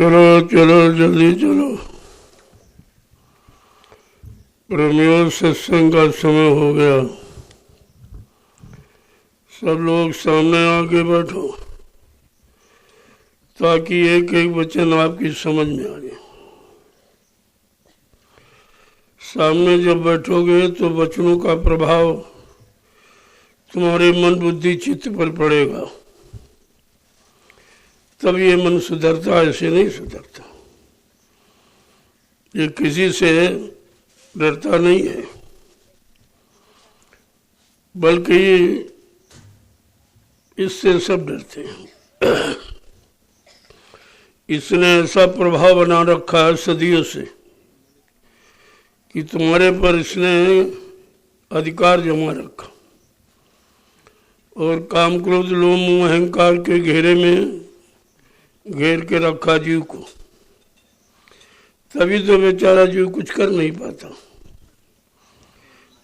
चलो चलो जल्दी चलो, प्रेमियों सत्संग का समय हो गया। सब लोग सामने आके बैठो ताकि एक एक वचन आपकी समझ में आ जाए। सामने जब बैठोगे तो वचनों का प्रभाव तुम्हारे मन बुद्धि चित्त पर पड़ेगा, तब ये मन सुधरता, ऐसे नहीं सुधरता। ये किसी से डरता नहीं है, बल्कि इससे सब डरते हैं। इसने ऐसा प्रभाव बना रखा है सदियों से कि तुम्हारे पर इसने अधिकार जमा रखा और काम क्रोध लोभ मोह अहंकार के घेरे में घेर के रखा जीव को। तभी तो बेचारा जीव कुछ कर नहीं पाता।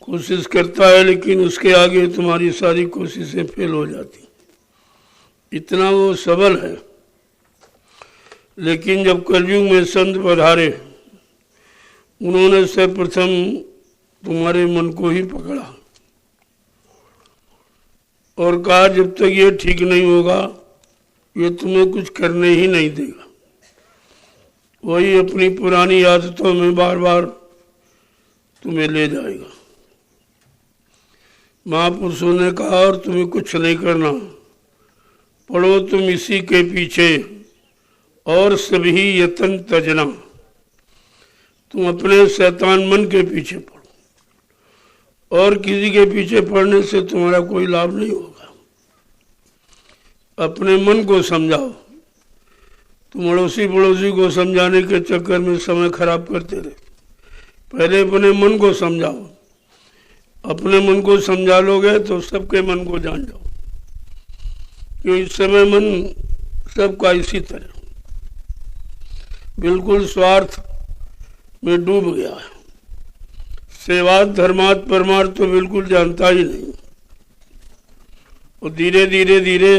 कोशिश करता है लेकिन उसके आगे तुम्हारी सारी कोशिशें फेल हो जाती, इतना वो सबल है। लेकिन जब कलयुग में संत पधारे, उन्होंने सर्वप्रथम तुम्हारे मन को ही पकड़ा और कहा जब तक ये ठीक नहीं होगा ये तुम्हें कुछ करने ही नहीं देगा। वही अपनी पुरानी आदतों में बार बार तुम्हें ले जाएगा। महापुरुषों ने कहा और तुम्हें कुछ नहीं करना, पढ़ो तुम इसी के पीछे और सभी यतन तजना। तुम अपने शैतान मन के पीछे पढ़ो और किसी के पीछे पढ़ने से तुम्हारा कोई लाभ नहीं होगा। अपने मन को समझाओ। तुम अड़ोसी पड़ोसी को समझाने के चक्कर में समय खराब करते रहे। पहले अपने मन को समझाओ। अपने मन को समझा लोगे तो सबके मन को जान जाओ, क्योंकि इस समय मन सबका इसी तरह बिल्कुल स्वार्थ में डूब गया है। सेवात धर्मात परमार्थ तो बिल्कुल जानता ही नहीं। और धीरे धीरे धीरे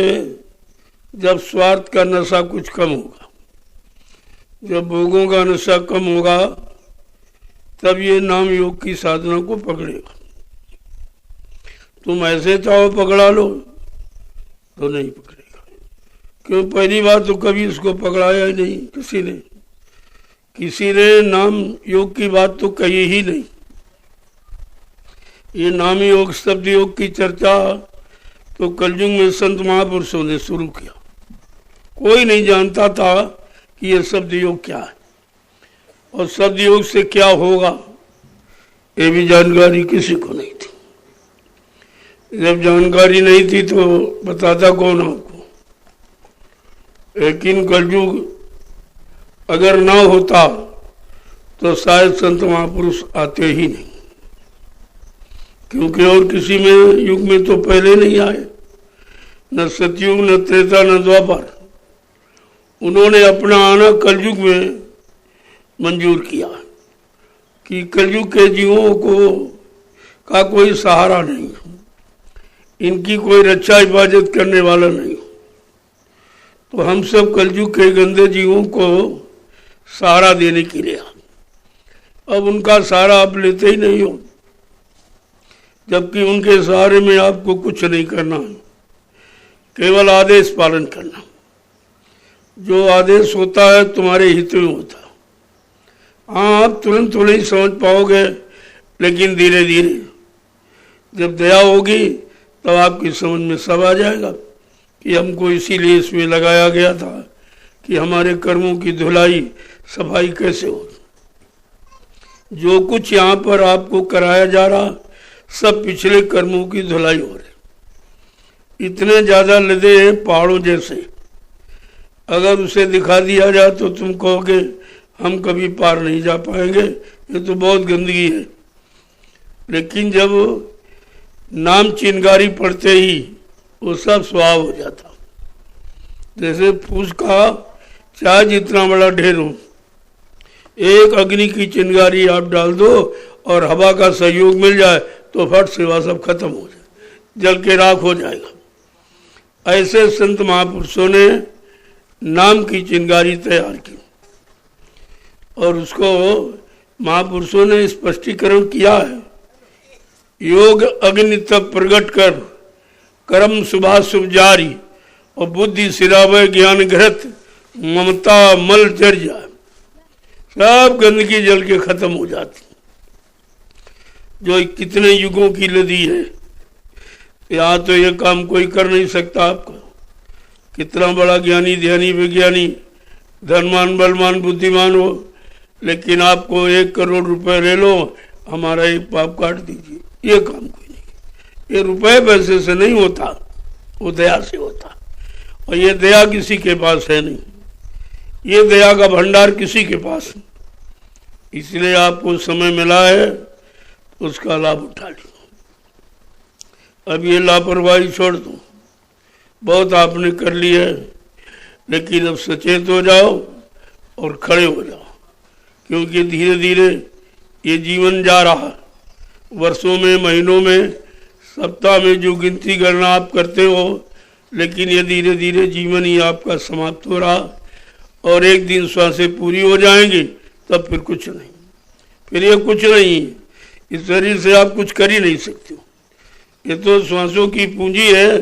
जब स्वार्थ का नशा कुछ कम होगा, जब भोगों का नशा कम होगा, तब ये नाम योग की साधना को पकड़ेगा। तुम ऐसे चाहो पकड़ा लो तो नहीं पकड़ेगा, क्यों? पहली बार तो कभी इसको पकड़ाया ही नहीं किसी ने नाम योग की बात तो कही ही नहीं। ये नाम योग शब्द योग की चर्चा तो कलयुग में संत महापुरुषों ने शुरू किया। कोई नहीं जानता था कि ये शब्द योग क्या है और शब्द योग से क्या होगा, ये भी जानकारी किसी को नहीं थी। जब जानकारी नहीं थी तो बताता कौन आपको? लेकिन कलयुग अगर ना होता तो शायद संत महापुरुष आते ही नहीं, क्योंकि और किसी में युग में तो पहले नहीं आए, न सतयुग न त्रेता न द्वापर। उन्होंने अपना आना कलयुग में मंजूर किया कि कलयुग के जीवों को का कोई सहारा नहीं, इनकी कोई रक्षा हिफाजत करने वाला नहीं। तो हम सब कलयुग के गंदे जीवों को सहारा देने के लिए अब उनका सहारा आप लेते ही नहीं हो, जबकि उनके सहारे में आपको कुछ नहीं करना, केवल आदेश पालन करना। जो आदेश होता है तुम्हारे हित में होता है। हाँ, आप तुरंत तो नहीं समझ पाओगे, लेकिन धीरे धीरे जब दया होगी तब आपकी समझ में सब आ जाएगा कि हमको इसीलिए इसमें लगाया गया था कि हमारे कर्मों की धुलाई सफाई कैसे हो। जो कुछ यहाँ पर आपको कराया जा रहा सब पिछले कर्मों की धुलाई हो रही। इतने ज्यादा लदे हैं पहाड़ों जैसे, अगर उसे दिखा दिया जाए तो तुम कहोगे हम कभी पार नहीं जा पाएंगे, ये तो बहुत गंदगी है। लेकिन जब नाम चिनगारी पड़ते ही वो सब स्वभाव हो जाता। जैसे फूस का चाहे जितना बड़ा ढेर हो, एक अग्नि की चिनगारी आप डाल दो और हवा का सहयोग मिल जाए तो फट सेवा सब खत्म हो जाए, जल के राख हो जाएगा। ऐसे संत महापुरुषों ने नाम की चिंगारी तैयार की। और उसको महापुरुषों ने स्पष्टीकरण किया है। योग अग्नि तप प्रकट कर, कर्म शुभा शुभ जारी, और बुद्धि सिरावय ज्ञान घृत, ममता मल जर जाए। सब गंदगी जल के खत्म हो जाती, जो कितने युगों की नदी है। यहाँ तो ये काम कोई कर नहीं सकता आपका, कितना बड़ा ज्ञानी ध्यानी विज्ञानी धनवान बलवान बुद्धिमान हो, लेकिन आपको 1 करोड़ रुपए ले लो, हमारा एक पाप काट दीजिए, ये काम कोई नहीं। ये रुपए पैसे से नहीं होता, वो दया से होता, और ये दया किसी के पास है नहीं, ये दया का भंडार किसी के पास नहीं। इसलिए आपको समय मिला है, उसका लाभ उठा लो। अब ये लापरवाही छोड़ दो, बहुत आपने कर लिया है, लेकिन अब सचेत हो जाओ और खड़े हो जाओ, क्योंकि धीरे धीरे ये जीवन जा रहा है। वर्षों में, महीनों में, सप्ताह में जो गिनती गणना आप करते हो, लेकिन ये धीरे धीरे जीवन ही आपका समाप्त हो रहा, और एक दिन श्वासें पूरी हो जाएंगी, तब फिर कुछ नहीं, फिर ये कुछ नहीं है। इस शरीर से आप कुछ कर ही नहीं सकते हो, ये तो श्वासों की पूंजी है।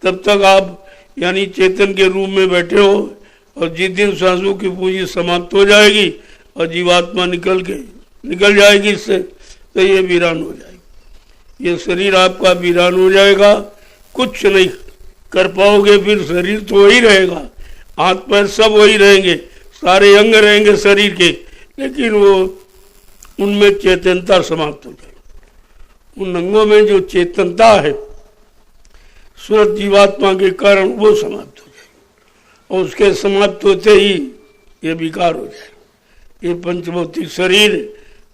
तब तक आप यानी चेतन के रूप में बैठे हो, और जिस दिन श्वासों की पूंजी समाप्त हो जाएगी और जीवात्मा निकल जाएगी इससे, तो ये वीरान हो जाएगी। ये शरीर आपका वीरान हो जाएगा, कुछ नहीं कर पाओगे। फिर शरीर तो वही रहेगा, हाथ पैर सब वही रहेंगे, सारे अंग रहेंगे शरीर के, लेकिन वो उनमें चेतनता समाप्त हो जाएगी। उन अंगों में जो चेतनता है सूरत जीवात्मा के कारण, वो समाप्त हो जाएगी, और उसके समाप्त होते ही ये बेकार हो जाएगा। ये पंचभौतिक शरीर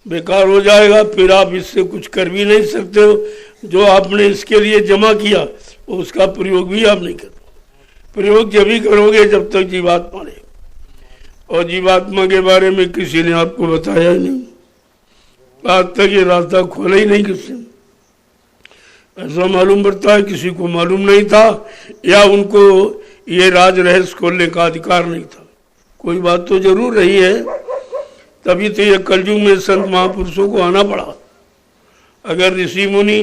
बेकार हो जाएगा, फिर आप इससे कुछ कर भी नहीं सकते हो। जो आपने इसके लिए जमा किया, उसका प्रयोग भी आप नहीं कर पाओगे। प्रयोग जब ही करोगे जब तक जीवात्मा रहे, और जीवात्मा के बारे में किसी ने आपको बताया ही नहीं, आज तक ये रास्ता खोला ही नहीं किसी ने। ऐसा मालूम पड़ता है किसी को मालूम नहीं था, या उनको ये राज रहस्य खोलने का अधिकार नहीं था। कोई बात तो जरूर रही है, तभी तो ये कलयुग में संत महापुरुषों को आना पड़ा। अगर ऋषि मुनि,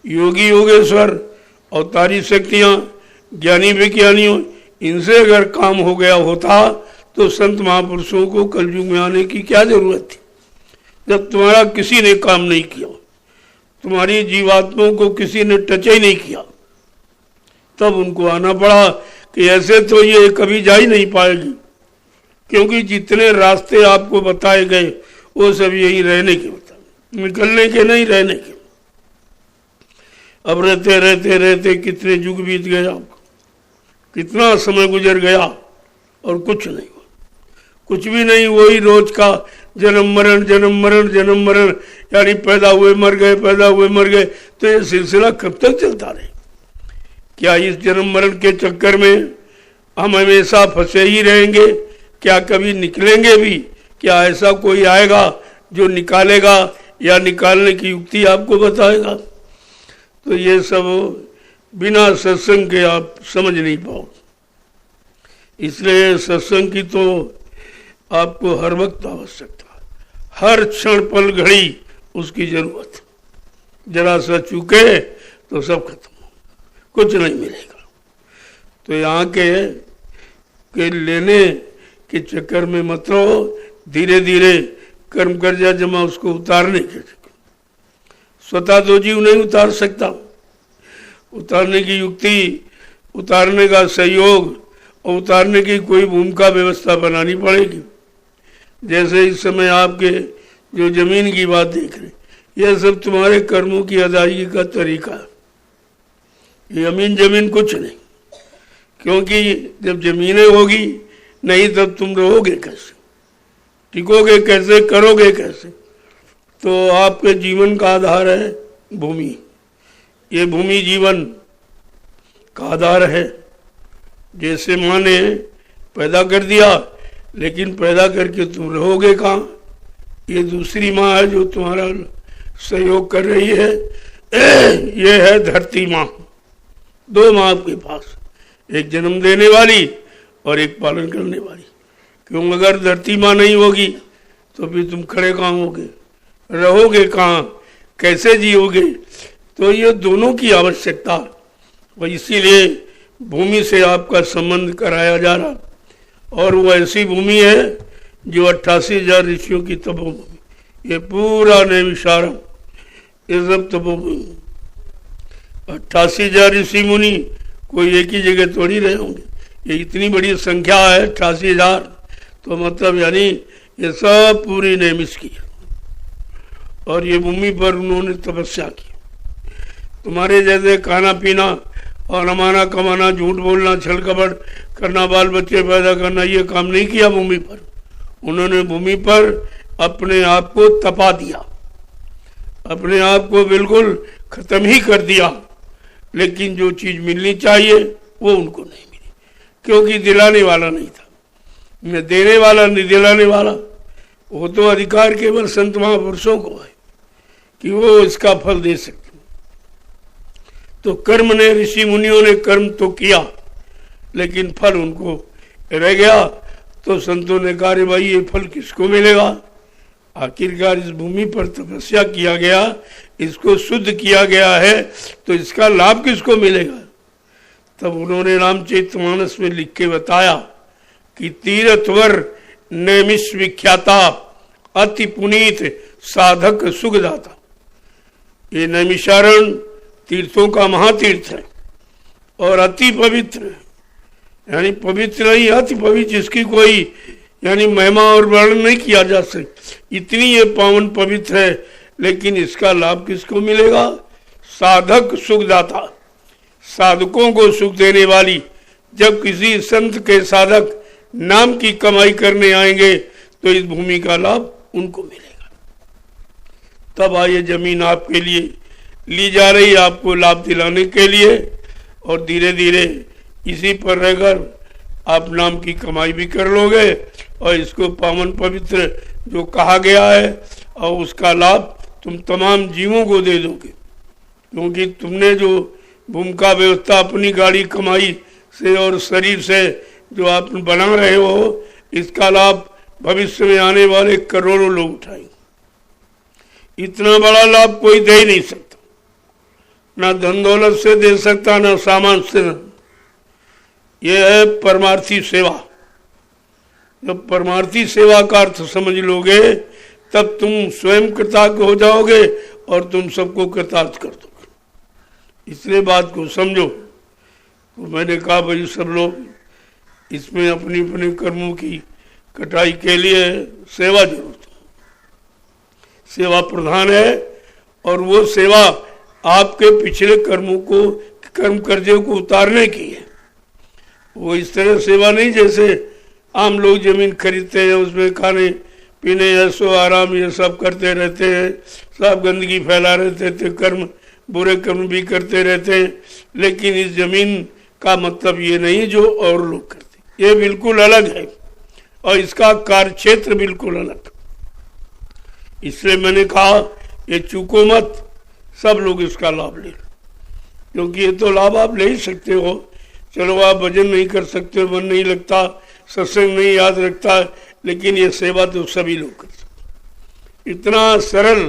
योगी योगेश्वर, अवतारी शक्तियाँ, ज्ञानी विज्ञानियों, इनसे अगर काम हो गया होता, तो संत महापुरुषों को कलयुग में आने की क्या जरूरत थी। जब तुम्हारा किसी ने काम नहीं किया, तुम्हारी जीवात्माओं को किसी ने टच ही नहीं किया, तब उनको आना पड़ा कि ऐसे तो ये कभी जा ही नहीं पाएगी, क्योंकि जितने रास्ते आपको बताए गए वो सब यही रहने के बताए, निकलने के नहीं, रहने के। अब रहते रहते रहते कितने युग बीत गए, आपको कितना समय गुजर गया, और कुछ नहीं हुआ, कुछ भी नहीं। वही रोज का जन्म मरण जन्म मरण जन्म मरण, यानी पैदा हुए मर गए, पैदा हुए मर गए। तो ये सिलसिला कब तक चलता रहे? क्या इस जन्म मरण के चक्कर में हम हमेशा फंसे ही रहेंगे? क्या कभी निकलेंगे भी? क्या ऐसा कोई आएगा जो निकालेगा या निकालने की युक्ति आपको बताएगा? तो ये सब बिना सत्संग के आप समझ नहीं पाओ। इसलिए सत्संग की तो आपको हर वक्त आवश्यकता, हर क्षण पल घड़ी उसकी जरूरत। जरा सा चूके तो सब खत्म हो, कुछ नहीं मिलेगा। तो यहाँ के लेने के चक्कर में मत रहो, धीरे धीरे कर्म कर्जा जमा उसको उतारने के चक्कर। स्वतः तो जीव नहीं उतार सकता, उतारने की युक्ति, उतारने का सहयोग और उतारने की कोई भूमिका व्यवस्था बनानी पड़ेगी। जैसे इस समय आपके जो जमीन की बात देख रहे, यह सब तुम्हारे कर्मों की अदायगी का तरीका है। ये अमीन जमीन कुछ नहीं, क्योंकि जब जमीनें होगी नहीं तब तुम रहोगे कैसे, टिकोगे कैसे, करोगे कैसे? तो आपके जीवन का आधार है भूमि। ये भूमि जीवन का आधार है। जैसे माँ ने पैदा कर दिया, लेकिन पैदा करके तुम रहोगे कहाँ? ये दूसरी माँ है जो तुम्हारा सहयोग कर रही है। ये है धरती माँ। दो माँ आपके पास, एक जन्म देने वाली और एक पालन करने वाली। क्यों? अगर धरती माँ नहीं होगी तो फिर तुम खड़े कहाँ होगे, रहोगे कहाँ, कैसे जियोगे। तो ये दोनों की आवश्यकता, और इसीलिए भूमि से आपका संबंध कराया जा रहा। और वो ऐसी भूमि है जो 88,000 ऋषियों की तपोभूमि, ये पूरा नैमिषारण्य ये सब तपोभूमि। 88,000 ऋषि मुनि कोई एक ही जगह थोड़ी रहे होंगे, ये इतनी बड़ी संख्या है 88,000, तो मतलब यानी ये सब पूरी नैमिष की है। और ये भूमि पर उन्होंने तपस्या की। तुम्हारे जैसे खाना पीना और अमाना कमाना, झूठ बोलना, छल कपट करना, बाल बच्चे पैदा करना, ये काम नहीं किया भूमि पर। उन्होंने भूमि पर अपने आप को तपा दिया, अपने आप को बिल्कुल खत्म ही कर दिया। लेकिन जो चीज मिलनी चाहिए वो उनको नहीं मिली, क्योंकि दिलाने वाला नहीं था, न देने वाला न दिलाने वाला। वो तो अधिकार केवल संत महापुरुषों को है कि वो इसका फल दे सकते। तो कर्म ने, ऋषि मुनियों ने कर्म तो किया, लेकिन फल उनको रह गया। तो संतों ने कहा, भाई ये फल किसको मिलेगा। आखिरकार इस भूमि पर तपस्या किया गया, इसको शुद्ध किया गया है, तो इसका लाभ किसको मिलेगा। तब उन्होंने रामचरितमानस में लिख के बताया कि तीर्थवर नैमिष विख्याता अति पुनीत साधक सुखदाता। ये नैमिषारण्य तीर्थों का महातीर्थ है और अति पवित्र है, यानी पवित्र नहीं, अति पवित्र, जिसकी कोई यानी महिमा और वर्णन नहीं किया जा सकता, इतनी ये पावन पवित्र है। लेकिन इसका लाभ किसको मिलेगा। साधक सुखदाता, साधकों को सुख देने वाली। जब किसी संत के साधक नाम की कमाई करने आएंगे तो इस भूमि का लाभ उनको मिलेगा। तब आइए, जमीन आपके लिए ली जा रही, आपको लाभ दिलाने के लिए, और धीरे धीरे इसी पर रहकर आप नाम की कमाई भी कर लोगे और इसको पावन पवित्र जो कहा गया है, और उसका लाभ तुम तमाम जीवों को दे दोगे। क्योंकि तुमने जो भूमि का व्यवस्था अपनी गाड़ी कमाई से और शरीर से जो आप बना रहे हो, इसका लाभ भविष्य में आने वाले करोड़ों लोग उठाएंगे। इतना बड़ा लाभ कोई दे ही नहीं सकता, ना धन दौलत से दे सकता, ना सामान से। यह है परमार्थी सेवा। जब परमार्थी सेवा का अर्थ समझ लोगे, तब तुम स्वयं कृतार्थ हो जाओगे और तुम सबको कृतार्थ कर दोगे। इसलिए बात को समझो। तो मैंने कहा भाई सब लोग इसमें अपनी अपने कर्मों की कटाई के लिए सेवा जरूर, सेवा प्रधान है। और वो सेवा आपके पिछले कर्मों को, कर्म कर्जे को उतारने की है। वो इस तरह सेवा नहीं जैसे आम लोग जमीन खरीदते हैं, उसमें खाने पीने ऐसो आराम ये सब करते रहते हैं, सब गंदगी फैला रहते थे, कर्म बुरे कर्म भी करते रहते हैं। लेकिन इस जमीन का मतलब ये नहीं जो और लोग करते, ये बिल्कुल अलग है और इसका कार्य क्षेत्र बिल्कुल अलग। इसलिए मैंने कहा ये चूको मत, सब लोग इसका लाभ ले, क्योंकि ये तो लाभ आप ले ही सकते हो। चलो आप भजन नहीं कर सकते, मन नहीं लगता, सत्संग नहीं याद रखता, लेकिन ये सेवा तो सभी लोग कर सकते। इतना सरल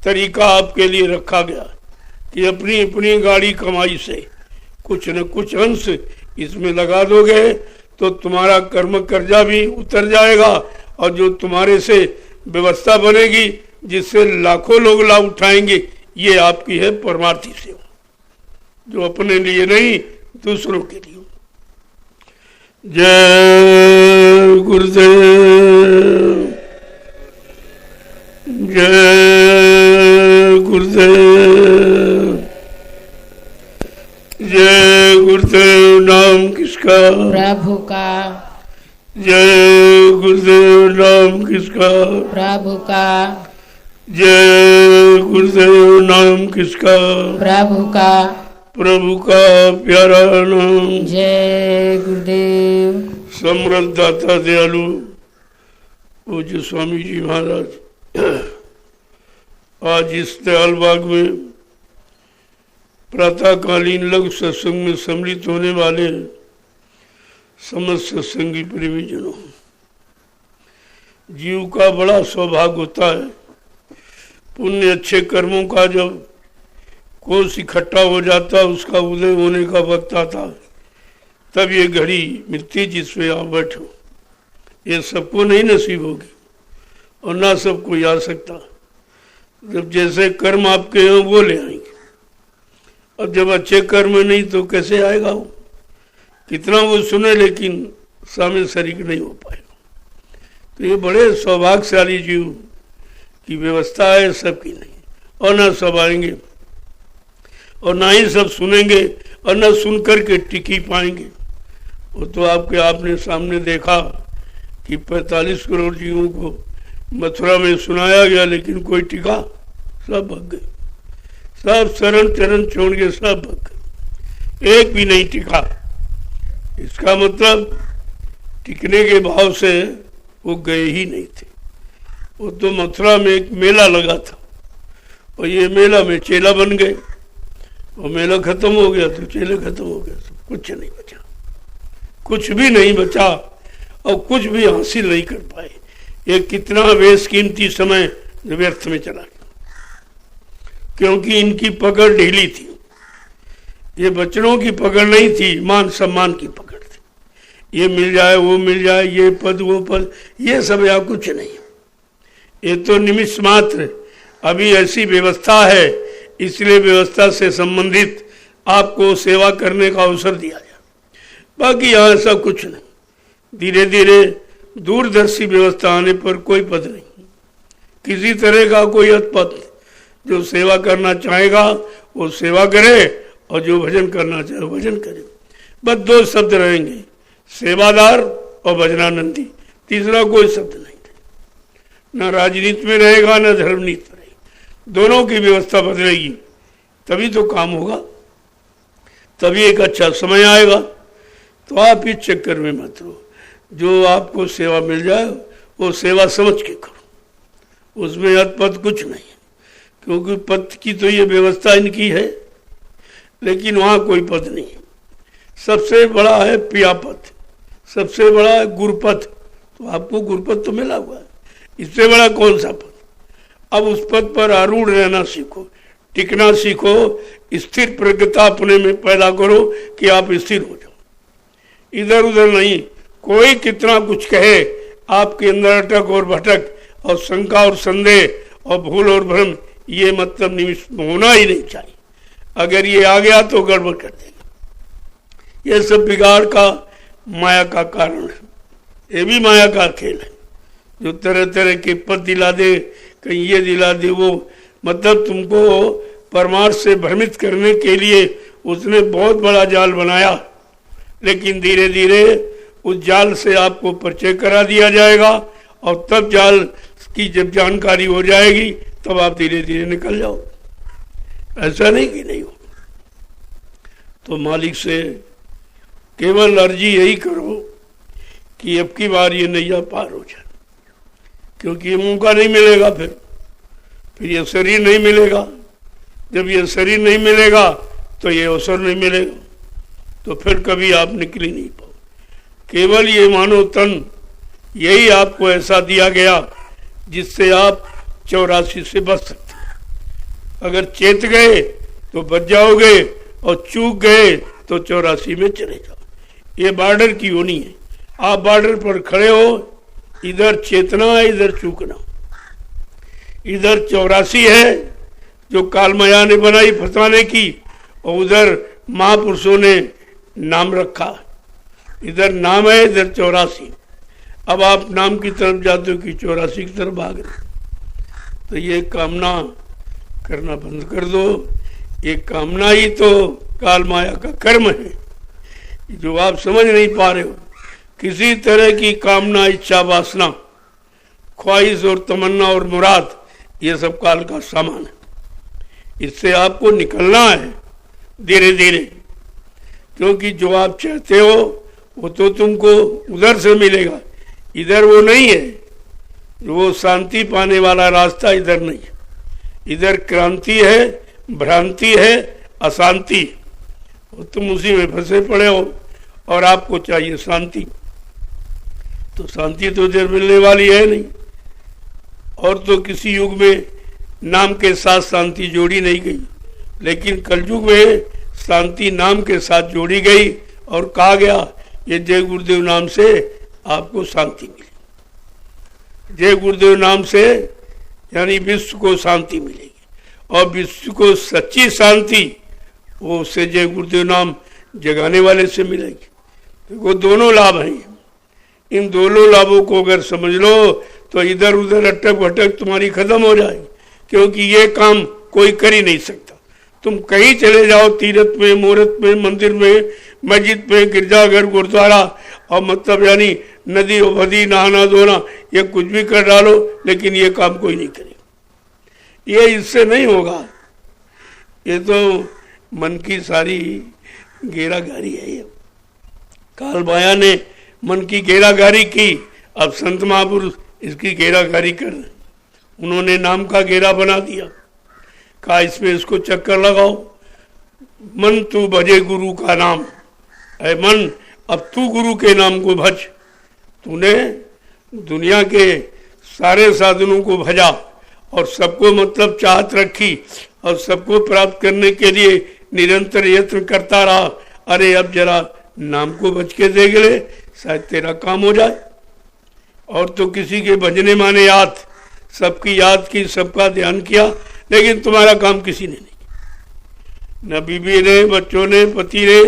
तरीका आपके लिए रखा गया कि अपनी अपनी गाड़ी कमाई से कुछ न कुछ अंश इसमें लगा दोगे तो तुम्हारा कर्म कर्जा भी उतर जाएगा, और जो तुम्हारे से व्यवस्था बनेगी जिससे लाखों लोग लाभ उठाएंगे, ये आपकी है परमार्थी सेवा, जो अपने लिए नहीं दूसरों के लिए। जय गुरुदेव, जय गुरुदेव, जय गुरुदेव। नाम किसका? प्रभु का। जय गुरुदेव। नाम किसका? प्रभु का। जय गुरुदेव। नाम किसका? प्रभु का। प्रभु का प्यारा नाम। जय गुरुदेव। समृद्ध दाता दयालु पूज्य स्वामी जी महाराज आज इस दयाल बाग में प्रातःकालीन लघु सत्संग में सम्मिलित होने वाले समस्त सत्संगी प्रेमीजनों, जीव का बड़ा सौभाग्य होता है। पुण्य अच्छे कर्मों का जब कोष इकट्ठा हो जाता, उसका उदय होने का वक्त आता, तब ये घड़ी मिलती जिसमें आप बैठो। ये सबको नहीं नसीब होगी और ना सबको आ सकता। जब जैसे कर्म आपके हैं वो ले आएंगे, और जब अच्छे कर्म नहीं तो कैसे आएगा वो? कितना वो सुने लेकिन सामने शरीक नहीं हो पाएगा। तो ये बड़े सौभाग्यशाली जीव की व्यवस्था है, सबकी नहीं। और ना सब आएंगे और ना ही सब सुनेंगे और ना सुन करके टिक ही पाएंगे। वो तो आपने सामने देखा कि 45 करोड़ जीवों को मथुरा में सुनाया गया, लेकिन कोई टिका? सब भग गए, सब शरण चरण छोड़ के सब भग गए, एक भी नहीं टिका। इसका मतलब टिकने के भाव से वो गए ही नहीं थे। वो तो मथुरा में एक मेला लगा था और ये मेला में चेला बन गए, और मेला खत्म हो गया तो चेले खत्म हो गया, सब कुछ नहीं बचा, कुछ भी नहीं बचा और कुछ भी हासिल नहीं कर पाए। ये कितना बेशकीमती समय व्यर्थ में चला गया, क्योंकि इनकी पकड़ ढीली थी। ये बच्चों की पकड़ नहीं थी, मान सम्मान की पकड़ थी। ये मिल जाए वो मिल जाए, ये पद वो पद, ये सब या कुछ नहीं। ये तो निमिष मात्र अभी ऐसी व्यवस्था है, इसलिए व्यवस्था से संबंधित आपको सेवा करने का अवसर दिया जाए। बाकी यहाँ ऐसा कुछ नहीं। धीरे धीरे दूरदर्शी व्यवस्था आने पर कोई पद नहीं, किसी तरह का कोई पद। जो सेवा करना चाहेगा वो सेवा करे, और जो भजन करना चाहे भजन करे। बस दो शब्द रहेंगे, सेवादार और भजनानंदी, तीसरा कोई शब्द नहीं। न राजनीति में रहेगा न धर्मनीति में रहेगी, दोनों की व्यवस्था बदलेगी, तभी तो काम होगा, तभी एक अच्छा समय आएगा। तो आप इस चक्कर में मत रहो। जो आपको सेवा मिल जाए वो सेवा समझ के करो, उसमें अतपद कुछ नहीं, क्योंकि पद की तो ये व्यवस्था इनकी है, लेकिन वहाँ कोई पद नहीं। सबसे बड़ा है पियापद, सबसे बड़ा है गुरुपद। तो आपको गुरुपद तो मिला हुआ है, इससे बड़ा कौन सा पद? अब उस पद पर आरूढ़ रहना सीखो, टिकना सीखो, स्थिर प्रज्ञता अपने में पैदा करो कि आप स्थिर हो जाओ, इधर उधर नहीं। कोई कितना कुछ कहे, आपके अंदर अटक और भटक और शंका और संदेह और भूल और भ्रम, ये मतलब निमिष होना ही नहीं चाहिए। अगर ये आ गया तो गड़बड़ कर देगा। ये सब बिगाड़ का माया का कारण है, ये भी माया का खेल है। जो तरह तरह के पद दिला दे, कहीं ये दिला दे वो, मतलब तुमको परमार्थ से भ्रमित करने के लिए उसने बहुत बड़ा जाल बनाया। लेकिन धीरे धीरे उस जाल से आपको परिचय करा दिया जाएगा, और तब जाल की जब जानकारी हो जाएगी तब आप धीरे धीरे निकल जाओ। ऐसा नहीं कि नहीं हो। तो मालिक से केवल अर्जी यही करो कि अब की बार ये नैया पार हो जाए, क्योंकि ये मौका नहीं मिलेगा, फिर ये शरीर नहीं मिलेगा। जब ये शरीर नहीं मिलेगा तो ये अवसर नहीं मिलेगा, तो फिर कभी आप निकल ही नहीं पाओ। केवल ये मानव तन यही आपको ऐसा दिया गया जिससे आप 84 से बच सकते हैं। अगर चेत गए तो बच जाओगे, और चूक गए तो 84 में चले जाओ। ये बॉर्डर की होनी है। आप बॉर्डर पर खड़े हो, इधर चेतना है, इधर चूकना। इधर 84 है जो कालमाया ने बनाई फंसाने की, और उधर महापुरुषों ने नाम रखा। इधर नाम है, इधर 84। अब आप नाम की तरफ जाते हो कि 84 की तरफ भाग रहे। तो ये कामना करना बंद कर दो। ये कामना ही तो काल माया का कर्म है, जो आप समझ नहीं पा रहे हो। किसी तरह की कामना, इच्छा, वासना, ख्वाहिश और तमन्ना और मुराद, ये सब काल का सामान है। इससे आपको निकलना है धीरे धीरे, क्योंकि जो आप चाहते हो वो तो तुमको उधर से मिलेगा, इधर वो नहीं है। वो शांति पाने वाला रास्ता इधर नहीं है। इधर क्रांति है, भ्रांति है, अशांति। तुम उसी में फंसे पड़े हो और आपको चाहिए शांति। तो शांति तो देर मिलने वाली है नहीं। और तो किसी युग में नाम के साथ शांति जोड़ी नहीं गई, लेकिन कलयुग में शांति नाम के साथ जोड़ी गई और कहा गया ये जय गुरुदेव नाम से आपको शांति मिलेगी। जय गुरुदेव नाम से यानी विश्व को शांति मिलेगी, और विश्व को सच्ची शांति वो उससे जय गुरुदेव नाम जगाने वाले से मिलेगी। तो वो दोनों लाभ हैं। इन दोनों लाभों को अगर समझ लो तो इधर उधर अटक भटक तुम्हारी खत्म हो जाएगी, क्योंकि ये काम कोई कर ही नहीं सकता। तुम कहीं चले जाओ, तीर्थ में, मुहूर्त में, मंदिर में, मस्जिद में, गिरजाघर, गुरुद्वारा, और मतलब यानी नदी वदी, नहाना धोना, ये कुछ भी कर डालो, लेकिन ये काम कोई नहीं करेगा। ये इससे नहीं होगा। ये तो मन की सारी घेराघारी है। ये काल माया ने मन की घेराघारी की, अब संत महापुरुष इसकी घेराघारी कर रहे। उन्होंने नाम का घेरा बना दिया, कहा इसमें इसको चक्कर लगाओ। मन तू भजे गुरु का नाम, ऐ मन अब तू गुरु के नाम को भज। तूने दुनिया के सारे साधनों को भजा और सबको मतलब चाहत रखी और सबको प्राप्त करने के लिए निरंतर यत्न करता रहा। अरे अब जरा नाम को भज के देख ले, शायद तेरा काम हो जाए। और तो किसी के भजने माने याद, सबकी याद की, सबका ध्यान किया, लेकिन तुम्हारा काम किसी ने नहीं। न बीबी ने, बच्चों ने, पति ने,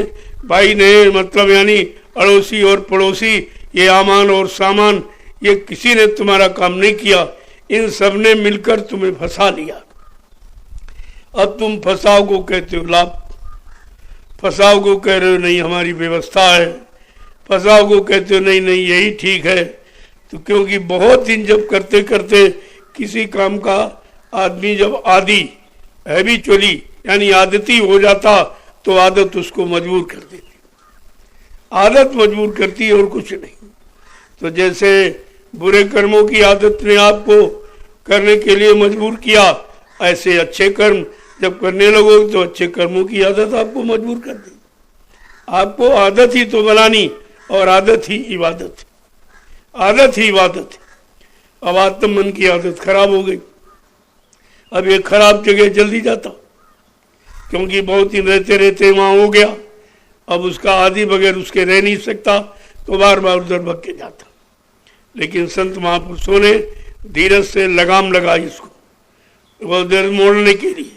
भाई ने, मतलब यानी अड़ोसी और पड़ोसी, ये आमान और सामान, ये किसी ने तुम्हारा काम नहीं किया। इन सब ने मिलकर तुम्हें फंसा लिया। अब तुम फंसाव को कहते हो लाभ, फंसाव को कह रहे हो नहीं हमारी व्यवस्था है, फंसाव को कहते हो नहीं नहीं यही ठीक है। तो क्योंकि बहुत दिन जब करते करते किसी काम का आदमी जब आदी हैबिचुअली यानी आदती हो जाता, तो आदत उसको मजबूर कर देती। आदत मजबूर करती है और कुछ नहीं। तो जैसे बुरे कर्मों की आदत ने आपको करने के लिए मजबूर किया, ऐसे अच्छे कर्म जब करने लगोगे तो अच्छे कर्मों की आदत आपको मजबूर कर देगी। आपको आदत ही तो बनानी, और आदत ही इबादत है, आदत ही इबादत है। अब आत्म मन की आदत खराब हो गई। अब ये खराब जगह जल्दी जाता, क्योंकि बहुत दिन रहते रहते वहां हो गया। अब उसका आदि बगैर उसके रह नहीं सकता, तो बार बार उधर भग के जाता। लेकिन संत महापुरुषों ने धीरज से लगाम लगाई इसको, वो उधर मोड़ने के लिए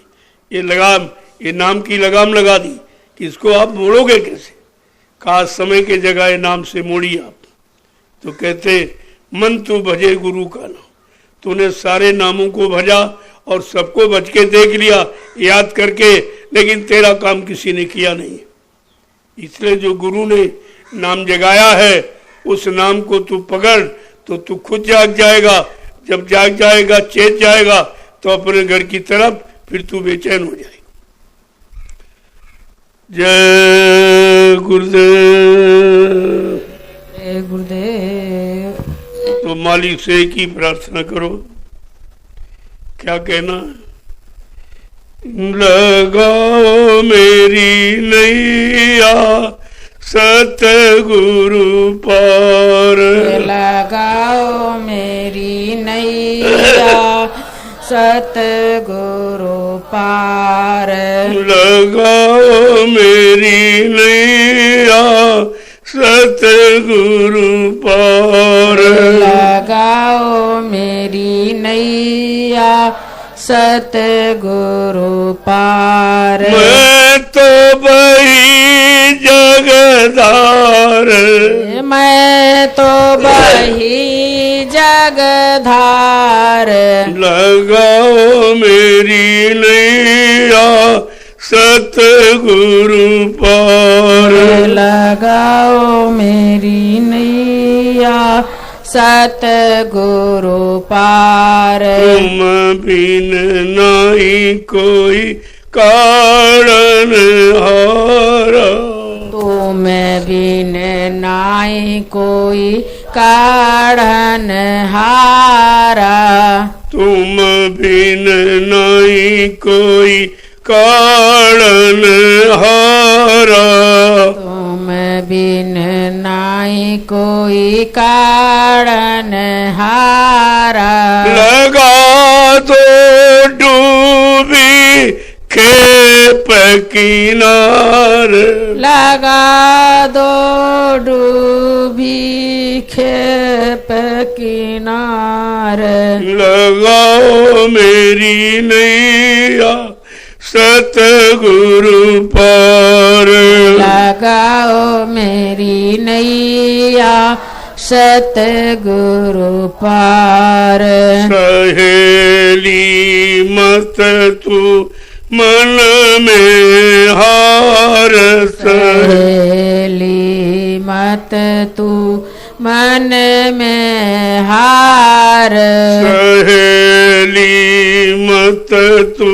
ये लगाम, ये नाम की लगाम लगा दी कि इसको आप मोड़ोगे कैसे। कहा समय के जगह नाम से मोड़ी आप। तो कहते मन तू भजे गुरु का नाम, तूने सारे नामों को भजा और सबको भज के देख लिया याद करके, लेकिन तेरा काम किसी ने किया नहीं। इसलिए जो गुरु ने नाम जगाया है उस नाम को तू पकड़, तो तू खुद जाग जाएगा। जब जाग जाएगा, चेत जाएगा, तो अपने घर की तरफ फिर तू बेचैन हो जाएगा। जय गुरुदेव। जय गुरुदेव। तो मालिक से एक ही प्रार्थना करो, क्या कहना है? लगाओ मेरी नैया सतगुरु पार, लगाओ मेरी नैया सतगुरु पार, लगाओ मेरी नैया सतगुरु पार, लगाओ मेरी नैया सतगुरु पार। मैं तो बही जगधार, मैं तो बही जगधार, लगाओ मेरी नैया सतगुरु पार, लगाओ मेरी नैया सतगुरु पार। तुम बिन नहीं कोई कारण हारा, तुम बिन नाई कोई कारण हारा, तुम बिन नहीं कोई कारण हारा, तुम बिन नाई कोई कारण हारा। लगा दो डूबी खेप किनार, लगा दो डूबी खेप किनार। लगाओ मेरी नैया सतगुरु पार, लगाओ मेरी नैया सतगुरु पार। सहेली मत तू मन में हार, सहेली मत तू मन में हार। सहेली मत तू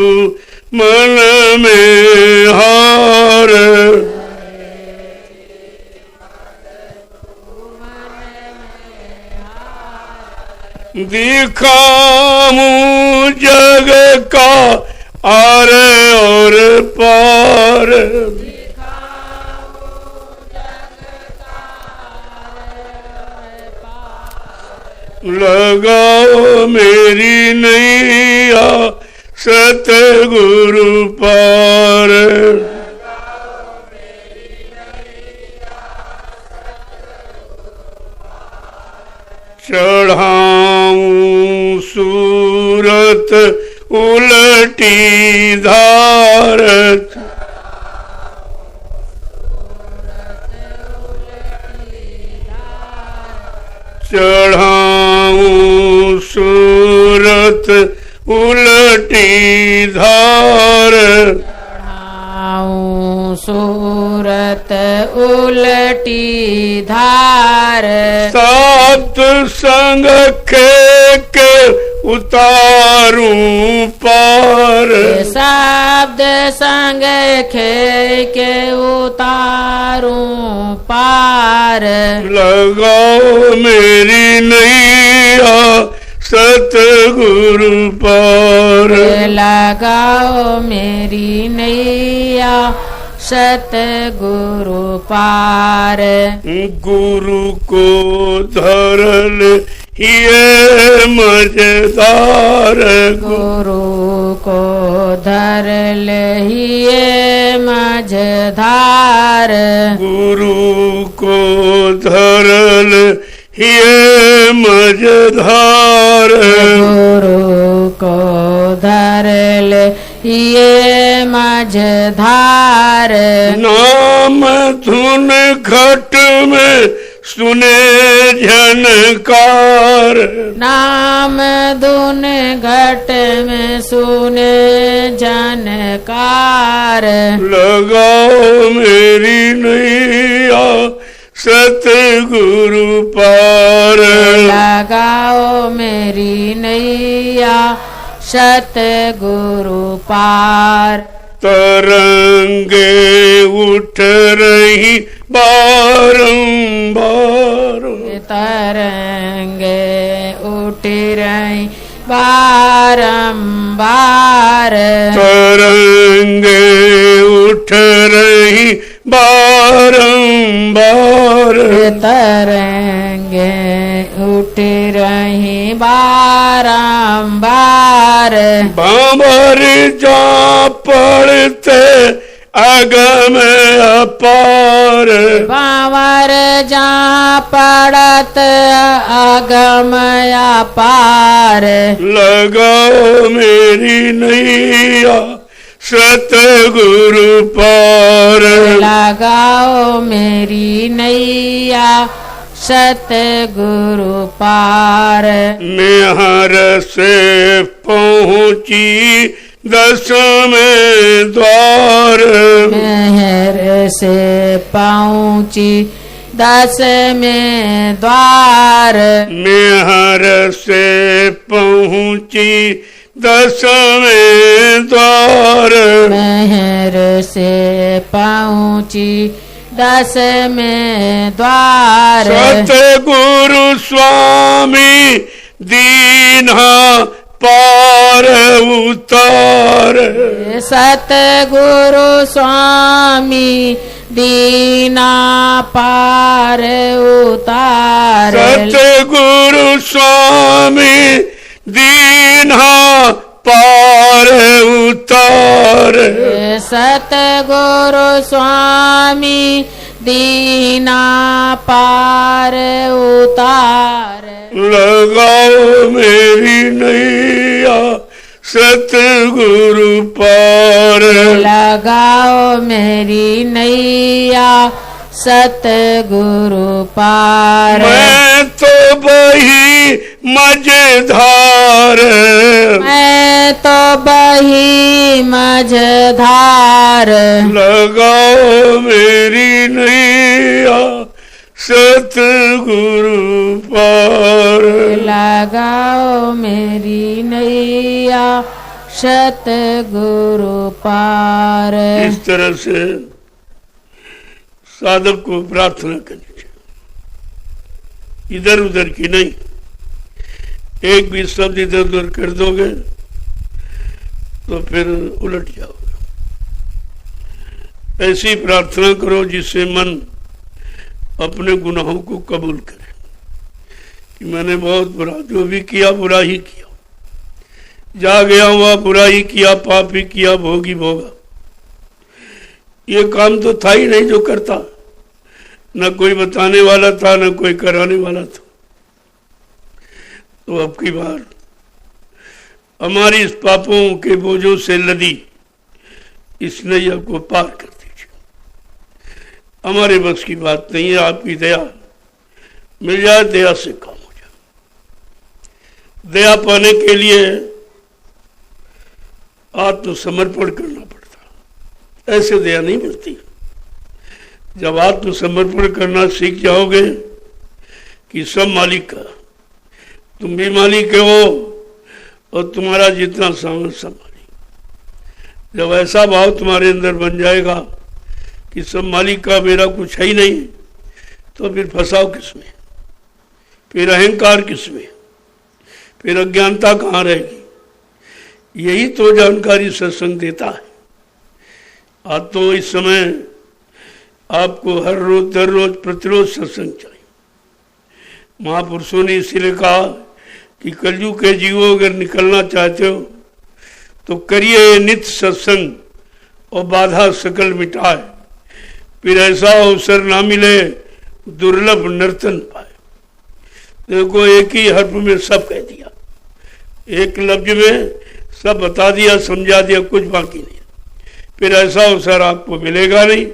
मन में हार। दिखाऊं जग का आर और पार, लगाओ मेरी नैया सतगुरु पार। चढ़ाऊं सूरत उलटी धारत, चढ़ाऊं सूरत उलटी धार, चढ़ाऊं सूरत उलटी धार। सप्त संग के उतारूं पार, शब्द संग के उतारूं पार। लगाओ मेरी नैया सतगुरु पार, लगाओ मेरी नैया सतगुरु पार। गुरु को धरल ये मजेदार, गुरु को धर लहिए मझधार। गुरु को धरल ये मझधार, गुरु को धर लहिए मझधार। नाम धुन घट में सुने झनकार, नाम धुन घट में सुने झनकार। लगाओ मेरी नैया सतगुरु पार, लगाओ मेरी नैया सतगुरु पार। तरंगे उठ रही बारंबार, तरंगे उठ रही बारंबार। तरंगे उठ रही बारंबार, तरंगे उठ रही बारंबार। बाबर जा पड़ते अगम अपार, बावर जा पड़त अगम अपार। लगाओ मेरी नैया सतगुरु पार, लगाओ मेरी नैया सतगुरु पार। मेहर से पहुँची दसवें द्वार, मेहर से पहुँची दसवें द्वार। मेहर से पहुँची दसवें द्वार, मेहर से पहुँची दसवें द्वार। सतगुरु स्वामी दीन्हा पार उतार। सतगुरु स्वामी दीना पार उतार। सतगुरु स्वामी दीना पार उतार। सतगुरु स्वामी दीना पार उतार। लगाओ मेरी नैया सतगुरु पार। लगाओ मेरी नैया सतगुरु पार। मैं तो बही मझधार। मैं तो बही मझधार। लगाओ मेरी नैया सतगुरु पार। लगाओ मेरी नैया सतगुरु पार। इस तरह से साधक को प्रार्थना करनी चाहिए, इधर उधर की नहीं। एक भी शब्द इधर उधर कर दोगे तो फिर उलट जाओगे। ऐसी प्रार्थना करो जिससे मन अपने गुनाहों को कबूल करे कि मैंने बहुत बुरा, जो भी किया बुरा ही किया, जा गया हुआ बुरा ही किया, पाप ही किया, भोगी भोगा। ये काम तो था ही नहीं जो करता, न कोई बताने वाला था न कोई कराने वाला था। तो अब की बार हमारी इस पापों के बोझों से लदी इस नैया को पार कर दीजिए। हमारे बस की बात नहीं है, आपकी दया मिल जाए, दया से काम हो जाए। दया पाने के लिए आत्मसमर्पण करना पड़ता, ऐसे दया नहीं मिलती। जब आत्मसमर्पण करना सीख जाओगे कि सब मालिक का, तुम भी मालिक हो और तुम्हारा जितना सामान सब मालिक। जब ऐसा भाव तुम्हारे अंदर बन जाएगा कि सब मालिक का, मेरा कुछ है ही नहीं, तो फिर फंसाओ किसमें, फिर अहंकार किसमें, फिर अज्ञानता कहाँ रहेगी। यही तो जानकारी सत्संग देता है। आज तो इस समय आपको हर रोज दर रोज प्रतिरोज सत्संग चाहिए। महापुरुषों ने इसीलिए कहा कि कलयुग के जीवो अगर निकलना चाहते हो तो करिए नित्य सत्संग और बाधा सकल मिटाए, फिर ऐसा अवसर ना मिले दुर्लभ नर्तन पाए। देखो एक ही हर्फ में सब कह दिया, एक लफ्ज में सब बता दिया, समझा दिया, कुछ बाकी नहीं। फिर ऐसा अवसर आपको मिलेगा नहीं।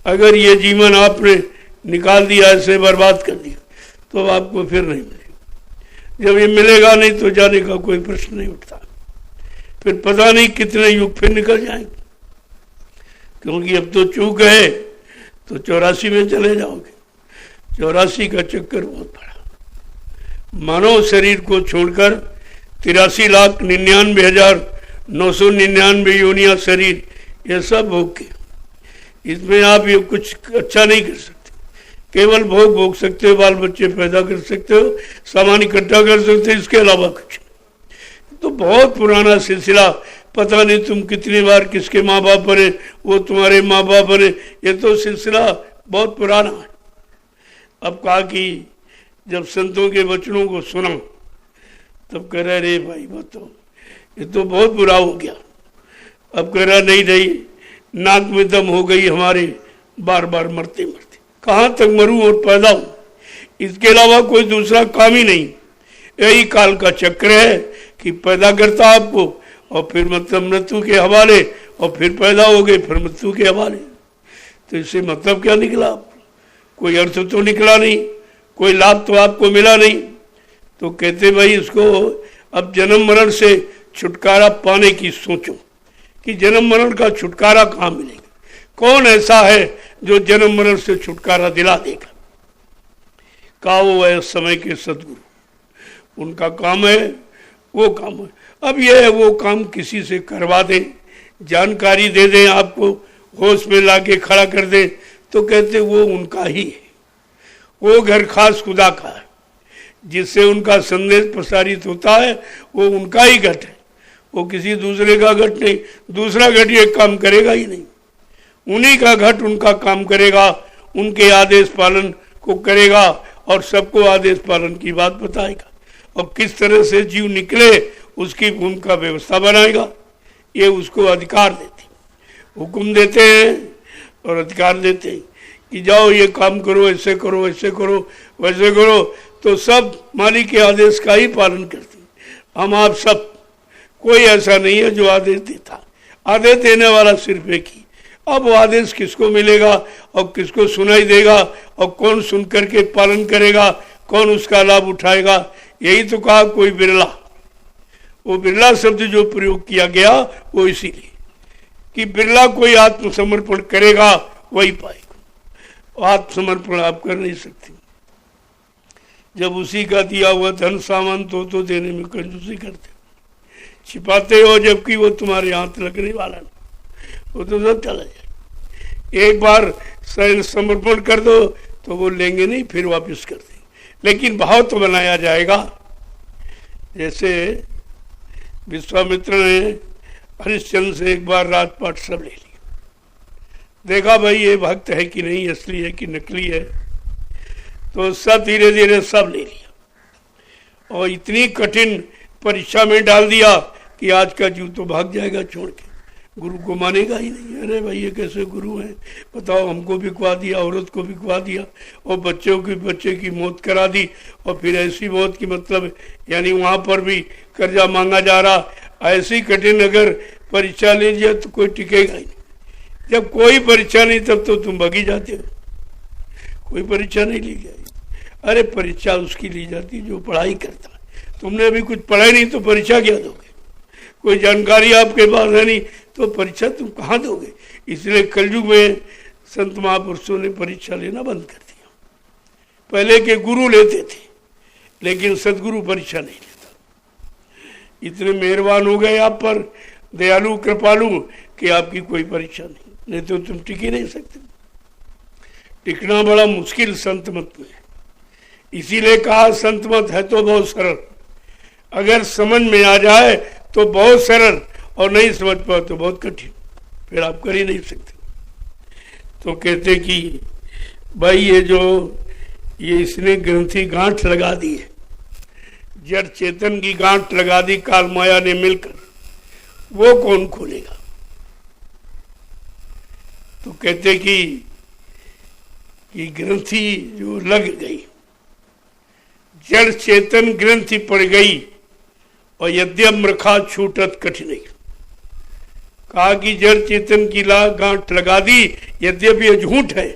अगर ये जीवन आपने निकाल दिया, ऐसे बर्बाद कर दिया, तो आपको फिर नहीं मिलेगा। जब ये मिलेगा नहीं तो जाने का कोई प्रश्न नहीं उठता। फिर पता नहीं कितने युग फिर निकल जाएंगे, क्योंकि अब तो चूक है तो 84 में चले जाओगे। 84 का चक्कर बहुत बड़ा। मानव शरीर को छोड़कर 83,99,999 योनिया शरीर, ये सब भोग के, इसमें आप ये कुछ अच्छा नहीं कर सकते। केवल भोग भोग सकते हो, बाल बच्चे पैदा कर सकते हो, सामान इकट्ठा कर सकते हो, इसके अलावा कुछ नहीं। तो बहुत पुराना सिलसिला, पता नहीं तुम कितनी बार किसके माँ बाप बने, वो तुम्हारे माँ बाप बने, ये तो सिलसिला बहुत पुराना है। अब कहा कि जब संतों के वचनों को सुना तब कह रहा रे भाई बताओ, ये तो बहुत बुरा हो गया। अब कह रहा नहीं नहीं, नाक में दम हो गई हमारे, बार बार मरते मरते कहाँ तक मरूं और पैदा हूं, इसके अलावा कोई दूसरा काम ही नहीं। यही काल का चक्र है कि पैदा करता आपको और फिर मतलब मृत्यु के हवाले, और फिर पैदा हो गए फिर मृत्यु के हवाले। तो इससे मतलब क्या निकला? कोई अर्थ तो निकला नहीं, कोई लाभ तो आपको मिला नहीं। तो कहते भाई इसको अब जन्म मरण से छुटकारा पाने की सोचो कि जन्म मरण का छुटकारा कहाँ मिलेगा। कौन ऐसा है जो जन्म मरण से छुटकारा दिला देगा? कहा वो है समय के सदगुरु, उनका काम है, वो काम है। अब ये है वो काम किसी से करवा दें, जानकारी दे दें, आपको होश में लाके खड़ा कर दें, तो कहते वो उनका ही है, वो घर खास खुदा का है। जिससे उनका संदेश प्रसारित होता है वो उनका ही घट है, वो किसी दूसरे का घट नहीं। दूसरा घट ये काम करेगा ही नहीं, उन्हीं का घट उनका काम करेगा, उनके आदेश पालन को करेगा और सबको आदेश पालन की बात बताएगा और किस तरह से जीव निकले उसकी भूमिका व्यवस्था बनाएगा। ये उसको अधिकार देते, हुक्म देते हैं और अधिकार देते हैं कि जाओ ये काम करो, ऐसे करो, ऐसे करो, वैसे करो, तो सब मालिक के आदेश का ही पालन करते हैं। हम आप सब, कोई ऐसा नहीं है जो आदेश देता, आदेश देने वाला सिर्फ एक ही। अब वो आदेश किसको मिलेगा और किसको सुनाई देगा और कौन सुन करके पालन करेगा, कौन उसका लाभ उठाएगा, यही तो कहा कोई बिरला। वो बिरला शब्द जो प्रयोग किया गया वो इसीलिए कि बिरला कोई आत्मसमर्पण करेगा वही पाएगा। आत्मसमर्पण आप कर नहीं सकते जब उसी का दिया हुआ धन सामान तो देने में कंजूसी करते, छिपाते हो, जबकि वो तुम्हारे हाथ लगने वाला नहीं, वो तो सब चला जाए। एक बार समर्पण कर दो तो वो लेंगे नहीं, फिर वापस कर देंगे, लेकिन भाव तो बनाया जाएगा। जैसे विश्वामित्र ने हरिश्चंद्र से एक बार राजपाट सब ले लिया, देखा भाई ये भक्त है कि नहीं, असली है कि नकली है, तो सब धीरे धीरे सब ले लिया और इतनी कठिन परीक्षा में डाल दिया कि आज का जीव तो भाग जाएगा छोड़ के, गुरु को मानेगा ही नहीं। अरे भाई ये कैसे गुरु हैं, बताओ, हमको बिकवा दिया, औरत को बिकवा दिया और बच्चे की मौत करा दी, और फिर ऐसी मौत की मतलब यानी वहाँ पर भी कर्जा मांगा जा रहा। ऐसी कठिन अगर परीक्षा लीजिए तो कोई टिकेगा ही नहीं। जब कोई परीक्षा नहीं तब तो तुम भागी जाते हो, कोई परीक्षा नहीं ली जाएगी। अरे परीक्षा उसकी ली जाती जो पढ़ाई करता है। तुमने अभी कुछ पढ़ाई नहीं तो परीक्षा क्या दोगे? कोई जानकारी आपके पास है नहीं तो परीक्षा तुम कहाँ दोगे? इसलिए कलयुग में संत महापुरुषों ने परीक्षा लेना बंद कर दिया। पहले के गुरु लेते थे लेकिन सदगुरु परीक्षा नहीं लेता। इतने मेहरबान हो गए आप पर, दयालु कृपालु, कि आपकी कोई परीक्षा नहीं तो तुम टिक ही नहीं सकते। टिकना बड़ा मुश्किल संत मत में, इसीलिए कहा संत मत है तो बहुत सरल, अगर समझ में आ जाए तो बहुत सरल और नहीं समझ पाओ तो बहुत कठिन, फिर आप कर ही नहीं सकते। तो कहते कि भाई ये इसने ग्रंथि गांठ लगा दी है, जड़ चेतन की गांठ लगा दी काल माया ने मिलकर, वो कौन खोलेगा? तो कहते कि ग्रंथि जो लग गई, जड़ चेतन ग्रंथि पड़ गई और यद्यम रखा छूटत कठिनाई। कहा कि जड़ चेतन की गांठ लगा दी, यद्यपि यह झूठ है,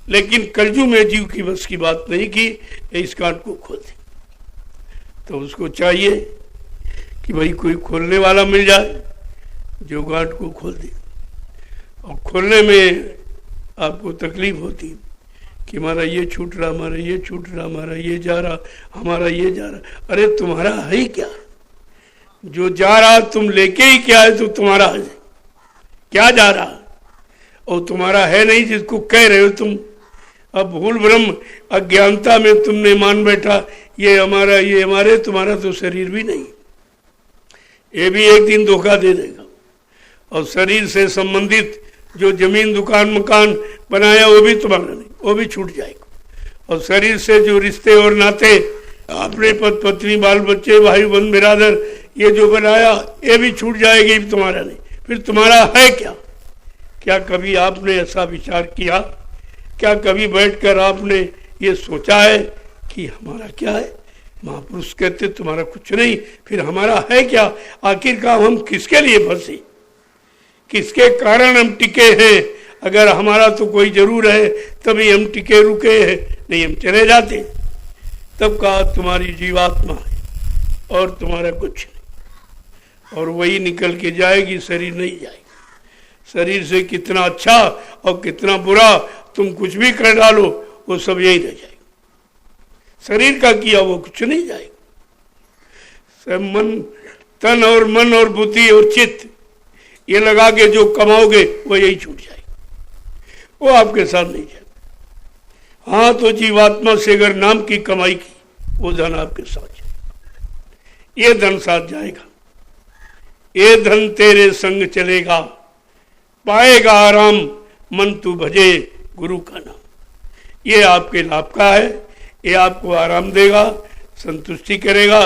लेकिन कलयुग में जीव की बस की बात नहीं कि इस गांठ को खोल दे। तो उसको चाहिए कि भाई कोई खोलने वाला मिल जाए जो गांठ को खोल दे। और खोलने में आपको तकलीफ होती कि हमारा ये छूट रहा, हमारा ये छूट रहा, हमारा ये जा रहा, हमारा ये जा रहा। अरे तुम्हारा है ही क्या? जो जा रहा तुम लेके ही क्या है तो तुम्हारा है क्या जा रहा? और तुम्हारा है नहीं जिसको कह रहे हो तुम। अब भूल भ्रम अज्ञानता में तुमने मान बैठा ये हमारा, ये हमारे, तुम्हारा तो शरीर भी नहीं, ये भी एक दिन धोखा दे देगा। और शरीर से संबंधित जो जमीन दुकान मकान बनाया वो भी तुम्हारा नहीं, वो भी छूट जाएगा। और शरीर से जो रिश्ते और नाते, अपने पति पत्नी बाल बच्चे भाई बहन बिरादर, ये जो बनाया ये भी छूट जाएगी, तुम्हारा नहीं। फिर तुम्हारा है क्या? क्या कभी आपने ऐसा विचार किया? क्या कभी बैठकर आपने ये सोचा है कि हमारा क्या है? महापुरुष कहते तुम्हारा कुछ नहीं, फिर हमारा है क्या? आखिरकार हम किसके लिए फंसे, किसके कारण हम टिके हैं? अगर हमारा तो कोई जरूर है तभी हम टिके रुके हैं, नहीं हम चले जाते। तब कहा तुम्हारी जीवात्मा है और तुम्हारा कुछ नहीं, और वही निकल के जाएगी, शरीर नहीं जाएगी। शरीर से कितना अच्छा और कितना बुरा तुम कुछ भी कर डालो वो सब यही रह जाएगा। शरीर का किया वो कुछ नहीं जाएगा। सब मन, तन और मन और बुद्धि और चित्त ये लगा के जो कमाओगे वो यही छूट जाएगा, वो आपके साथ नहीं जाएगा। हाँ तो जीवात्मा से अगर नाम की कमाई की वो धन आपके साथ जाएगा, ये धन साथ जाएगा, ये धन तेरे संग चलेगा, पाएगा आराम मन तू भजे गुरु का नाम। ये आपके लाभ का है, ये आपको आराम देगा, संतुष्टि करेगा।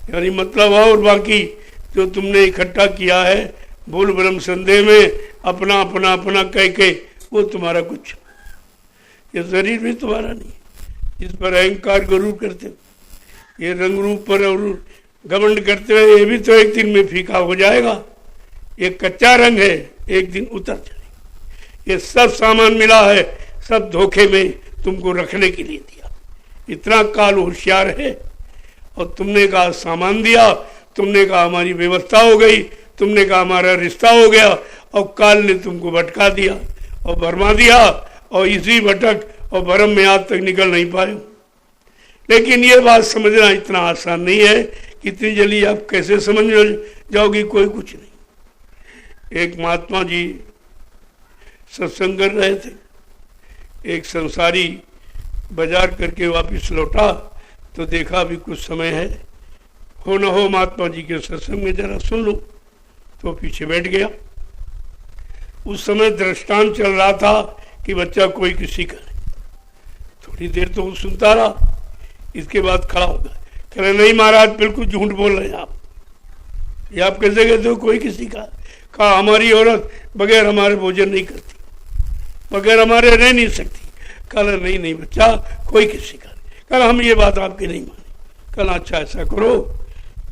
यानी मतलब और बाकी जो तुमने इकट्ठा किया है भूल भ्रम संदेह में अपना अपना अपना कह के, वो तुम्हारा कुछ, ये शरीर भी तुम्हारा नहीं, जिस पर अहंकार गरूर करते हो, ये रंग रूप पर और घमंड करते हुए, ये भी तो एक दिन में फीका हो जाएगा। ये कच्चा रंग है, एक दिन उतर जाएगा। ये सब सामान मिला है, सब धोखे में तुमको रखने के लिए दिया। इतना काल होशियार है, और तुमने कहा सामान दिया, तुमने कहा हमारी व्यवस्था हो गई, तुमने कहा हमारा रिश्ता हो गया, और काल ने तुमको भटका दिया और भरमा दिया, और इसी भटक और भरम में आज तक निकल नहीं पाए। लेकिन ये बात समझना इतना आसान नहीं है कि इतनी जल्दी आप कैसे समझ जाओगे, कोई कुछ नहीं। एक महात्मा जी सत्संग कर रहे थे, एक संसारी बाजार करके वापस लौटा तो देखा अभी कुछ समय है, हो न हो महात्मा जी के सत्संग में जरा सुन लो, तो पीछे बैठ गया। उस समय दृष्टांत चल रहा था कि बच्चा कोई किसी का नहीं। थोड़ी देर तो वो सुनता रहा, इसके बाद खड़ा हो गया, कह रहे नहीं महाराज बिल्कुल झूठ बोल रहे हैं आप, ये आप कैसे कहते हो कोई किसी का? कहा हमारी औरत बगैर हमारे भोजन नहीं करती, बगैर हमारे रह नहीं सकती। कल नहीं नहीं बच्चा कोई किसी का नहीं। कल हम ये बात आपकी नहीं मानी। कल अच्छा ऐसा करो,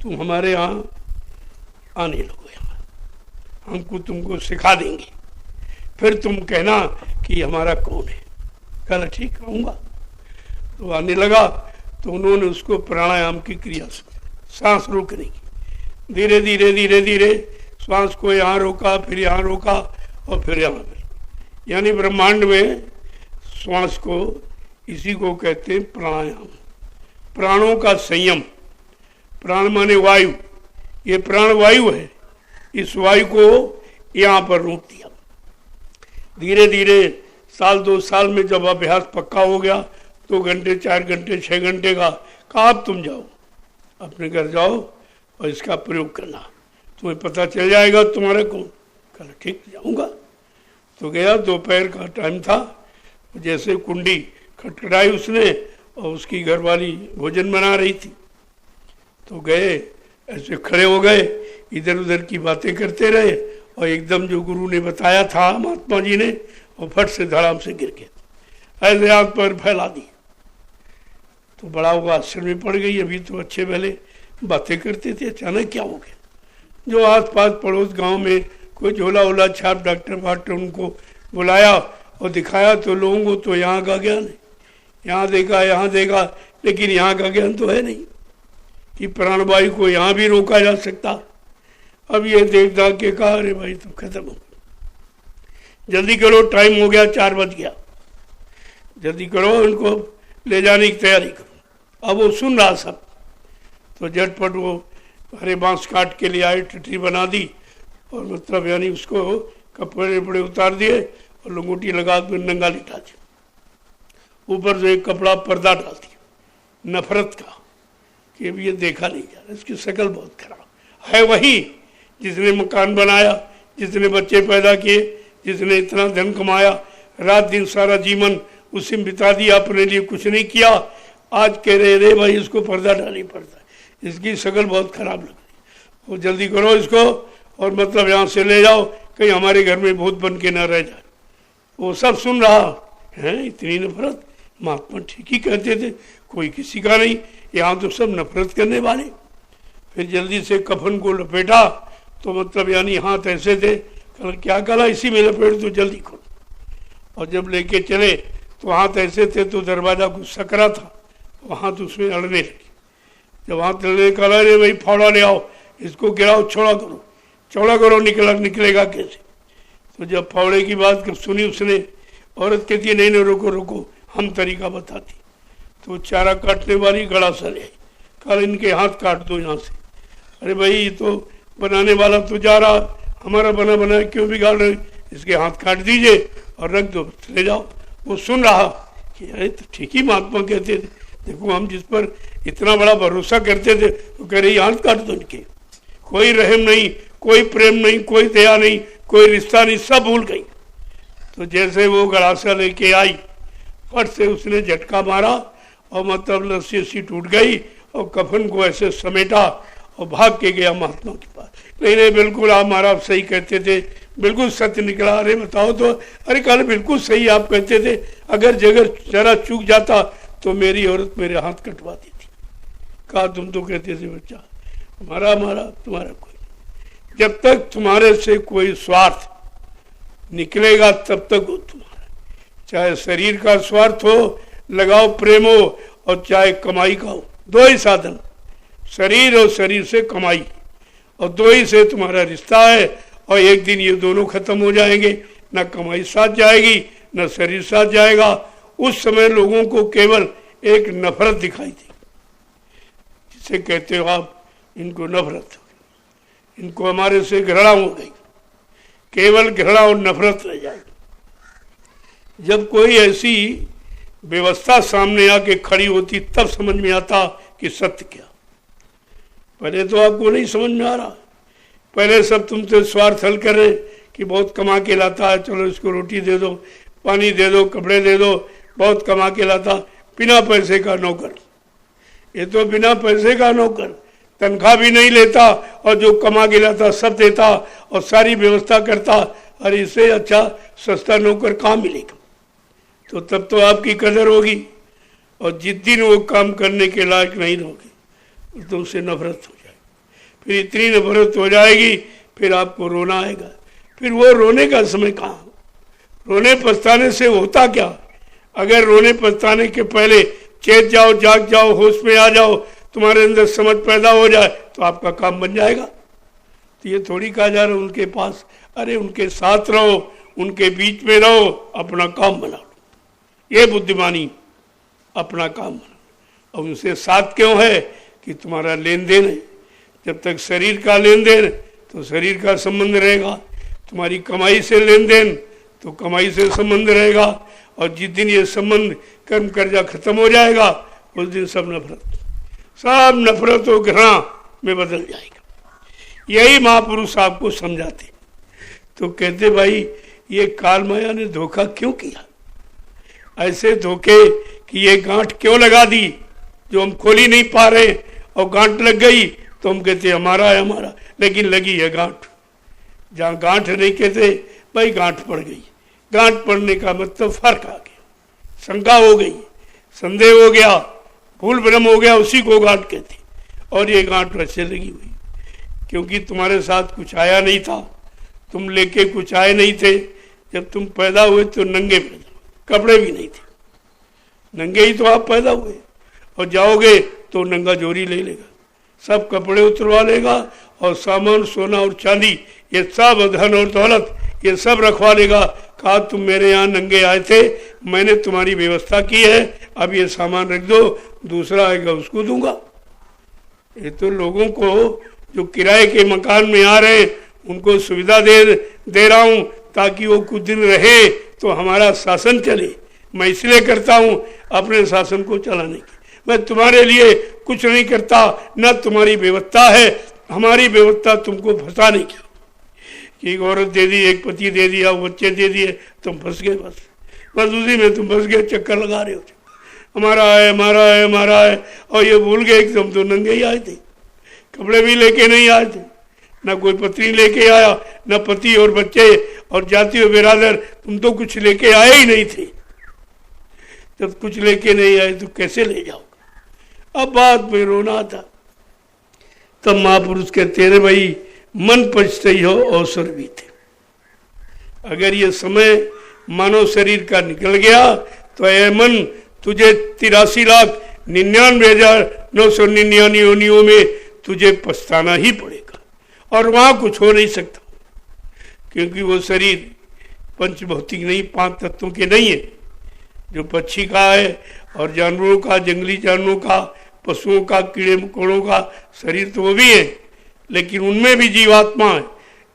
तुम हमारे यहाँ आने लगो, यहाँ हमको तुमको सिखा देंगे, फिर तुम कहना कि हमारा कौन है। कल ठीक आऊँगा। तो आने लगा तो उन्होंने उसको प्राणायाम की क्रिया सांस रोकने की, धीरे धीरे धीरे धीरे श्वास को यहाँ रोका, फिर यहाँ रोका और फिर यहाँ, यानी ब्रह्मांड में श्वास को, इसी को कहते हैं प्राणायाम, प्राणों का संयम। प्राण माने वायु, ये प्राण वायु है, इस वायु को यहाँ पर रोक दिया। धीरे धीरे साल 2 साल में जब अभ्यास पक्का हो गया, 2 घंटे 4 घंटे 6 घंटे का, कहा अब तुम जाओ अपने घर जाओ और इसका प्रयोग करना, तुम्हें पता चल जाएगा तुम्हारा कौन। कल ठीक जाऊंगा। तो गया, दोपहर का टाइम था, जैसे कुंडी खटखटाई उसने और उसकी घरवाली भोजन बना रही थी, तो गए, ऐसे खड़े हो गए, इधर उधर की बातें करते रहे, और एकदम जो गुरु ने बताया था महात्मा जी ने, और फट से धड़ाम से गिर गए, ऐसे हाथ पर फैला दिए। तो बड़ा वो आश्चर्य में पड़ गई, अभी तो अच्छे भले बातें करते थे, अचानक क्या हो गया। जो आस पास पड़ोस गांव में कोई झोला वोला छाप डॉक्टर वाक्टर उनको बुलाया और दिखाया, तो लोगों को तो यहाँ का ज्ञान है, यहाँ देखा, लेकिन यहाँ का ज्ञान तो है नहीं कि प्राणवायु को यहाँ भी रोका जा सकता। अब ये देख दाख के कहा अरे भाई तो खत्म हो गया, जल्दी करो, टाइम हो गया, 4 बज गया, जल्दी करो, उनको ले जाने की तैयारी करो। अब वो सुन रहा सब, तो झटपट वो हरे बांस काट के लिए आए, टटरी बना दी, और मतलब यानी उसको कपड़े वपड़े उतार दिए और लंगोटी लगा कर नंगा लिटा दिया, ऊपर से एक कपड़ा पर्दा डाल दिया नफरत का, कि अब ये देखा नहीं जा रहा, इसकी शक्ल बहुत खराब है। वही जिसने मकान बनाया, जिसने बच्चे पैदा किए, जिसने इतना धन कमाया, रात दिन सारा जीवन उसी में बिता दिया, अपने लिए कुछ नहीं किया, आज कह रहे रे भाई इसको पर्दा डालनी पड़ता है, इसकी शक्ल बहुत खराब लग रही, वो जल्दी करो इसको, और मतलब यहाँ से ले जाओ, कहीं हमारे घर में भूत बन के न रह जाए। वो सब सुन रहा है, इतनी नफरत। महात्मा ठीक ही कहते थे, कोई किसी का नहीं, यहाँ तो सब नफरत करने वाले। फिर जल्दी से कफन को लपेटा, तो मतलब यानी हाथ ऐसे थे, कल क्या कला इसी में लपेट तो जल्दी खोल, और जब लेके चले तो हाथ ऐसे थे, तो दरवाजा कुछ सकरा था, वो हाथ उसमें अड़ने लगे। जब हाथ अड़ने कला रे भाई फावड़ा ले आओ, इसको गिराओ, चौड़ा करो, निकलेगा कैसे। तो जब फावड़े की बात सुनी उसने, औरत कहती है नहीं रोको, हम तरीका बताती। तो चारा काटने वाली गड़ा सा ले आई, कल इनके हाथ काट दो यहाँ से। अरे भाई ये तो बनाने वाला तो जा रहा, हमारा बना बनाया क्यों बिगाड़ रहे, इसके हाथ काट दीजिए और रख दो, ले जाओ। वो सुन रहा कि अरे तो ठीक ही महात्मा कहते थे, देखो हम जिस पर इतना बड़ा भरोसा करते थे वो कह रही हाथ काट दो इनके, कोई रहम नहीं, कोई प्रेम नहीं, कोई दया नहीं, कोई रिश्ता नहीं, सब भूल गई। तो जैसे वो गड़ासा लेके आई, फट से उसने झटका मारा और मतलब लस्सी उस्सी टूट गई और कफन को ऐसे समेटा और भाग के गया महात्मा के पास। नहीं नहीं बिल्कुल आप महाराज सही कहते थे, बिल्कुल सत्य निकला। अरे बताओ तो, अरे कल बिल्कुल सही आप कहते थे, अगर जरा चूक जाता तो मेरी औरत मेरे हाथ कटवा देती। कहा तुम तो कहते थे बच्चा हमारा तुम्हारा कोई, जब तक तुम्हारे से कोई स्वार्थ निकलेगा तब तक वो तुम्हारा, चाहे शरीर का स्वार्थ हो, लगाओ प्रेम हो, और चाहे कमाई का हो, दो ही साधन, शरीर और शरीर से कमाई, और दो ही से तुम्हारा रिश्ता है। और एक दिन ये दोनों खत्म हो जाएंगे, ना कमाई साथ जाएगी ना शरीर साथ जाएगा। उस समय लोगों को केवल एक नफरत दिखाई देगी, जिसे कहते हो आप इनको नफरत हो गई, इनको हमारे से घृणा हो गई, केवल घृणा और नफरत रह जाएगी। जब कोई ऐसी व्यवस्था सामने आके खड़ी होती तब समझ में आता कि सत्य क्या। पहले तो आपको नहीं समझ में आ रहा, पहले सब तुमसे स्वार्थ हल कर रहे कि बहुत कमा के लाता है, चलो इसको रोटी दे दो, पानी दे दो, कपड़े दे दो, बहुत कमा के लाता, बिना पैसे का नौकर। ये तो बिना पैसे का नौकर, तनख्वाह भी नहीं लेता और जो कमा के लाता सब देता और सारी व्यवस्था करता। और इससे अच्छा सस्ता नौकर कहाँ मिलेगा? तो तब तो आपकी कदर होगी, और जिस दिन वो काम करने के लायक नहीं रहोगे तो उससे नफरत हो जाएगी। फिर इतनी नफरत हो जाएगी फिर आपको रोना आएगा। फिर वो रोने का समय कहाँ? रोने पछताने से होता क्या? अगर रोने पछताने के पहले चेत जाओ, जाग जाओ, होश में आ जाओ, तुम्हारे अंदर समझ पैदा हो जाए तो आपका काम बन जाएगा। तो ये थोड़ी कहा जा रहा है उनके पास, अरे उनके साथ रहो, उनके बीच में रहो, अपना काम बना लो, ये बुद्धिमानी, अपना काम बना। और उनसे साथ क्यों है कि तुम्हारा लेन देन है। जब तक शरीर का लेन देन तो शरीर का संबंध रहेगा, तुम्हारी कमाई से लेन देन तो कमाई से संबंध रहेगा। और जिस दिन ये संबंध कर्म कर्जा खत्म हो जाएगा उस दिन सब नफरत और घृणा में बदल जाएगा। यही महापुरुष आपको समझाते। तो कहते भाई ये काल माया ने धोखा क्यों किया, ऐसे धोखे कि ये गांठ क्यों लगा दी जो हम खोल ही नहीं पा रहे, और गांठ लग गई तो हम कहते हमारा है हमारा, लेकिन लगी है गांठ। जहाँ गांठ नहीं कहते भाई गांठ पड़ गई, गांठ पड़ने का मतलब फर्क आ गया, शंका हो गई, संदेह हो गया, भूल भ्रम हो गया, उसी को गांठ कहते। और ये गांठ वैसे लगी हुई क्योंकि तुम्हारे साथ कुछ आया नहीं था, तुम लेके कुछ आए नहीं थे। जब तुम पैदा हुए तो नंगे पैदा, कपड़े भी नहीं थे, नंगे ही तो आप पैदा हुए, और जाओगे तो नंगा जोरी ले लेगा, सब कपड़े उतरवा लेगा, और सामान सोना और चांदी ये सब धन और दौलत ये सब रखवा लेगा। कहा तुम मेरे यहाँ नंगे आए थे, मैंने तुम्हारी व्यवस्था की है, अब ये सामान रख दो, दूसरा आएगा उसको दूंगा। ये तो लोगों को जो किराए के मकान में आ रहे हैं उनको सुविधा दे रहा हूँ ताकि वो कुछ दिन रहे तो हमारा शासन चले। मैं इसलिए करता हूँ अपने शासन को चलाने की, मैं तुम्हारे लिए कुछ नहीं करता, न तुम्हारी व्यवस्था है, हमारी व्यवस्था तुमको फंसाने की। कि एक औरत दे दी, एक पति दे दिया, बच्चे दे दिए, तुम फंस गए, बस उसी में तुम फंस गए, चक्कर लगा रहे हो, हमारा है हमारा है हमारा है, और ये भूल गए कि तुम तो नंगे ही आए थे, कपड़े भी लेके नहीं आए थे, ना कोई पत्नी लेके आया, ना पति और बच्चे और जाति और बिरादर, तुम तो कुछ लेके आए ही नहीं थे। जब कुछ लेके नहीं आए तो कैसे ले जाओगे? अब बात में रोना आता। तब महापुरुष कहते हैं भाई मन पछताई हो अवसर भी थे। अगर ये समय मानव शरीर का निकल गया तो ये मन तुझे 83,99,999 योनियों में तुझे पछताना ही पड़ेगा, और वहां कुछ हो नहीं सकता, क्योंकि वो शरीर पंचभौतिक नहीं, 5 तत्वों के नहीं है। जो पक्षी का है और जानवरों का, जंगली जानवरों का, पशुओं का, कीड़े मकोड़ों का शरीर तो वो भी है, लेकिन उनमें भी जीवात्मा है,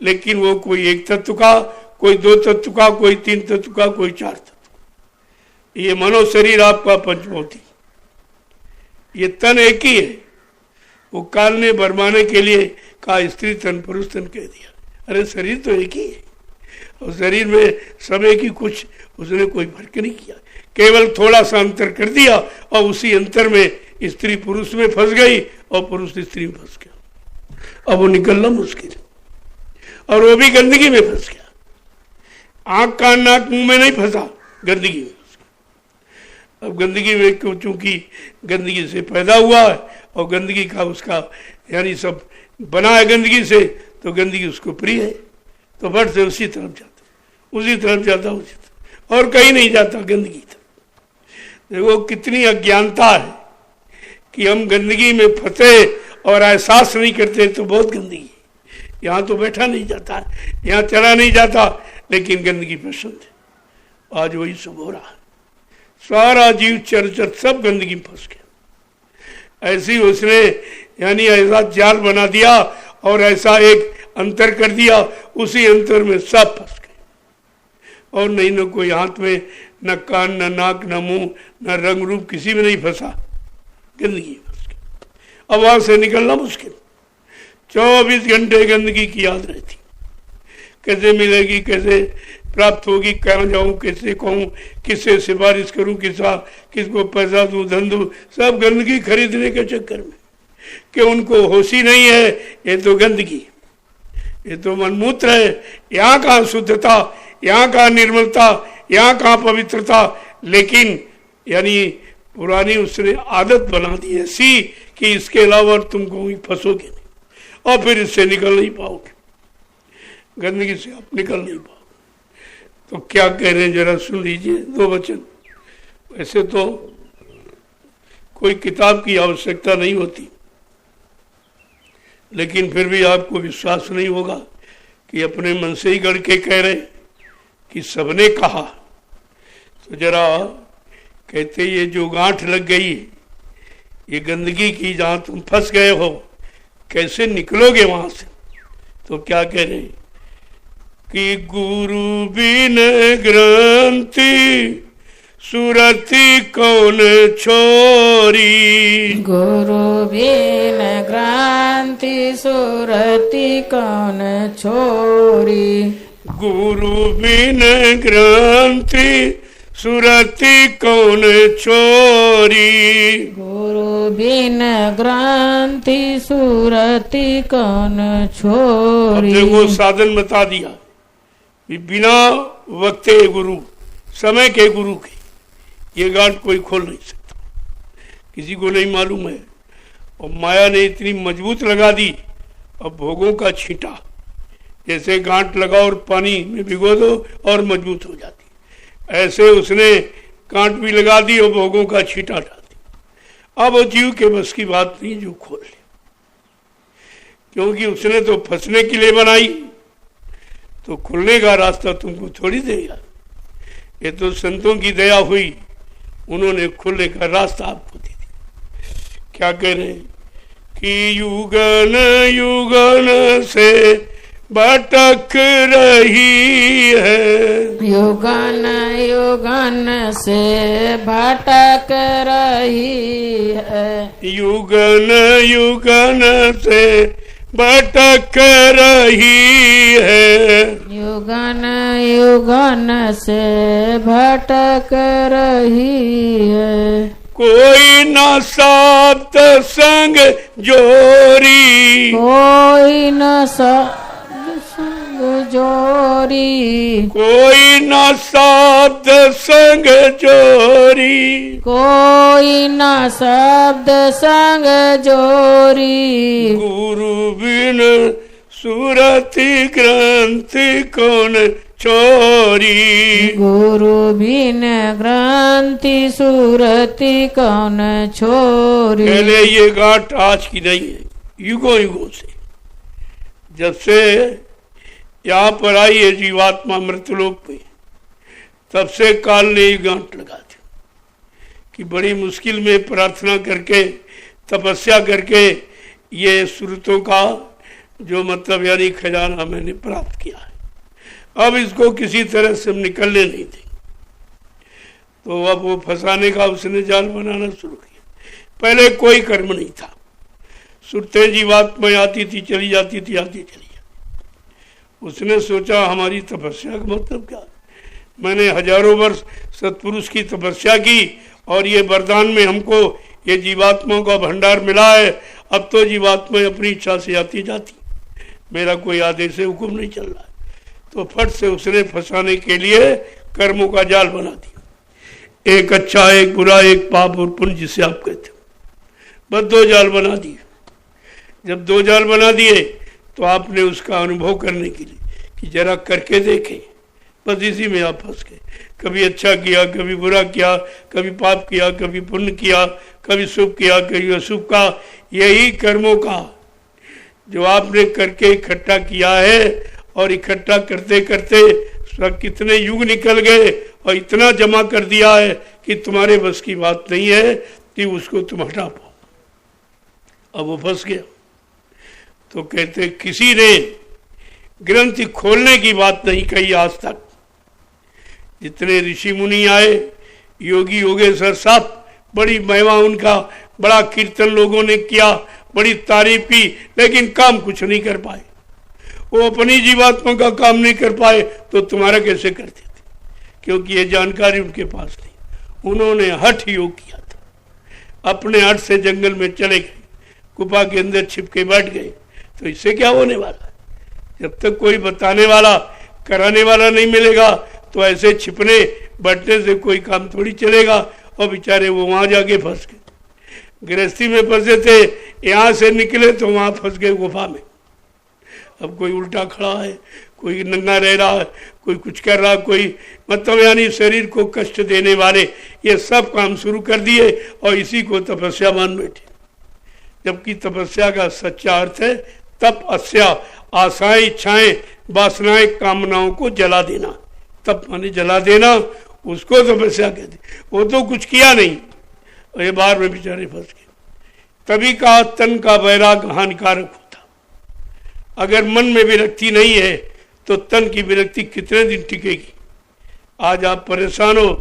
लेकिन वो कोई 1 तत्व का, कोई 2 तत्व का, कोई 3 तत्व का, कोई 4 तत्व। ये मनो शरीर आपका पंचभौतिक, ये तन एक ही है। वो काल ने भरमाने के लिए कहा स्त्री तन पुरुष तन कह दिया। अरे शरीर तो एक ही है, और शरीर में सब एक ही, कुछ उसने कोई फर्क नहीं किया, केवल थोड़ा सा अंतर कर दिया और उसी अंतर में स्त्री पुरुष में फंस गई और पुरुष स्त्री में फंस गया। अब वो निकलना मुश्किल, और वो भी गंदगी में फंस गया। आंख कान नाक मुंह में नहीं फंसा, गंदगी में। अब गंदगी में क्यों, चूंकि गंदगी से पैदा हुआ है और गंदगी का उसका यानी सब बना है गंदगी से, तो गंदगी उसको प्रिय है, तो फट से उसी तरफ जाता, उसी तरफ जाता, उसी तरफ, और कहीं नहीं जाता, गंदगी तरफ। देखो कितनी अज्ञानता है कि हम गंदगी में फंसे और एहसास नहीं करते, तो बहुत गंदगी है। यहाँ तो बैठा नहीं जाता, यहाँ चला नहीं जाता, लेकिन गंदगी पसंद है। आज वही सब हो रहा है, सारा जीव चरचर सब गंदगी में फंस गया। ऐसी उसने यानी ऐसा जाल बना दिया और ऐसा एक अंतर कर दिया, उसी अंतर में सब फंस गए। और नहीं, न कोई हाथ में, न कान, न नाक, न मुंह, न रंग रूप, किसी में नहीं फंसा, गंदगी में फंस गया। अब वहां से निकलना मुश्किल। 24 घंटे गंदगी की याद रहती, कैसे मिलेगी, कैसे प्राप्त होगी, कहाँ जाऊं, कैसे कहूं, किससे सिफारिश करूं, किसको पैसा दूं, धन दूं, सब गंदगी खरीदने के चक्कर में, कि उनको होश ही नहीं है। ये तो गंदगी, ये तो मनमूत्र है। यहाँ कहाँ शुद्धता, यहाँ कहाँ निर्मलता, यहाँ कहाँ पवित्रता, लेकिन यानी पुरानी उसने आदत बना दी ऐसी कि इसके अलावा तुम कहीं फंसोगे नहीं, और फिर इससे निकल नहीं पाओगे, गंदगी से आप निकल नहीं पाओगे। तो क्या कह रहे हैं जरा सुन लीजिए 2 वचन। वैसे तो कोई किताब की आवश्यकता नहीं होती, लेकिन फिर भी आपको विश्वास नहीं होगा कि अपने मन से ही गढ़ के कह रहे कि सबने कहा। तो जरा कहते ये जो गांठ लग गई, ये गंदगी की, जहां तुम फंस गए हो, कैसे निकलोगे वहां से? तो क्या कह रहे हैं कि गुरु बिन ग्रंथि सुरति कौन छोरी, गुरु बिन ग्रंथि सुरति कौन छोरी, गुरु बिन ग्रंथि सुरति कौन छोरी, गुरु बिन ग्रंथि सुरति कौन छोरी। अब वो साधन बता दिया कि बिना वक्ते गुरु, समय के गुरु के ये गांठ कोई खोल नहीं सकता, किसी को नहीं मालूम है। और माया ने इतनी मजबूत लगा दी, अब भोगों का छींटा, जैसे गांठ लगाओ और पानी में भिगो दो और मजबूत हो जाती, ऐसे उसने गांठ भी लगा दी और भोगों का छींटा डाल दिया। अब वो जीव के बस की बात नहीं जो खोल ले, क्योंकि उसने तो फंसने के लिए बनाई, तो खुलने का रास्ता तुमको थोड़ी देगा। ये तो संतों की दया हुई, उन्होंने खुलने का रास्ता आपको दे दिया। क्या कह रहे हैं कि युगन युगन से भटक रही है, युगन युगन से भटक रही है, युगन युगन से भटक रही है, युगन युगन से भटक रही है। कोई न शब्द संग जोरी, कोई न संग जोरी, कोई न शब्द संग जोरी, कोई न शब्द संग जोरी, गुरु बिन सुरति ग्रंथि कौन छोरी, गुरु बिन ग्रंथि सुरति कौन छोरी। पहले ये गांठ आज की नहीं है, युगों युगों से, जब से यहाँ पर आई है जीवात्मा मृतलोक पे, तब से काल ने ये गांठ लगा दी कि बड़ी मुश्किल में प्रार्थना करके, तपस्या करके ये सुरतों का जो मतलब यानी खजाना मैंने प्राप्त किया है। अब इसको किसी तरह से निकलने नहीं देंगे, तो अब वो फंसाने का उसने जाल बनाना शुरू किया। पहले कोई कर्म नहीं था। सुरतें जीवात्मा आती थी चली जाती थी, आती चली जाती। उसने सोचा हमारी तपस्या का मतलब क्या है? मैंने हजारों वर्ष सत्पुरुष की तपस्या की और ये वरदान में हमको ये जीवात्माओं का भंडार मिला है। अब तो जीवात्मा अपनी इच्छा से आती जाती, मेरा कोई आदेश से हुक्म नहीं चल रहा है। तो फट से उसने फंसाने के लिए कर्मों का जाल बना दिया, एक अच्छा एक बुरा, एक पाप और पुण्य जिसे आप कहते हो, बस दो जाल बना दिए। जब दो जाल बना दिए तो आपने उसका अनुभव करने के लिए कि जरा करके देखें, बस इसी में आप फंस गए। कभी अच्छा किया, कभी बुरा किया, कभी पाप किया, कभी पुण्य किया, कभी शुभ किया, कभी अशुभ का। यही कर्मों का जो आपने करके इकट्ठा किया है, और इकट्ठा करते करते कितने युग निकल गए और इतना जमा कर दिया है कि तुम्हारे बस की बात नहीं है कि उसको तुम हटा पाओ। अब वो फंस गया। तो कहते किसी ने ग्रंथि खोलने की बात नहीं कही आज तक। जितने ऋषि मुनि आए, योगी योगेश्वर साहब, बड़ी महिमा उनका, बड़ा कीर्तन लोगों ने किया, बड़ी तारीफ की, लेकिन काम कुछ नहीं कर पाए। वो अपनी जीवात्मा का काम नहीं कर पाए तो तुम्हारा कैसे करते थे? क्योंकि ये जानकारी उनके पास नहीं। उन्होंने हठ योग किया था, अपने हठ से जंगल में चले गए, गुफा के अंदर छिप के बैठ गए। तो इससे क्या होने वाला है? जब तक कोई बताने वाला, कराने वाला नहीं मिलेगा तो ऐसे छिपने बैठने से कोई काम थोड़ी चलेगा। और बेचारे वो वहां जाके फंस गए। गृहस्थी में फंसे थे, यहाँ से निकले तो वहां फंस गए गुफा में। अब कोई उल्टा खड़ा है, कोई नंगा रह रहा है, कोई कुछ कर रहा, कोई मतलब यानी शरीर को कष्ट देने वाले ये सब काम शुरू कर दिए और इसी को तपस्या मान बैठे। जबकि तपस्या का सच्चा अर्थ है तप अस्या, आशाएं, इच्छाएं, वासनाएं, कामनाओं को जला देना। तप माने जला देना, उसको तपस्या कहते। वो तो कुछ किया नहीं और ये बार में बेचारे फंस गए। तभी कहा तन का वैराग हानिकारक होता। अगर मन में विरक्ति नहीं है तो तन की विरक्ति कितने दिन टिकेगी? आज आप परेशान हो,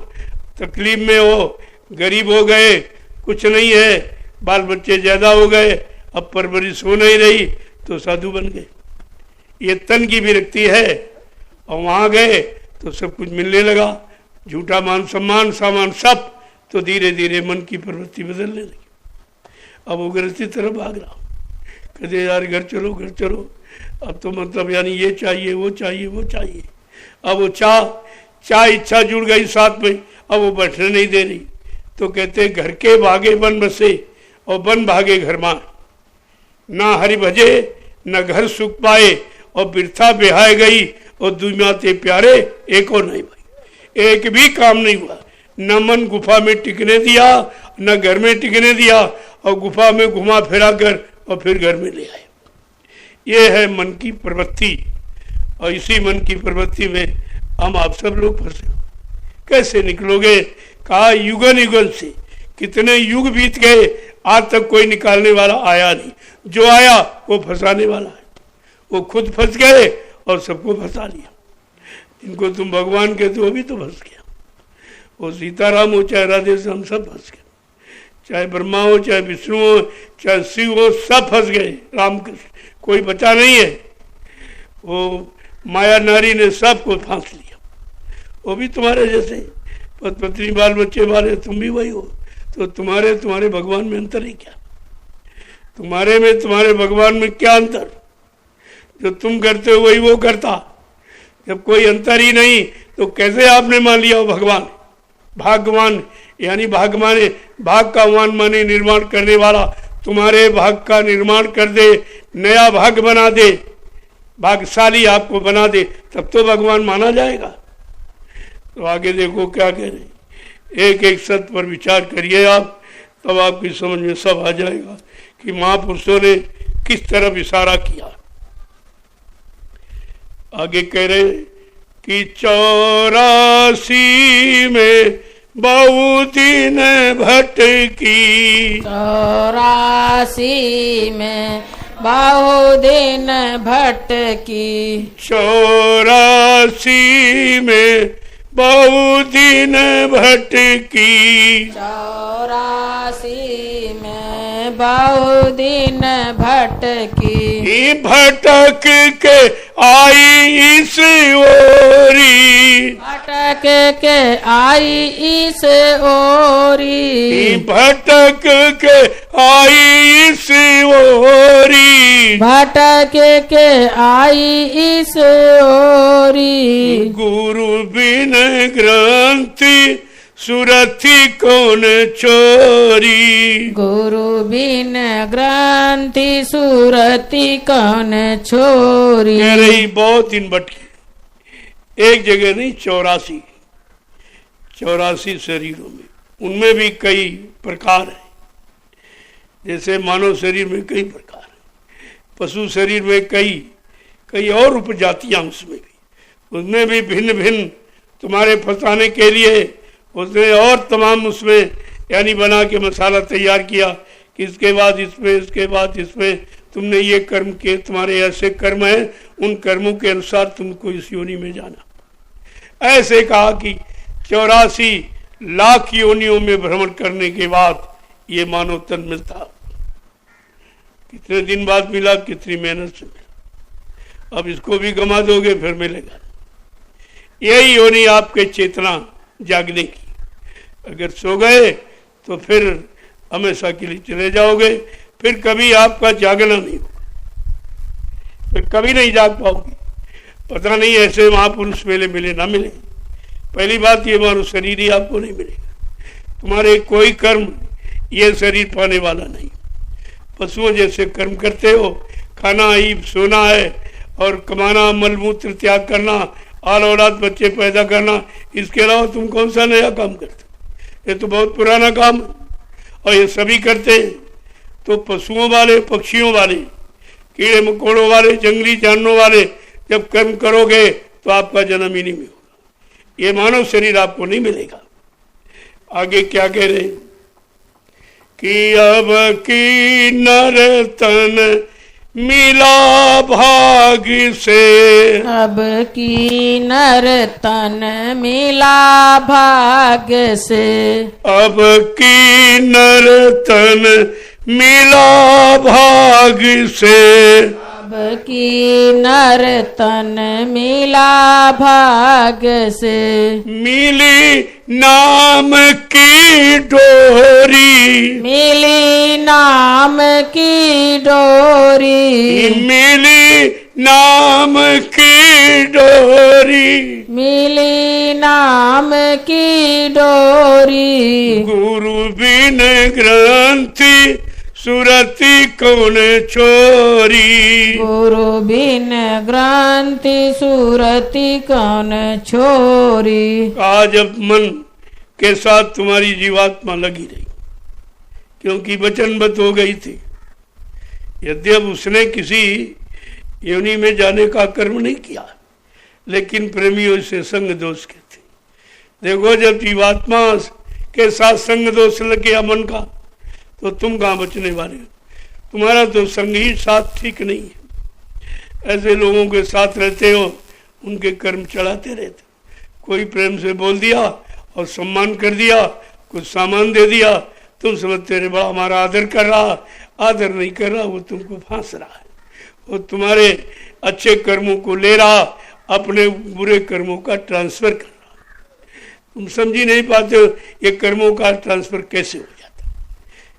तकलीफ में हो, गरीब हो गए, कुछ नहीं है, बाल बच्चे ज्यादा हो गए, अब परवरिश हो नहीं रही तो साधु बन गए। ये तन की विरक्ति है। और वहां गए तो सब कुछ मिलने लगा, झूठा मान सम्मान सामान सब। तो धीरे धीरे मन की प्रवृत्ति बदलने लगी। अब वो गृहस्थी तरफ भाग रहा, कहते यार घर चलो घर चलो, अब तो मतलब यानी ये चाहिए वो चाहिए वो चाहिए। अब वो चाह इच्छा जुड़ गई साथ में, अब वो बैठने नहीं दे रही। तो कहते घर के भागे वन बसे और वन भागे घर मार, ना हरि भजे न घर सुख पाए और बिरथा बेहाय गई और दुनिया ते प्यारे एक और नहीं भाई। एक भी काम नहीं हुआ, न मन गुफा में टिकने दिया, न घर में टिकने दिया, और गुफा में घुमा फिरा कर और फिर घर में ले आए। ये है मन की प्रवृत्ति। और इसी मन की प्रवृत्ति में हम आप सब लोग फंसे। कैसे निकलोगे? कहा युगन युगन से, कितने युग बीत गए, आज तक कोई निकालने वाला आया नहीं। जो आया वो फंसाने वाला है। वो खुद फंस गए और सबको फंसा लिया। जिनको तुम भगवान कहते हो वो भी तो फंस गया। वो सीताराम हो चाहे राधे श्याम, सब फंस गए। चाहे ब्रह्मा हो चाहे विष्णु हो चाहे शिव हो, सब फंस गए। रामकृष्ण कोई बचा नहीं है। वो माया नारी ने सबको फांस लिया। वो भी तुम्हारे जैसे पत्नी बाल बच्चे वाले, तुम भी वही हो। तो तुम्हारे भगवान में अंतर ही क्या? तुम्हारे में तुम्हारे भगवान में क्या अंतर? जो तुम करते हो वही वो करता। जब कोई अंतर ही नहीं तो कैसे आपने मान लिया वो भगवान? भागवान यानी भाग माने, भाग का वान माने निर्माण करने वाला। तुम्हारे भाग का निर्माण कर दे, नया भाग बना दे, भाग्यशाली आपको बना दे, तब तो भगवान माना जाएगा। तो आगे देखो क्या कह रहे। एक एक सत्य पर विचार करिए आप, तब आपकी समझ में सब आ जाएगा कि महापुरुषों ने किस तरफ इशारा किया। आगे कह रहे कि 84 में बहुत दिन भटकी, 84 में बहुत दिन भटकी, 84 में बहुत दिन भटकी, 84 में बहु दिन भटकी, भटक के आई इस ओरी, भटक के आई इस ओरी, भटक के आई इस ओरी, भटक के आई इस ओरी। गुरु बिन ग्रंथि सुरथि कौन छोरी, गुरु बिन ग्रंथि सुरति कौन छोरी। कह रही बहुत दिन भटकी, एक जगह नहीं 84 शरीरों में, उनमें भी कई प्रकार है। जैसे मानव शरीर में कई प्रकार है, पशु शरीर में कई और उपजातियां उसमें भी, उसमें भी भिन्न भिन्न तुम्हारे फंसाने के लिए उसने और तमाम उसमें यानी बना के मसाला तैयार किया कि इसके बाद इसमें, इसके बाद इसमें तुमने ये कर्म किए, तुम्हारे ऐसे कर्म हैं, उन कर्मों के अनुसार तुमको इस योनि में जाना। ऐसे कहा कि 84 लाख योनियों में भ्रमण करने के बाद ये मानव तन मिलता। कितने दिन बाद मिला, कितनी मेहनत से मिला, अब इसको भी गमा दोगे फिर मिलेगा। यही योनि आपके चेतना जागने की। अगर सो गए तो फिर हमेशा के लिए चले जाओगे, फिर कभी आपका जागना नहीं होगा, फिर कभी नहीं जाग पाओगे। पता नहीं ऐसे महापुरुष मेले मिले ना मिले। पहली बात ये मानो शरीर ही आपको नहीं मिलेगा, तुम्हारे कोई कर्म ये शरीर पाने वाला नहीं। पशुओं जैसे कर्म करते हो, खाना ही सोना है और कमाना, मलमूत्र त्याग करना, आल औलाद बच्चे पैदा करना, इसके अलावा तुम कौन सा नया काम करते हो? ये तो बहुत पुराना काम है और ये सभी करते हैं। तो पशुओं वाले, पक्षियों वाले, कीड़े मकोड़ों वाले, जंगली जानवरों वाले जब कर्म करोगे तो आपका जन्म ही नहीं होगा, ये मानव शरीर आपको नहीं मिलेगा। आगे क्या कह रहे हैं कि अब की नर तन मिला भाग से, अब की नर तन मिला भाग से, अब की नर तन मिला भाग से, अब की नर तन मिला भाग से, मिली नाम की डोरी, मिली नाम की डोरी, मिली नाम की डोरी, मिली नाम की डोरी। गुरु बिन ग्रंथि सुरति कौन छोरी, गुरु बिन ग्रंथि सुरति कौन छोरी। आज अब मन के साथ तुम्हारी जीवात्मा लगी रही, क्योंकि वचनबद्ध हो गई थी। यद्यप उसने किसी योनि में जाने का कर्म नहीं किया, लेकिन प्रेमियों से संग दोष के थे। देखो, जब जीवात्मा के साथ संग दोष लग गया मन का, तो तुम कहाँ बचने वाले हो? तुम्हारा तो संग ही साथ ठीक नहीं है। ऐसे लोगों के साथ रहते हो, उनके कर्म चढ़ाते रहते। कोई प्रेम से बोल दिया और सम्मान कर दिया, कुछ सामान दे दिया, तुम समझते रहे बड़ा हमारा आदर कर रहा, आदर नहीं कर रहा, वो तुमको फांस रहा है। वो तुम्हारे अच्छे कर्मों को ले रहा, अपने बुरे कर्मों का ट्रांसफर कर रहा। तुम समझ ही नहीं पाते हो ये कर्मों का ट्रांसफर कैसे हो जाता।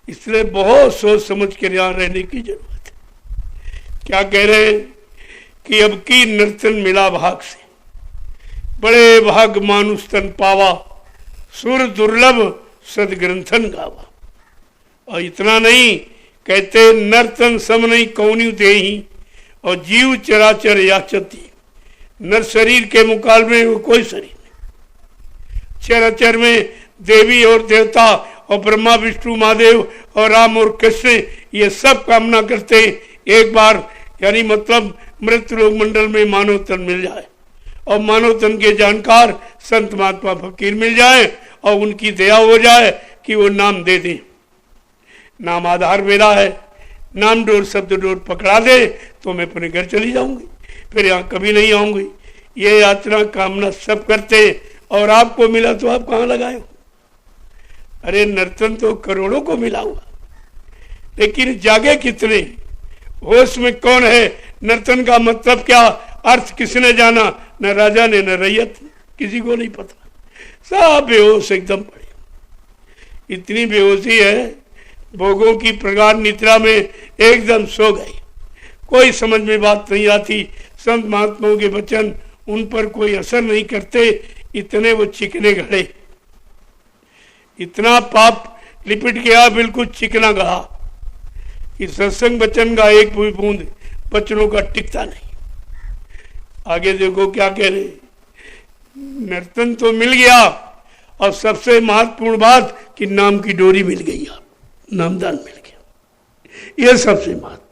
इसलिए बहुत सोच समझ कर यहाँ रहने की जरूरत है। क्या कह रहे हैं कि अब की नर्तन मिला भाग से, बड़े भाग मानुष तन पावा, सुर दुर्लभ सदग्रंथन गावा। और इतना नहीं, कहते नर्तन सम नहीं कौन्यू देही, और जीव चराचर याचती। नर शरीर के मुकाबले में कोई शरीर नहीं। चराचर में देवी और देवता और ब्रह्मा विष्णु महादेव और राम और कृष्ण ये सब कामना करते एक बार, यानी मतलब मृत लोक मंडल में मानव तन मिल जाए और मानव तन के जानकार संत महात्मा फकीर मिल जाए और उनकी दया हो जाए कि वो नाम दे दें। नाम आधार मेरा है, नाम डोर शब्द डोर पकड़ा दे तो मैं अपने घर चली जाऊंगी, फिर यहाँ कभी नहीं आऊंगी। ये यात्रा कामना सब करते और आपको मिला तो आप कहाँ लगाए हो? अरे नर्तन तो करोड़ों को मिला हुआ, लेकिन जागे कितने, होश में कौन है, नर्तन का मतलब क्या, अर्थ किसने जाना, न राजा ने न रैयत, किसी को नहीं पता, सब बेहोश एकदम पड़े। इतनी बेहोशी है, भोगों की प्रगाढ़ निद्रा में एकदम सो गए, कोई समझ में बात नहीं आती, संत महात्माओं के वचन उन पर कोई असर नहीं करते, इतने वो चिकने घड़े, इतना पाप लिपट गया, बिल्कुल चिकना गढ़ा कि सत्संग वचन का एक भी बूंद बच्चों का टिकता नहीं। आगे देखो क्या कह रहे, नर्तन तो मिल गया और सबसे महत्वपूर्ण बात कि नाम की डोरी मिल गई, आप नामदान मिल गया। यह सबसे महत्वपूर्ण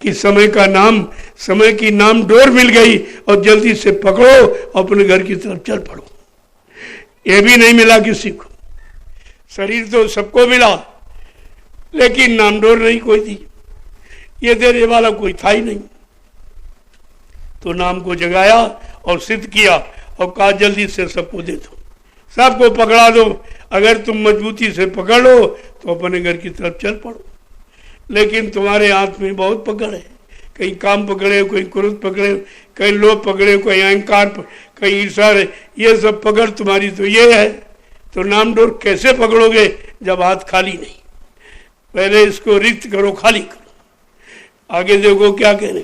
कि समय का नाम, समय की नाम डोर मिल गई और जल्दी से पकड़ो, अपने घर की तरफ चल पड़ो। यह भी नहीं मिला किसी को, शरीर तो सबको मिला लेकिन नाम डोर नहीं कोई दी, ये देने वाला कोई था ही नहीं। तो नाम को जगाया और सिद्ध किया और कहा जल्दी से सबको दे दो, सबको पकड़ा दो, अगर तुम मजबूती से पकड़ लो तो अपने घर की तरफ चल पड़ो। लेकिन तुम्हारे हाथ में बहुत पकड़ है, कहीं काम पकड़े, कोई क्रोध पकड़े, कहीं लोभ पकड़े, कोई अहंकार, कहीं ईर्ष्या, ये सब पकड़ तुम्हारी तो ये है। तो नाम डोर कैसे पकड़ोगे जब हाथ खाली नहीं, पहले इसको रिक्त करो, खाली करो। आगे देखो क्या कह रहे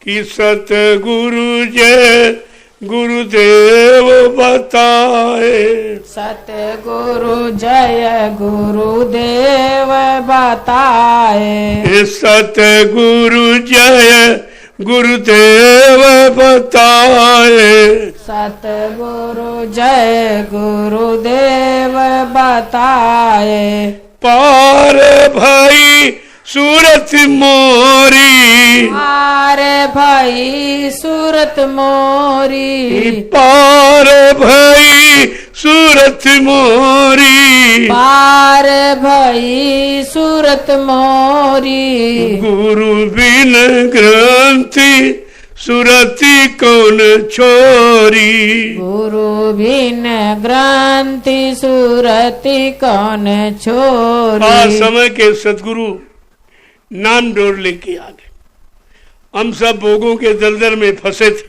कि सतगुरु जय गुरुदेव बताए, सतगुरु जय गुरुदेव बताए, सतगुरु जय गुरुदेव बताए, सतगुरु जय गुरुदेव बताए, पार भाई सूरत मोरी, पार भाई सूरत मोरी, पार भाई सूरत मोरी, पार भाई सूरत मोरी, गुरु बिन ग्रंथि सुरति कौन छोरी, गुरु बिन ग्रंथि सुरति कौन छोरी। समय के सदगुरु नाम डोर लेके आ गए, हम सब भोगों के दलदल में फंसे थे,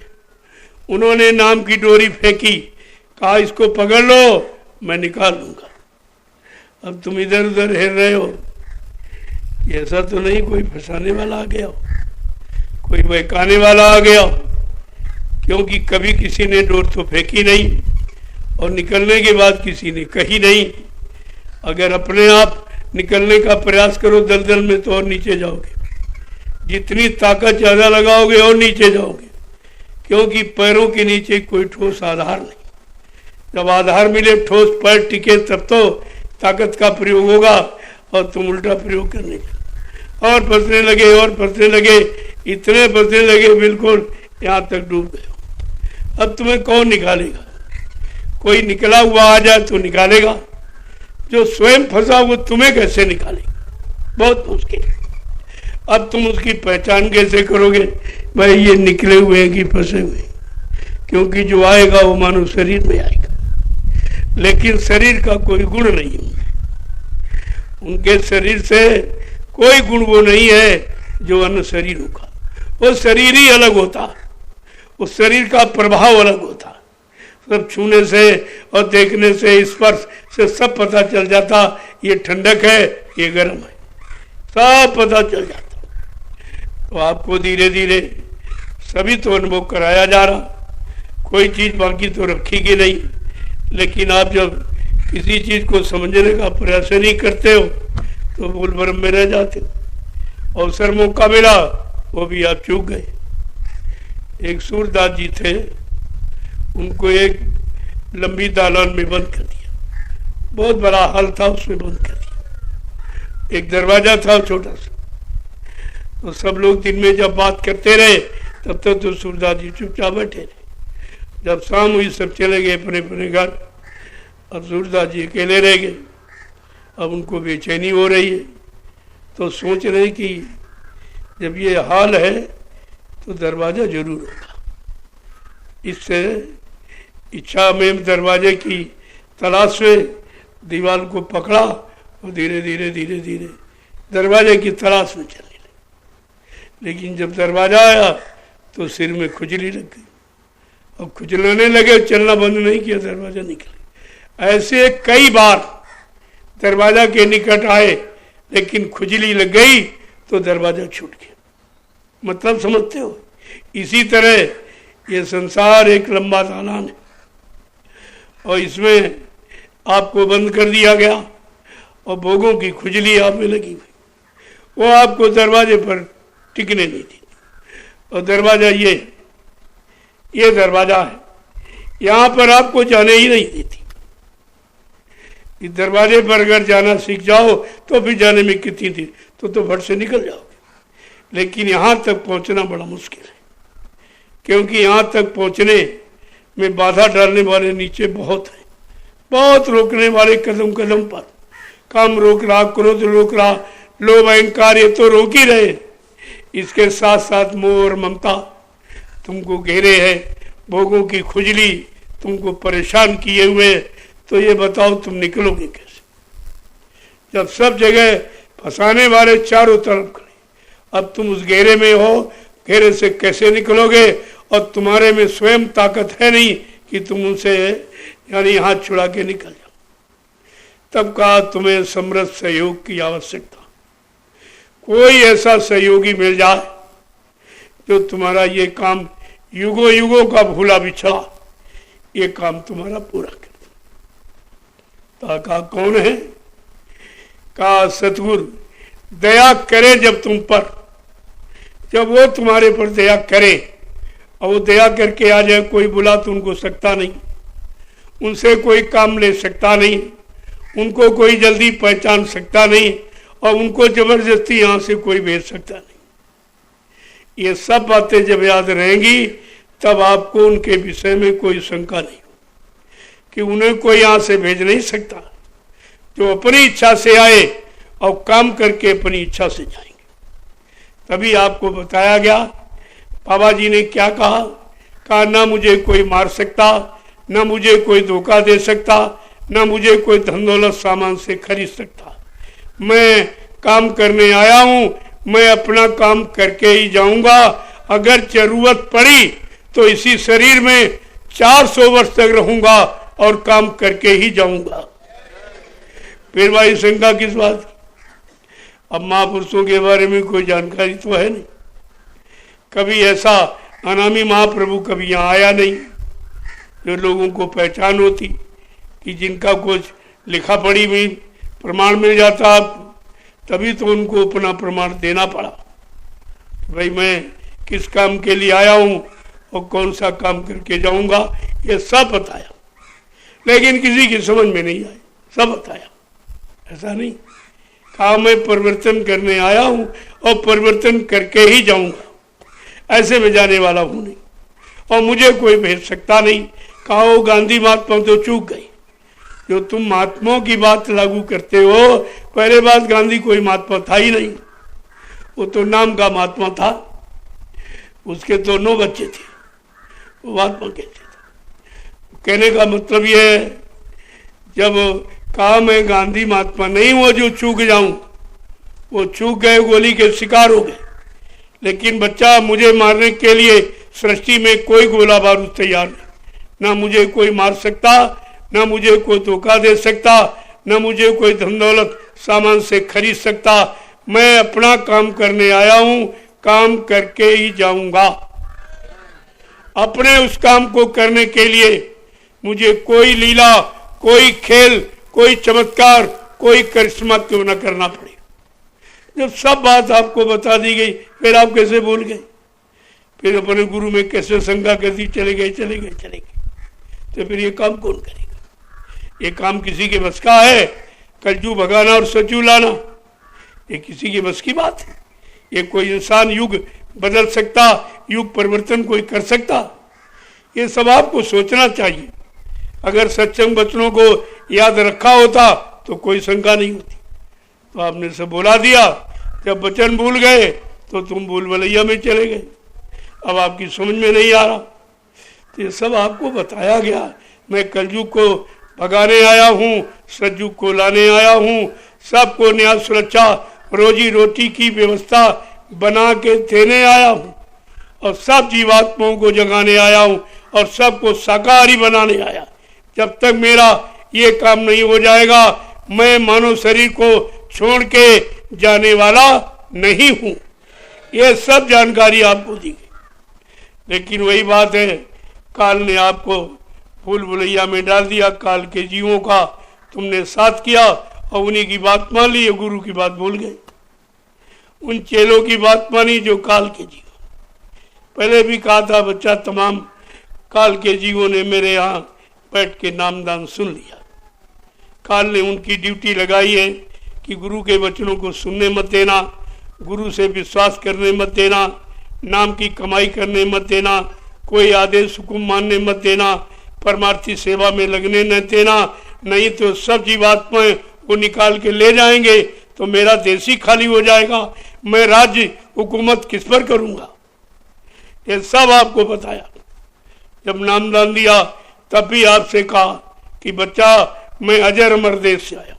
उन्होंने नाम की डोरी फेंकी, कहा इसको पकड़ लो मैं निकाल लूंगा। अब तुम इधर उधर हिल रहे हो, ऐसा तो नहीं कोई फंसाने वाला आ गया हो, कोई बहकाने वाला आ गया हो, क्योंकि कभी किसी ने डोर तो फेंकी नहीं और निकलने के बाद किसी ने कही नहीं। अगर अपने आप निकलने का प्रयास करो दलदल में तो और नीचे जाओगे, जितनी ताकत ज्यादा लगाओगे और नीचे जाओगे, क्योंकि पैरों के नीचे कोई ठोस आधार नहीं। जब आधार मिले, ठोस पैर टिके, तब तो ताकत का प्रयोग होगा, और तुम उल्टा प्रयोग करने लगे और फंसने लगे और फंसने लगे, इतने फंसने लगे बिल्कुल यहाँ तक डूब गए। अब तुम्हें कौन निकालेगा? कोई निकला हुआ आ जाए तो निकालेगा, जो स्वयं फंसा वो तुम्हें कैसे निकालेगा? बहुत मुश्किल। अब तुम उसकी पहचान कैसे करोगे भाई ये निकले हुए हैं कि फंसे हुए हैं? क्योंकि जो आएगा वो मानो शरीर में आएगा, लेकिन शरीर का कोई गुण नहीं है, उनके शरीर से कोई गुण वो नहीं है जो अन्य शरीरों का। वो शरीर ही अलग होता, उस शरीर का प्रभाव अलग होता। सब छूने से और देखने से, स्पर्श से सब पता चल जाता, ये ठंडक है ये गर्म है, सब पता चल जाता। तो आपको धीरे धीरे सभी तो अनुभव कराया जा रहा, कोई चीज बाकी तो रखी नहीं। लेकिन आप जब किसी चीज को समझने का प्रयास नहीं करते हो तो भूल भ्रम में रह जाते हो। अवसर मौका मिला वो भी आप चूक गए। एक सूरदास जी थे, उनको एक लंबी दालान में बंद कर दिया, बहुत बड़ा हॉल था उसमें बंद कर दिया। एक दरवाजा था छोटा सा, तो सब लोग दिन में जब बात करते रहे तब तक तो सूरदास जी चुपचाप बैठे रहे। जब शाम हुई सब चले गए अपने अपने घर, अब सूरदास जी अकेले रह गए। अब उनको बेचैनी हो रही है, तो सोच रहे कि जब ये हाल है तो दरवाजा जरूर होगा। इससे इच्छा में दरवाजे की तलाश में दीवार को पकड़ा और धीरे धीरे धीरे धीरे दरवाजे की तलाश में चलने लगे। लेकिन जब दरवाजा आया तो सिर में खुजली लग गई और खुजलाने लगे, चलना बंद नहीं किया, दरवाजा निकले। ऐसे कई बार दरवाजा के निकट आए लेकिन खुजली लग गई तो दरवाजा छूट गया। मतलब समझते हो? इसी तरह ये संसार एक लंबा दालान है और इसमें आपको बंद कर दिया गया और भोगों की खुजली आप में लगी हुई, वो आपको दरवाजे पर टिकने नहीं दी। और दरवाजा ये दरवाजा है, यहाँ पर आपको जाने ही नहीं देती। इस दरवाजे पर अगर जाना सीख जाओ तो फिर जाने में कितनी देर, तो फट से निकल जाओगे। लेकिन यहाँ तक पहुँचना बड़ा मुश्किल है, क्योंकि यहाँ तक पहुँचने में बाधा डालने वाले नीचे बहुत हैं, बहुत रोकने वाले कदम कदम पर। काम रोक रहा, क्रोध रोक रहा, लोभ अहंकार ये तो रोक ही रहे, इसके साथ साथ मोह और ममता तुमको घेरे है, भोगों की खुजली तुमको परेशान किए हुए। तो ये बताओ तुम निकलोगे कैसे, जब सब जगह फंसाने वाले चारों तरफ खड़े। अब तुम उस घेरे में हो, घेरे से कैसे निकलोगे? और तुम्हारे में स्वयं ताकत है नहीं कि तुम उनसे यानी हाथ छुड़ा के निकल जाओ। तब कहा तुम्हें समृद्ध सहयोग की आवश्यकता, कोई ऐसा सहयोगी मिल जाए जो तुम्हारा ये काम युगों युगों का भूला बिछड़ा ये काम तुम्हारा पूरा कर। कहा कौन है? कहा सतगुरु दया करे जब तुम पर, जब वो तुम्हारे पर दया करे और वो दया करके आ जाए, कोई बुला तो उनको सकता नहीं, उनसे कोई काम ले सकता नहीं, उनको कोई जल्दी पहचान सकता नहीं और उनको जबरदस्ती यहाँ से कोई भेज सकता नहीं। ये सब बातें जब याद रहेंगी तब आपको उनके विषय में कोई शंका नहीं कि उन्हें कोई यहाँ से भेज नहीं सकता, जो अपनी इच्छा से आए और काम करके अपनी इच्छा से जाएंगे। तभी आपको बताया गया, बाबा जी ने क्या कहा ना मुझे कोई मार सकता, ना मुझे कोई धोखा दे सकता, ना मुझे कोई धन दौलत सामान से खरीद सकता। मैं काम करने आया हूं, मैं अपना काम करके ही जाऊंगा। अगर जरूरत पड़ी तो इसी शरीर में 400 वर्ष तक रहूंगा और काम करके ही जाऊंगा। फिर भाई शंका किस बात की? अब महापुरुषों के बारे में कोई जानकारी तो है नहीं, कभी ऐसा अनामी महाप्रभु कभी यहाँ आया नहीं जो लोगों को पहचान होती कि जिनका कुछ लिखा पढ़ी में प्रमाण मिल जाता आपको, तभी तो उनको अपना प्रमाण देना पड़ा। भाई मैं किस काम के लिए आया हूँ और कौन सा काम करके जाऊंगा, ये सब बताया। लेकिन किसी की समझ में नहीं आई, सब बताया। ऐसा नहीं कहा मैं परिवर्तन करने आया हूँ और परिवर्तन करके ही जाऊंगा, ऐसे में जाने वाला हूँ नहीं और मुझे कोई भेज सकता नहीं। कहा वो गांधी महात्मा तो चूक गई, जो तुम महात्माओं की बात लागू करते हो, पहले बात गांधी कोई महात्मा था ही नहीं, वो तो नाम का महात्मा था, उसके तो 9 बच्चे थे, वो महात्मा कहते थे। कहने का मतलब ये है, जब कहा मैं गांधी महात्मा नहीं हुआ जो चूक जाऊं, वो चूक गए, गोली के शिकार हो गए। लेकिन बच्चा मुझे मारने के लिए सृष्टि में कोई गोला बारूद तैयार नहीं, ना मुझे कोई मार सकता, ना मुझे कोई धोखा दे सकता, ना मुझे कोई धन दौलत सामान से खरीद सकता। मैं अपना काम करने आया हूं, काम करके ही जाऊंगा। अपने उस काम को करने के लिए मुझे कोई लीला, कोई खेल, कोई चमत्कार, कोई करिश्मा क्यों न करना पड़े। जब सब बात आपको बता दी गई, फिर आप कैसे भूल गए? फिर अपने गुरु में कैसे शंका करती चले गए। तो फिर ये काम कौन करेगा? ये काम किसी के बस का है? कलजू भगाना और सचू लाना ये किसी के बस की बात है? ये कोई इंसान युग बदल सकता, युग परिवर्तन कोई कर सकता? ये सब आपको सोचना चाहिए। अगर सत्संग वचनों को याद रखा होता तो कोई शंका नहीं होती। तो आपने सब बोला दिया, जब वचन भूल गए तो तुम भूल भलैया में चले गए। अब आपकी समझ में नहीं आ रहा। तो ये सब आपको बताया गया। मैं कलयुग को भगाने आया हूँ, सतयुग को लाने आया हूँ, सबको न्याय सुरक्षा रोजी रोटी की व्यवस्था बना के देने आया हूँ और सब जीवात्माओं को जगाने आया हूँ और सबको शाकाहारी बनाने आया। जब तक मेरा ये काम नहीं हो जाएगा मैं मानव शरीर को छोड़ के जाने वाला नहीं हूँ। ये सब जानकारी आपको दी गई, लेकिन वही बात है, काल ने आपको भूल भुलैया में डाल दिया। काल के जीवों का तुमने साथ किया और उन्हीं की बात मान ली, गुरु की बात भूल गए। उन चेलों की बात मानी जो काल के जीव। पहले भी कहा था बच्चा, तमाम काल के जीवों ने मेरे यहाँ बैठ के नामदान सुन लिया। काल ने उनकी ड्यूटी लगाई है कि गुरु के वचनों को सुनने मत देना, गुरु से विश्वास करने मत देना, नाम की कमाई करने मत देना, कोई आदेश हुकुम मानने मत देना, परमार्थी सेवा में लगने न देना, नहीं तो सब जीवात्माएं वो निकाल के ले जाएंगे तो मेरा देश ही खाली हो जाएगा, मैं राज्य हुकूमत किस पर करूंगा। ये सब आपको बताया। जब नामदान दिया तब भी आपसे कहा कि बच्चा मैं अजर अमर देश से आया,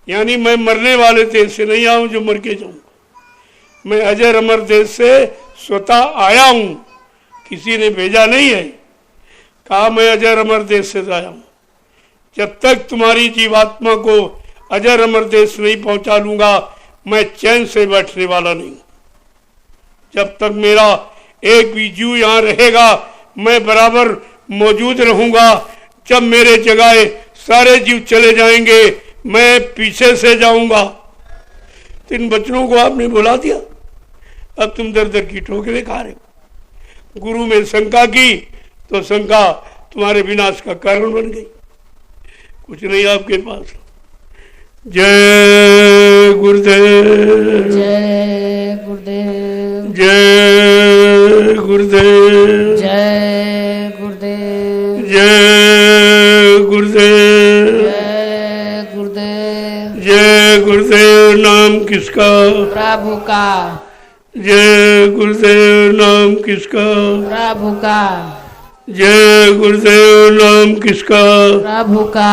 यानी मैं मरने वाले देश से नहीं आया हूं जो मर के जाऊंगा। मैं अजर अमर देश से स्वतः आया हूं, किसी ने भेजा नहीं है। कहा मैं अजर अमर देश से आया हूं। जब तक तुम्हारी जीवात्मा को अजर अमर देश नहीं पहुंचा लूंगा मैं चैन से बैठने वाला नहीं। जब तक मेरा एक भी जीव यहाँ रहेगा मैं बराबर मौजूद रहूंगा। जब मेरे जगह सारे जीव चले जाएंगे मैं पीछे से जाऊंगा। तो इन बच्चों को आपने बुला दिया, अब तुम दर दर की ठोकरें खा रहे हो। गुरु में शंका की तो शंका तुम्हारे विनाश का कारण बन गई। कुछ नहीं आपके पास। जय गुरुदेव, जय गुरुदेव, जय गुरुदेव, जय गुरुदेव, जय गुरुदेव, जय गुरुदेव, जय गुरुदेव। नाम किसका? प्रभु का। जय गुरुदेव। नाम किसका? प्रभु का। जय गुरुदेव। नाम किसका? प्रभु का।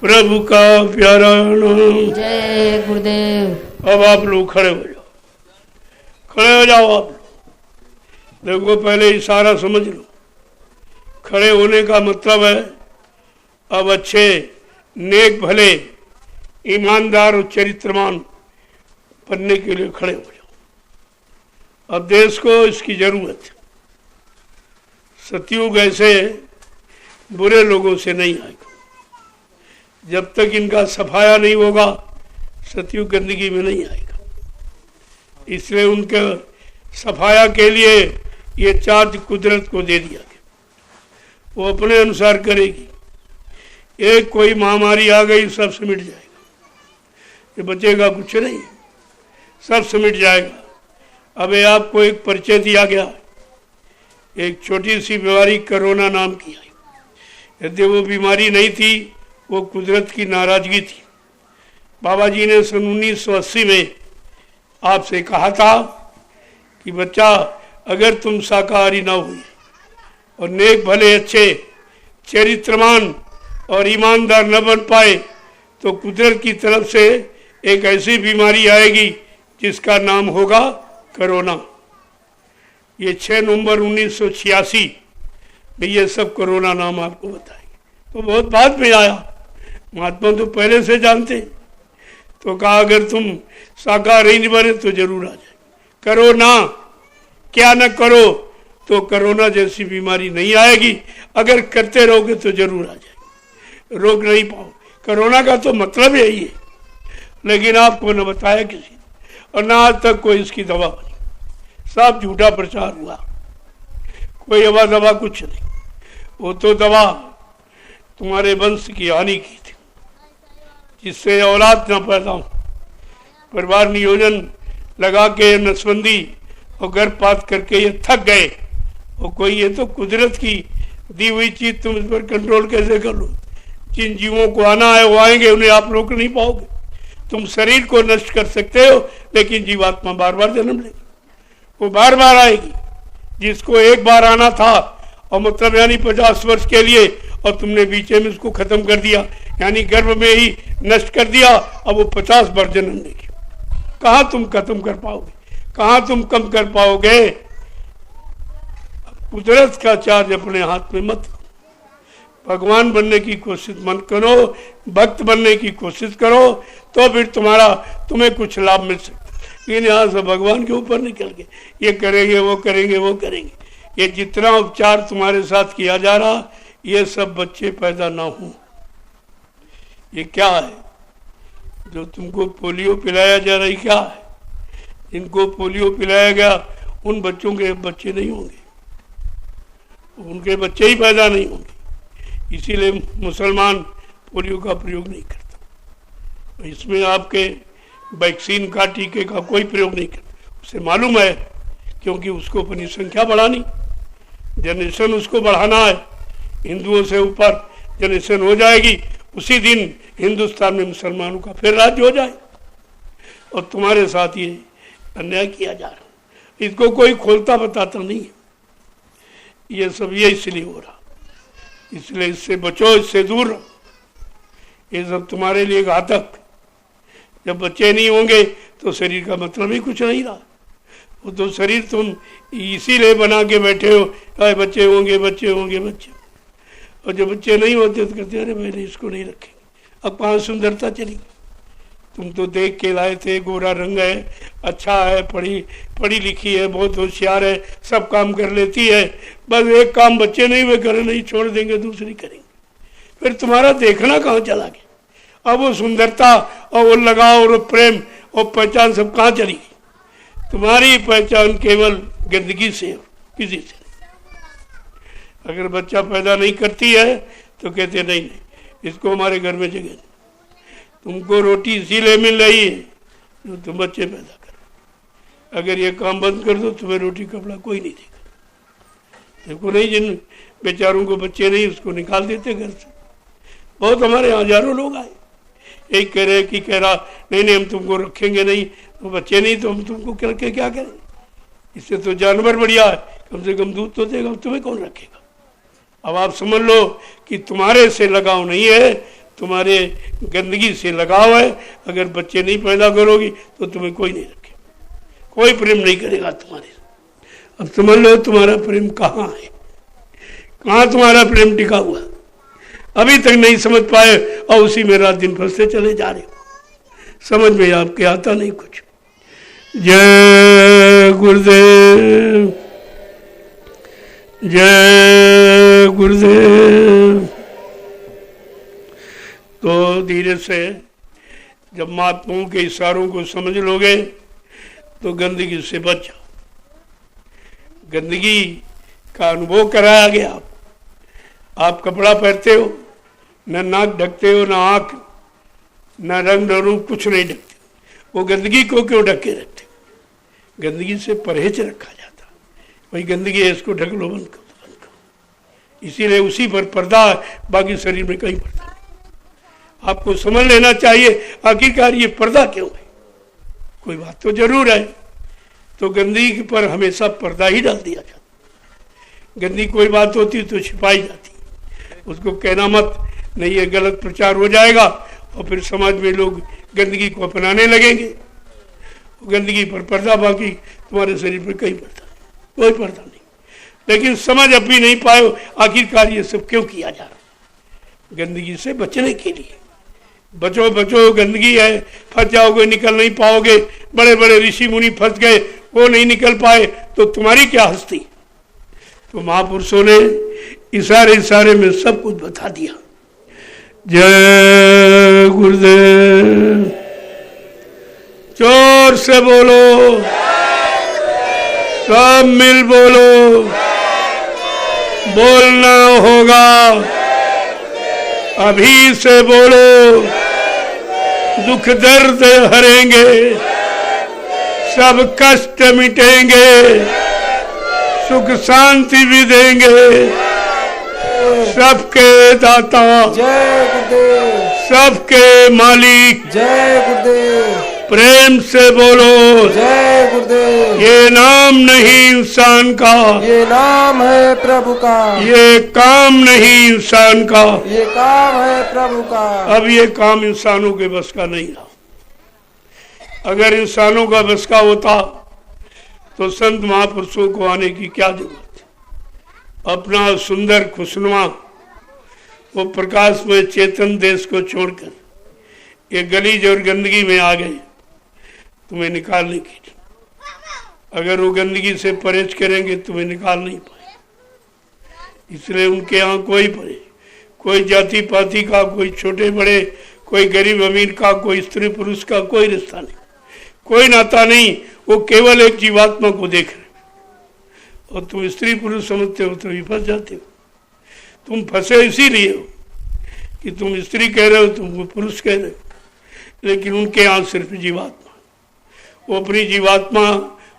प्रभु का प्यारा नाम। जय गुरुदेव। अब आप लोग खड़े हो जाओ, खड़े हो जाओ आप लोग। देखो पहले इशारा समझ लो। खड़े होने का मतलब है अब अच्छे नेक भले ईमानदार और चरित्रवान बनने के लिए खड़े हो जाओ। अब देश को इसकी जरूरत है। सतयुग ऐसे बुरे लोगों से नहीं आएगा। जब तक इनका सफाया नहीं होगा सतयुग गंदगी में नहीं आएगा। इसलिए उनके सफाया के लिए ये चार्ज कुदरत को दे दिया गया, वो अपने अनुसार करेगी। एक कोई महामारी आ गई सब सिमट जाएगा, ये बचेगा कुछ नहीं, सब सिमट जाएगा। अब आपको एक परिचय दिया गया। एक छोटी सी बीमारी कोरोना नाम की आई। यदि वो बीमारी नहीं थी, वो कुदरत की नाराजगी थी। बाबा जी ने सन 1980 में आपसे कहा था कि बच्चा अगर तुम शाकाहारी ना हुए और नेक भले अच्छे चरित्रवान और ईमानदार न बन पाए तो कुदरत की तरफ से एक ऐसी बीमारी आएगी जिसका नाम होगा कोरोना। ये 6 नवंबर 1986 में ये सब कोरोना नाम आपको बताएंगे। तो बहुत बाद में आया, महात्मा तो पहले से जानते। तो कहा अगर तुम शाकाहारी नहीं बने तो जरूर आ जाए। करो ना, क्या न करो तो कोरोना जैसी बीमारी नहीं आएगी। अगर करते रहोगे तो जरूर आ जाएगी, रोक नहीं पाओ। कोरोना का तो मतलब यही है, लेकिन आपको न बताया किसी और ना आज तक कोई इसकी दवा बनी। सब झूठा प्रचार हुआ, कोई हवा दवा कुछ नहीं। वो तो दवा तुम्हारे वंश की हानि की थी, जिससे औलाद न पैदा हो। परिवार नियोजन लगा के नसबंदी और गर्भपात करके ये थक गए। और कोई ये तो कुदरत की दी हुई चीज, तुम इस पर कंट्रोल कैसे कर लो? जिन जीवों को आना है वो आएंगे, उन्हें आप रोक नहीं पाओगे। तुम शरीर को नष्ट कर सकते हो लेकिन जीवात्मा बार बार जन्म लेगी, वो बार बार आएगी। जिसको एक बार आना था और मतलब यानी 50 वर्ष के लिए, और तुमने बीच में उसको खत्म कर दिया, यानी गर्भ में ही नष्ट कर दिया, अब वो 50 बार जन्म लेगी। कहाँ तुम खत्म कर पाओगे, कहाँ तुम कम कर पाओगे। कुदरत का चार्ज अपने हाथ में मत लो। भगवान बनने की कोशिश मत करो, भक्त बनने की कोशिश करो, तो फिर तुम्हें कुछ लाभ मिल सकता है। लेकिन यहाँ से भगवान के ऊपर निकल के ये करेंगे वो करेंगे वो करेंगे, ये जितना उपचार तुम्हारे साथ किया जा रहा, ये सब बच्चे पैदा ना हो। ये क्या है जो तुमको पोलियो पिलाया जा रहा है, क्या है? जिनको पोलियो पिलाया गया उन बच्चों के बच्चे नहीं होंगे, उनके बच्चे ही पैदा नहीं होंगे। इसीलिए मुसलमान पोलियो का प्रयोग नहीं करता। इसमें आपके वैक्सीन का, टीके का कोई प्रयोग नहीं करता। उसे मालूम है, क्योंकि उसको अपनी संख्या बढ़ानी, जनरेशन उसको बढ़ाना है। हिंदुओं से ऊपर जनरेशन हो जाएगी, उसी दिन हिंदुस्तान में मुसलमानों का फिर राज्य हो जाए। और तुम्हारे साथ ये अन्याय किया जा रहा, इसको कोई खोलता बताता नहीं है। ये सब ये इसलिए हो रहा, इसलिए इससे बचो, इससे दूर रहो। ये सब तुम्हारे लिए घातक। जब बच्चे नहीं होंगे तो शरीर का मतलब ही कुछ नहीं रहा। वो तो शरीर तुम इसीलिए बना के बैठे हो, बच्चे होंगे बच्चे होंगे बच्चे। और जब बच्चे नहीं होते तो कहते अरे मैंने इसको नहीं रखे, अब कहाँ सुंदरता चली। तुम तो देख के लाए थे, गोरा रंग है, अच्छा है, पढ़ी लिखी है, बहुत होशियार है, सब काम कर लेती है, बस एक काम बच्चे नहीं वे करे नहीं, छोड़ देंगे दूसरी करेंगे। फिर तुम्हारा देखना कहाँ चला गया? अब वो सुंदरता और वो लगाव और प्रेम और पहचान सब कहाँ चली गई? तुम्हारी पहचान केवल गंदगी से हो, किसी से नहीं। अगर बच्चा पैदा नहीं करती है तो कहते नहीं, इसको हमारे घर में जगह नहीं। तुमको रोटी इसीलिए मिल रही है जो तुम बच्चे पैदा करो। अगर ये काम बंद कर दो तुम्हें रोटी कपड़ा कोई नहीं देगा। देखो नहीं, जिन बेचारों को बच्चे नहीं उसको निकाल देते घर से। बहुत हमारे यहाँ हजारों लोग आए, यही कह रहे कि कह रहा नहीं हम तुमको रखेंगे नहीं, तो बच्चे नहीं तो हम तुमको करके क्या करें? इससे तो जानवर बढ़िया है, कम से कम दूध तो देगा, तुम्हें कौन रखेगा? अब आप समझ लो कि तुम्हारे से लगाव नहीं है, तुम्हारे गंदगी से लगाव है। अगर बच्चे नहीं पैदा करोगी तो तुम्हें कोई नहीं रखेगा, कोई प्रेम नहीं करेगा तुम्हारे। अब समझ लो तुम्हारा प्रेम कहाँ है, कहाँ तुम्हारा प्रेम टिका हुआ? अभी तक नहीं समझ पाए और उसी में रात दिन फंसते चले जा रहे हो। समझ में आपके आता नहीं कुछ। जय गुरुदेव, जय गुरुदेव। तो धीरे से जब महात्माओं के इशारों को समझ लोगे तो गंदगी से बच जाओ। गंदगी का अनुभव कराया गया। आप कपड़ा पहनते हो, न नाक ढकते हो, न आँख, न रंग, न रूप, कुछ नहीं ढकते। वो गंदगी को क्यों ढके रखते? गंदगी से परहेज रखा जाता। वही गंदगी है, इसको ढक लो, बंद करो, बंद करो। इसीलिए उसी पर पर्दा है, बाकी शरीर में कहीं पर्दा नहीं। आपको समझ लेना चाहिए आखिरकार ये पर्दा क्यों है। कोई बात तो जरूर है, तो गंदगी पर हमेशा पर्दा ही डाल दिया जाता। गंदी कोई बात होती तो छिपाई जाती, उसको कहना मत, नहीं ये गलत प्रचार हो जाएगा और फिर समाज में लोग गंदगी को अपनाने लगेंगे। गंदगी पर पर्दा, बाकी तुम्हारे शरीर पर कहीं पर्दा नहीं, कोई पर्दा नहीं। लेकिन समझ अपनी नहीं पाए आखिरकार ये सब क्यों किया जा रहा। गंदगी से बचने के लिए बचो बचो, गंदगी है, फंस जाओगे, निकल नहीं पाओगे। बड़े बड़े ऋषि मुनि फंस गए, वो नहीं निकल पाए, तो तुम्हारी क्या हस्ती। तो महापुरुषों ने इशारे इशारे में सब कुछ बता दिया। जय गुरुदेव। जोर से बोलो, सब मिल बोलो, बोलना होगा, अभी से बोलो। दुख दर्द हरेंगे, सब कष्ट मिटेंगे, सुख शांति भी देंगे। सबके दाता जय गुरुदेव, सबके मालिक जय गुरुदेव, प्रेम से बोलो। जय गुरुदेव। ये नाम नहीं इंसान का, ये नाम है प्रभु का, ये काम नहीं इंसान का। ये काम है प्रभु का। अब ये काम इंसानों के बस का नहीं रहा। अगर इंसानों का बस का होता तो संत महापुरुषों को आने की क्या जरूरत है। अपना सुंदर खुशनुमा वो प्रकाश में चेतन देश को छोड़कर ये गलीज और गंदगी में आ गए तुम्हें निकालने के लिए। अगर वो गंदगी से परहेज करेंगे तुम्हें निकाल नहीं पाए। इसलिए उनके यहाँ कोई परहेज, कोई जाति पाति का, कोई छोटे बड़े, कोई गरीब अमीर का, कोई स्त्री पुरुष का कोई रिश्ता नहीं, कोई नाता नहीं। वो केवल एक जीवात्मा को देख रहे और तुम स्त्री पुरुष समझते हो तो फंस जाते हो। तुम फंसे इसीलिए हो कि तुम स्त्री कह रहे हो, तुम पुरुष कह रहे हो, लेकिन उनके यहाँ सिर्फ जीवात्मा। वो अपनी जीवात्मा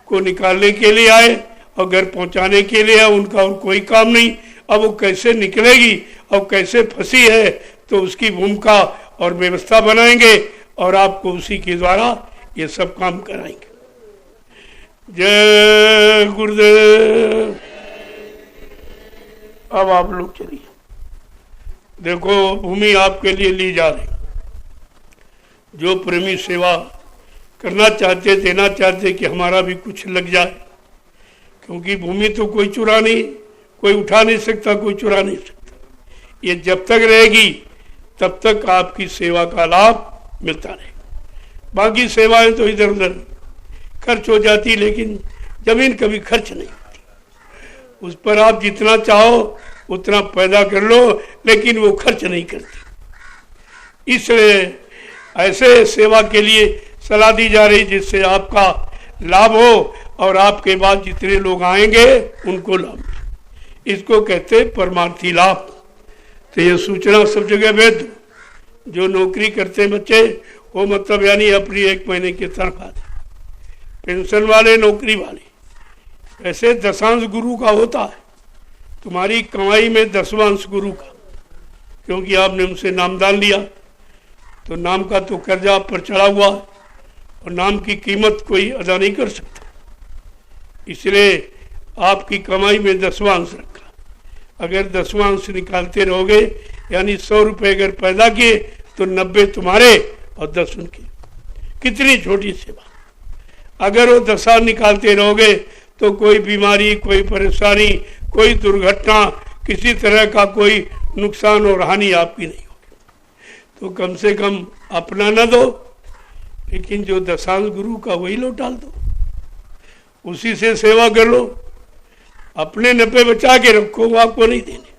को निकालने के लिए आए और घर पहुंचाने के लिए आए। उनका और कोई काम नहीं। अब वो कैसे निकलेगी और कैसे फंसी है तो उसकी भूमिका और व्यवस्था बनाएंगे और आपको उसी के द्वारा ये सब काम कराएंगे। जय गुरुदेव। अब आप लोग चलिए, देखो भूमि आपके लिए ली जा रही। जो प्रेमी सेवा करना चाहते, देना चाहते कि हमारा भी कुछ लग जाए, क्योंकि भूमि तो कोई चुरा नहीं, कोई उठा नहीं सकता, कोई चुरा नहीं सकता। ये जब तक रहेगी तब तक आपकी सेवा का लाभ मिलता रहेगा। बाकी सेवाएं तो इधर उधर खर्च हो जाती, लेकिन जमीन कभी खर्च नहीं होती। उस पर आप जितना चाहो उतना पैदा कर लो, लेकिन वो खर्च नहीं करती। इसलिए ऐसे सेवा के लिए सलाह दी जा रही जिससे आपका लाभ हो और आपके बाद जितने लोग आएंगे उनको लाभ मिले। इसको कहते परमार्थी लाभ। तो ये सूचना सब जगह भेज दो। जो नौकरी करते बच्चे वो मतलब यानी अपनी 1 महीने की तनख्वाह, पेंशन वाले, नौकरी वाले। ऐसे दशांश गुरु का होता है, तुम्हारी कमाई में 10वां गुरु का, क्योंकि आपने उनसे नामदान लिया तो नाम का तो कर्जा आप पर चढ़ा हुआ है और नाम की कीमत कोई अदा नहीं कर सकता। इसलिए आपकी कमाई में 10वां अंश रखा। अगर 10वां अंश निकालते रहोगे, यानी 100 रुपये अगर पैदा किए तो 90 तुम्हारे और 10 उनके। कितनी छोटी सेवा। अगर वो 10 निकालते रहोगे तो कोई बीमारी, कोई परेशानी, कोई दुर्घटना, किसी तरह का कोई नुकसान और हानि आपकी नहीं होगी। तो कम से कम अपना न दो, लेकिन जो दशांश गुरु का वही लौटा दो, उसी से सेवा कर लो। अपने 90 बचा के रखो, वो आपको नहीं देने,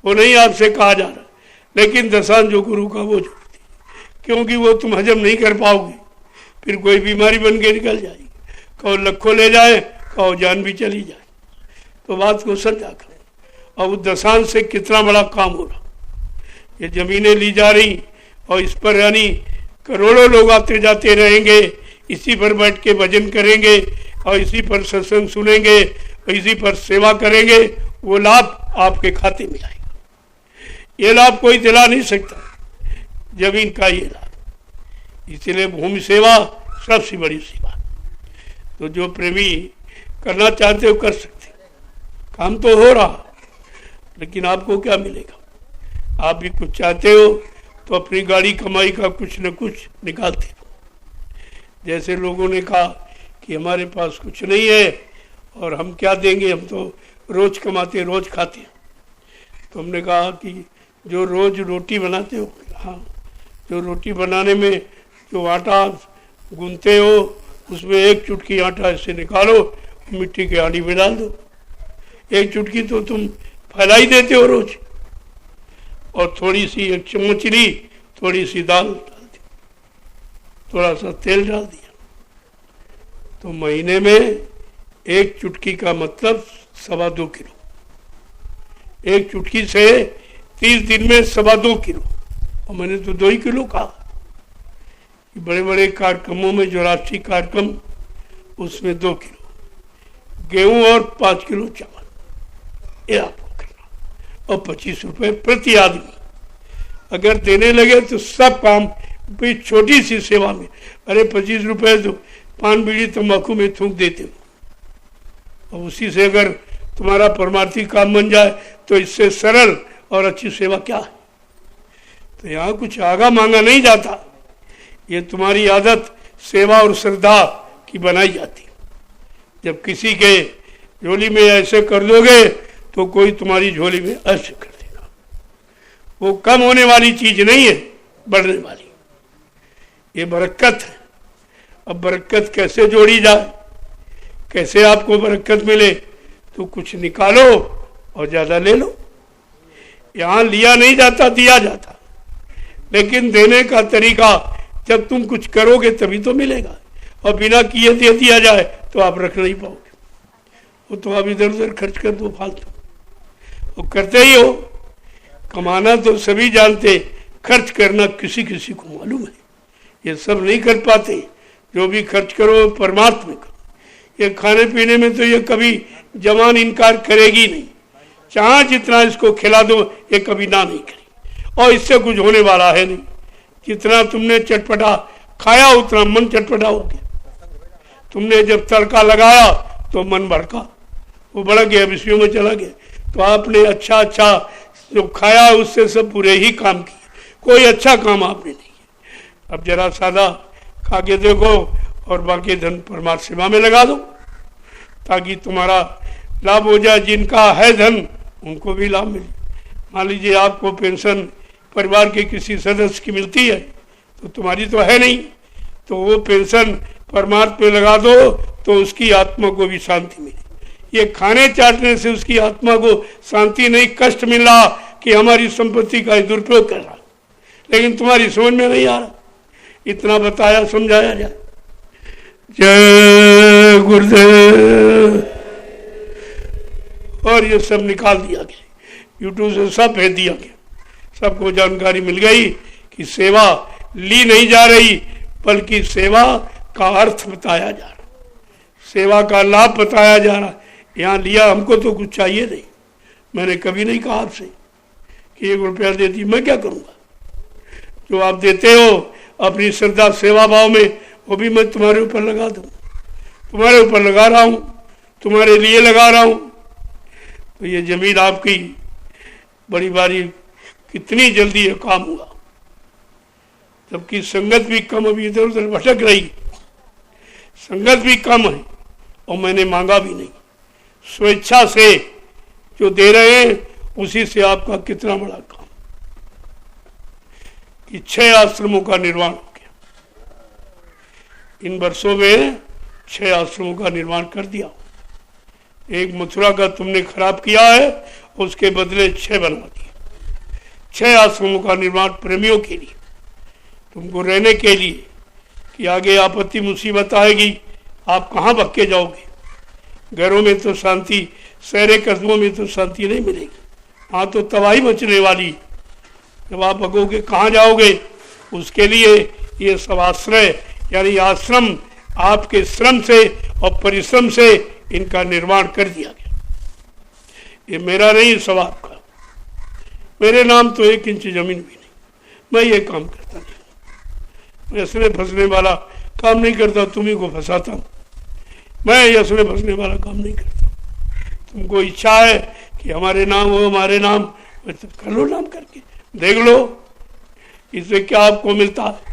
वो नहीं आपसे कहा जा रहा, लेकिन दशांश जो गुरु का वो जोड़ दी, क्योंकि वो तुम हजम नहीं कर पाओगे। फिर कोई बीमारी बन के निकल जाएगी, कहो लखों ले जाए, कहो जान भी चली जाए, तो बात को समझा करो। और दशांश से कितना बड़ा काम हो रहा। ये जमीनें ली जा रही और इस पर यानी करोड़ों लोग आते जाते रहेंगे, इसी पर बैठ के भजन करेंगे और इसी पर सत्संग सुनेंगे और इसी पर सेवा करेंगे। वो लाभ आपके खाते में आएगा। ये लाभ कोई दिला नहीं सकता, जमीन का ये लाभ। इसलिए भूमि सेवा सबसे बड़ी सेवा। तो जो प्रेमी करना चाहते हो कर सकते, काम तो हो रहा, लेकिन आपको क्या मिलेगा। आप भी कुछ चाहते हो तो अपनी गाड़ी कमाई का कुछ न कुछ निकालते हो। जैसे लोगों ने कहा कि हमारे पास कुछ नहीं है और हम क्या देंगे, हम तो रोज कमाते रोज खाते। तो हमने कहा कि जो रोज रोटी बनाते हो, हाँ, जो रोटी बनाने में जो आटा गूंथते हो उसमें 1 चुटकी आटा ऐसे निकालो, मिट्टी के हांडी में डाल दो। 1 चुटकी तो तुम फैला ही देते हो रोज, और थोड़ी सी 1 चम्मच ली, थोड़ी सी दाल डाल दी, थोड़ा सा तेल डाल दिया, तो महीने में 1 चुटकी का मतलब 2.25 किलो। 1 चुटकी से 30 दिन में 2.25 किलो। और मैंने तो 2 ही किलो कहा। बड़े बड़े कार्यक्रमों में जो राष्ट्रीय कार्यक्रम, उसमें 2 किलो गेहूं और 5 किलो चावल, ये आपको करना। और 25 रुपये प्रति आदमी अगर देने लगे तो सब काम भी छोटी सी सेवा में। अरे 25 रुपये तो पान बीड़ी तंबाकू में थूक देते हो, और उसी से अगर तुम्हारा परमार्थी काम बन जाए तो इससे सरल और अच्छी सेवा क्या है। तो यहाँ कुछ आगा मांगा नहीं जाता। ये तुम्हारी आदत सेवा और श्रद्धा की बनाई जाती। जब किसी के झोली में ऐसे कर दोगे तो कोई तुम्हारी झोली में ऐसे कर देगा। वो कम होने वाली चीज नहीं है, बढ़ने वाली ये बरकत है। अब बरकत कैसे जोड़ी जाए, कैसे आपको बरकत मिले? तो कुछ निकालो और ज्यादा ले लो। यहां लिया नहीं जाता, दिया जाता, लेकिन देने का तरीका जब तुम कुछ करोगे तभी तो मिलेगा, और बिना किए दे दिया जाए तो आप रख नहीं पाओगे। वो तो आप इधर उधर खर्च कर दो फालतू, वो करते ही हो। कमाना तो सभी जानते, खर्च करना किसी किसी को मालूम है। ये सब नहीं कर पाते। जो भी खर्च करो परमात्मा करो। ये खाने पीने में तो ये कभी जवान इनकार करेगी नहीं, चाहे जितना इसको खिला दो ये कभी ना नहीं करेगी, और इससे कुछ होने वाला है नहीं। जितना तुमने चटपटा खाया उतना मन चटपटा हो गया। तुमने जब तड़का लगाया तो मन भड़का, वो बढ़ गया, विषयों में चला गया। तो आपने अच्छा अच्छा जो खाया उससे सब बुरे ही काम किए, कोई अच्छा काम आपने नहीं किया। अब जरा सादा खा के देखो और बाकी धन परमात्मा सेवा में लगा दो, ताकि तुम्हारा लाभ हो जाए। जिनका है धन उनको भी लाभ मिले। मान लीजिए आपको पेंशन परिवार के किसी सदस्य की मिलती है, तो तुम्हारी तो है नहीं, तो वो पेंशन परमात्मा में लगा दो तो उसकी आत्मा को भी शांति मिले। ये खाने चाटने से उसकी आत्मा को शांति नहीं, कष्ट मिल रहा कि हमारी संपत्ति का दुरुपयोग कर रहा, लेकिन तुम्हारी समझ में नहीं आ रहा। इतना बताया समझाया जाए। जय गुरुदेव। और ये सब निकाल दिया गया, यूट्यूब से सब भेज दिया गया, सबको जानकारी मिल गई कि सेवा ली नहीं जा रही, बल्कि सेवा का अर्थ बताया जा रहा, सेवा का लाभ बताया जा रहा। यहाँ लिया हमको तो कुछ चाहिए नहीं। मैंने कभी नहीं कहा आपसे कि 1 रुपया दे दी, मैं क्या करूँगा? जो आप देते हो अपनी श्रद्धा सेवा भाव में, वो भी मैं तुम्हारे ऊपर लगा दूँ। तुम्हारे ऊपर लगा रहा हूँ, तुम्हारे लिए लगा रहा हूँ। तो ये जमीन आपकी बड़ी बारी कितनी जल्दी ये काम हुआ, जबकि संगत भी कम, अभी इधर उधर भटक रही, संगत भी कम है, और मैंने मांगा भी नहीं। स्वेच्छा से जो दे रहे हैं उसी से आपका कितना बड़ा काम कि 6 आश्रमों का निर्माण हो गया। इन वर्षों में 6 आश्रमों का निर्माण कर दिया। एक मथुरा का तुमने खराब किया है, उसके बदले 6 बनवा दिए। 6 आश्रमों का निर्माण प्रेमियों के लिए, तुमको रहने के लिए, कि आगे आपत्ति मुसीबत आएगी आप कहाँ भक्के जाओगे। घरों में तो शांति, शहरे कस्बों में तो शांति नहीं मिलेगी, वहाँ तो तबाही मचने वाली। जब आप भगोगे कहाँ जाओगे? उसके लिए ये सब आश्रय यानी आश्रम आपके श्रम से और परिश्रम से इनका निर्माण कर दिया गया। ये मेरा नहीं, सब आपका। मेरे नाम तो 1 इंच जमीन भी नहीं, मैं ये काम करता नहीं। मैं इसमें फंसने वाला काम नहीं करता, तुम्ही को फंसाता हूँ। मैं इसमें फंसने वाला काम नहीं करता। तुमको इच्छा है कि हमारे नाम हो, हमारे नाम, तो कर लो, नाम करके देख लो, इससे क्या आपको मिलता है।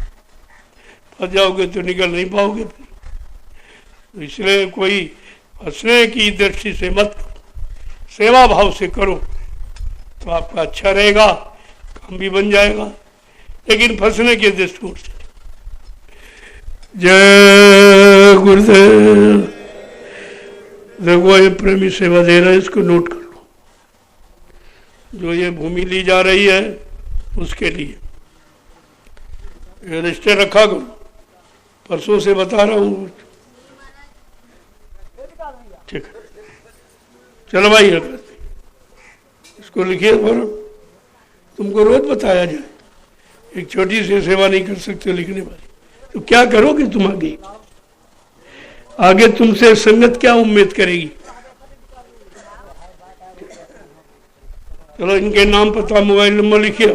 फंस जाओगे तो निकल नहीं पाओगे फिर। तो इसलिए कोई फंसने की दृष्टि से मत करो, सेवा भाव से करो तो आपका अच्छा रहेगा, काम भी बन जाएगा, लेकिन फंसने के दृष्टिकोण से। जय गुरुदेव। देखो ये प्रेमी सेवा दे रहा है, इसको नोट कर लो। जो ये भूमि ली जा रही है उसके लिए रजिस्टर रखा करो, परसों से बता रहा हूँ। ठीक है, चलो भाई इसको लिखिए फॉर्म, तुमको रोज बताया जाए। एक छोटी सी सेवा नहीं कर सकते लिखने वाली, तो क्या करोगे तुम आगे? आगे तुमसे संगत क्या उम्मीद करेगी? चलो इनके नाम, पता, मोबाइल नंबर लिखिए।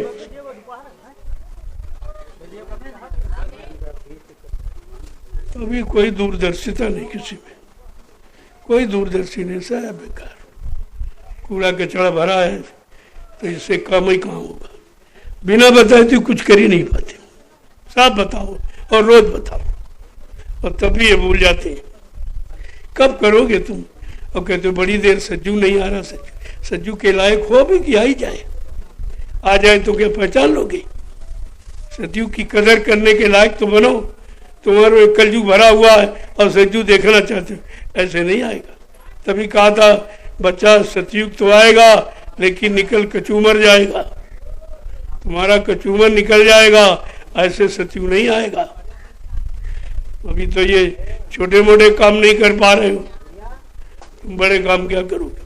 अभी कोई दूरदर्शिता नहीं किसी में, कोई दूरदर्शी नहीं, सब बेकार। कूड़ा कचरा भरा है, तो इससे काम ही कहाँ होगा। बिना बताए तो कुछ कर ही नहीं पाते। सब बताओ और रोज बताओ, और तब भी ये भूल जाते हैं। कब करोगे तुम? और कहते हो बड़ी देर सज्जू नहीं आ रहा, सज्जू के लायक हो भी कि आ ही जाए, आ जाए तो क्या पहचान लोगे? सज्जू की कदर करने के लायक तो बनो। तुम्हारे कलयुग भरा हुआ है और सज्जू देखना चाहते हो, ऐसे नहीं आएगा। तभी कहा था बच्चा सतयुग तो आएगा लेकिन निकल कचूमर जाएगा, तुम्हारा कचूमर निकल जाएगा, ऐसे सतयुग नहीं आएगा। अभी तो ये छोटे मोटे काम नहीं कर पा रहे हो, तुम बड़े काम क्या करोगे?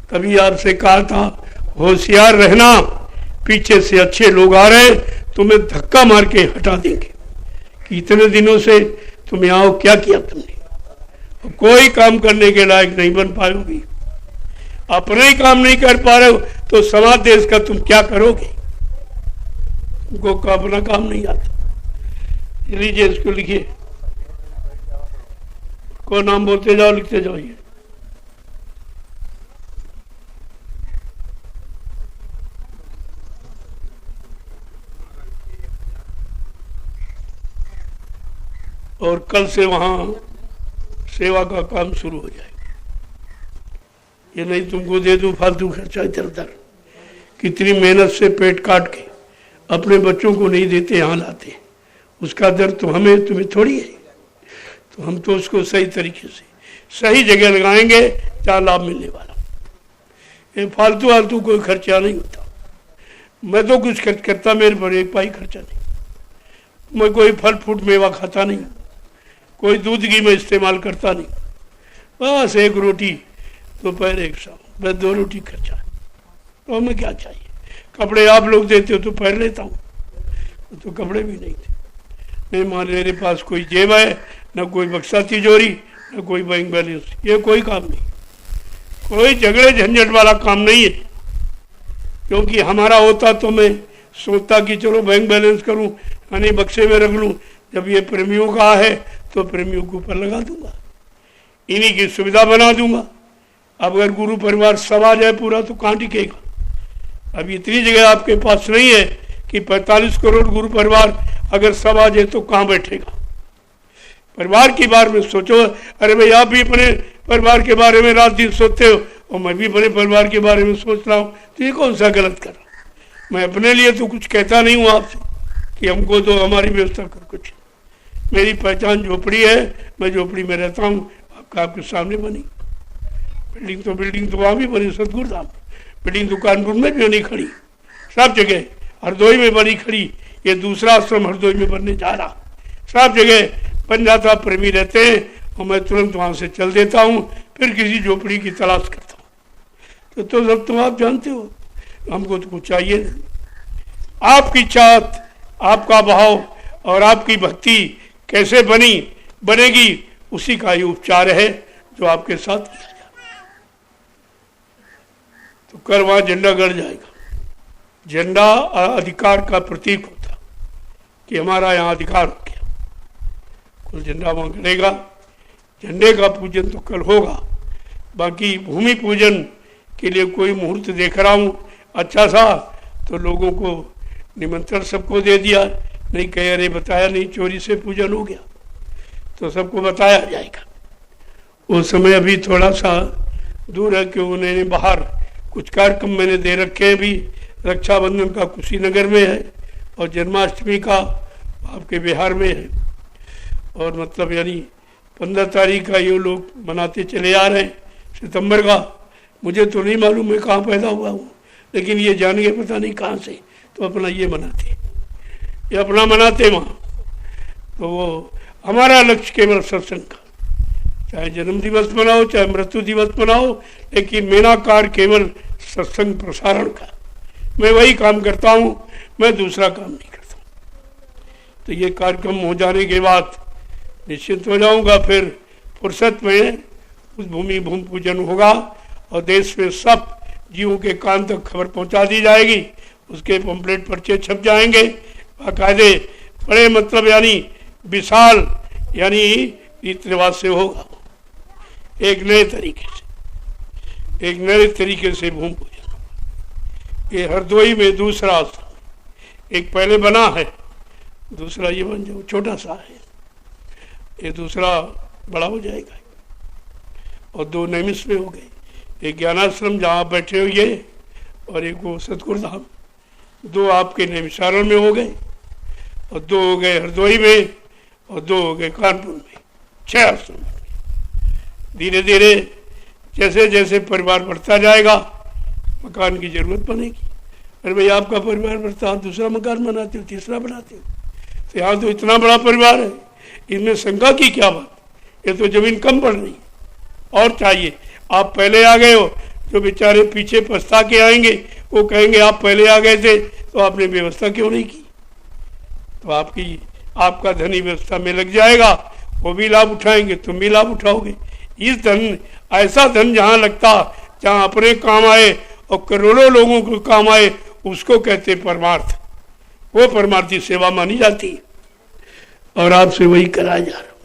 तभी आपसे कहा था होशियार रहना, पीछे से अच्छे लोग आ रहे तुम्हें धक्का मार के हटा देंगे कि इतने दिनों से तुम यहाँ हो, क्या किया तुमने? कोई काम करने के लायक नहीं बन पाओगी। अपने ही काम नहीं कर पा रहे हो तो समाज देश का तुम क्या करोगे? तुमको अपना काम नहीं आता। लीजिए इसको लिखिए, को नाम बोलते जाओ, लिखते जाओ। ये और कल से वहां सेवा का काम शुरू हो जाएगा। ये नहीं तुमको दे दूं फालतू खर्चा इधर उधर। कितनी मेहनत से पेट काट के अपने बच्चों को नहीं देते, यहाँ लाते, उसका दर्द तो हमें तुम्हें थोड़ी है। तो हम तो उसको सही तरीके से सही जगह लगाएंगे जहाँ लाभ मिलने वाला। ये फालतू फालतू कोई खर्चा नहीं होता। मैं तो कुछ खर्च करता, मेरे पर एक पाई खर्चा नहीं। मैं कोई फल फ्रूट मेवा खाता नहीं, कोई दूध घी में इस्तेमाल करता नहीं। बस एक रोटी दोपहर, एक शाम, बस 2 रोटी खर्चा है। तो हमें क्या चाहिए? कपड़े आप लोग देते हो तो पहन लेता हूँ, तो कपड़े भी नहीं थे। नहीं मान मेरे पास कोई जेब है, न कोई बक्सा तिजोरी, न कोई बैंक बैलेंस। ये कोई काम नहीं, कोई झगड़े झंझट वाला काम नहीं है। क्योंकि हमारा होता तो मैं सोचता कि चलो बैंक बैलेंस करूं, यानी बक्से में रख लूं। जब ये प्रेमियों का है तो प्रेमियों के ऊपर लगा दूंगा, इन्हीं की सुविधा बना दूंगा। अब अगर गुरु परिवार सब आ जाए पूरा तो कहाँ टिकेगा? अब इतनी जगह आपके पास नहीं है कि 45 करोड़ गुरु परिवार अगर सब आ जाए तो कहाँ बैठेगा? परिवार के बारे में सोचो। अरे भाई आप भी अपने परिवार के बारे में रात दिन सोचते हो और मैं भी अपने परिवार के बारे में सोच रहा हूँ, तो ये कौन सा गलत कर रहा हूँ? मैं अपने लिए तो कुछ कहता नहीं हूँ आपसे कि हमको तो हमारी व्यवस्था कर। कुछ मेरी पहचान झोपड़ी है, मैं झोपड़ी में रहता हूँ। आपके सामने बनी बिल्डिंग तो वहाँ भी बनी, सतगुरु धाम बिल्डिंग तो कानपुर में भी नहीं खड़ी, सब जगह। हरदोई में बनी खड़ी, ये दूसरा आश्रम हरदोई में बनने जा रहा। सब जगह बन जाता, प्रेमी रहते हैं और मैं तुरंत वहाँ से चल देता हूँ, फिर किसी झोपड़ी की तलाश करता हूँ। तो सब तुम आप जानते हो, हमको तो कुछ चाहिए नहीं। आपकी चाहत, आपका भाव और आपकी भक्ति कैसे बनेगी, उसी का ही उपचार है जो आपके साथ किया जाए। तो कर वहाँ झंडा गड़ जाएगा। झंडा अधिकार का प्रतीक होता कि हमारा यहाँ अधिकार हो गया, कुल झंडा वहाँ गड़ेगा। झंडे का पूजन तो कल होगा। बाकी भूमि पूजन के लिए कोई मुहूर्त देख रहा हूँ अच्छा सा, तो लोगों को निमंत्रण सबको दे दिया। नहीं कहे अरे बताया नहीं, चोरी से पूजन हो गया, तो सबको बताया जाएगा। वो समय अभी थोड़ा सा दूर है कि उन्होंने बाहर कुछ कार्यक्रम मैंने दे रखे हैं। भी रक्षाबंधन का कुशीनगर में है और जन्माष्टमी का आपके बिहार में है। और मतलब यानी 15 तारीख का ये लोग मनाते चले आ रहे हैं सितंबर का। मुझे तो नहीं मालूम मैं कहाँ पैदा हुआ हूँ, लेकिन ये जान के पता नहीं कहाँ से तो अपना ये मनाते, ये अपना मनाते वहाँ। तो वो हमारा लक्ष्य केवल सत्संग का, चाहे जन्म दिवस मनाओ चाहे मृत्यु दिवस मनाओ, लेकिन मेरा कार्य केवल सत्संग प्रसारण का। मैं वही काम करता हूँ, मैं दूसरा काम नहीं करता। तो ये कार्यक्रम हो जाने के बाद निश्चित हो जाऊंगा, फिर फुर्सत में उस भूमि पूजन होगा और देश में सब जीवों के कान तक खबर पहुंचा दी जाएगी। उसके पंपलेट पर्चे छप जाएंगे बाकायदे, बड़े मतलब यानी विशाल यानी रीति रिवाज से होगा। एक नए तरीके से भूमि पूजन होगा। ये हरदोई में दूसरा आश्रम, एक पहले बना है, दूसरा ये बन जाओ छोटा सा है। ये दूसरा बड़ा हो जाएगा। और 2 नैमिष में हो गए, एक ज्ञानाश्रम जहाँ आप बैठे हो ये, और एक वो सतगुरु धाम। 2 आपके नैमिषारण में हो गए, और 2 हो गए हरदोई में, और 2 हो गए कानपुर में। 6 आश्रम। धीरे धीरे जैसे जैसे परिवार बढ़ता जाएगा मकान की जरूरत बनेगी। अरे भाई आपका परिवार बढ़ता, आप दूसरा मकान बनाते हो, तीसरा बनाते हो, तो यहाँ तो इतना बड़ा परिवार है, इनमें शंका की क्या बात। ये तो जमीन कम पड़ रही है और चाहिए। आप पहले आ गए हो, जो बेचारे पीछे पछता के आएंगे वो कहेंगे आप पहले आ गए थे तो आपने व्यवस्था क्यों नहीं की। तो आपका धनी व्यवस्था में लग जाएगा, वो भी लाभ उठाएंगे, तुम भी लाभ उठाओगे। इस धन, ऐसा धन जहाँ लगता, जहाँ अपने काम आए और करोड़ों लोगों को काम आए, उसको कहते परमार्थ। वो परमार्थी सेवा मानी जाती है, और आपसे वही कराया जा रहा।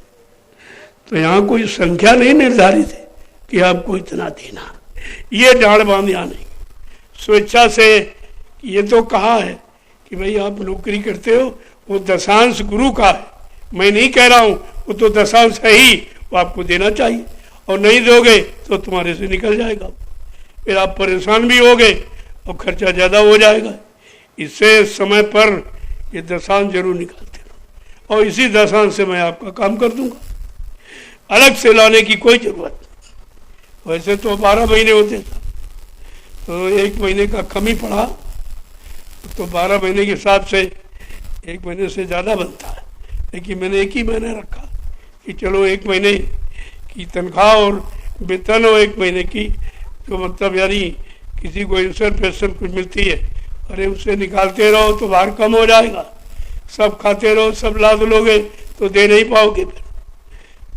तो यहाँ कोई संख्या नहीं निर्धारित है कि आपको इतना देना, ये डाढ़ बांध यहाँ नहीं। स्वेच्छा से ये तो कहा है कि भाई आप नौकरी करते हो, वो दशांश गुरु का है, मैं नहीं कह रहा हूँ, वो तो दशांश है ही, वो आपको देना चाहिए। और नहीं दोगे तो तुम्हारे से निकल जाएगा, फिर आप परेशान भी होगे और खर्चा ज़्यादा हो जाएगा। इससे समय पर ये दशांश जरूर निकालते रहो, और इसी दशांश से मैं आपका काम कर दूंगा। अलग से लाने की कोई जरूरत नहीं। वैसे तो 12 महीने होते थे, तो 1 महीने का कमी पड़ा, तो 12 महीने के हिसाब से 1 महीने से ज़्यादा बनता है। लेकिन मैंने 1 ही महीने रखा कि चलो 1 महीने की तनख्वाह और वेतन और 1 महीने की जो मतलब यानी किसी को इंश्योरेंस पेंशन कुछ मिलती है, अरे उससे निकालते रहो तो भार कम हो जाएगा। सब खाते रहो, सब लाद लोगे तो दे नहीं पाओगे। फिर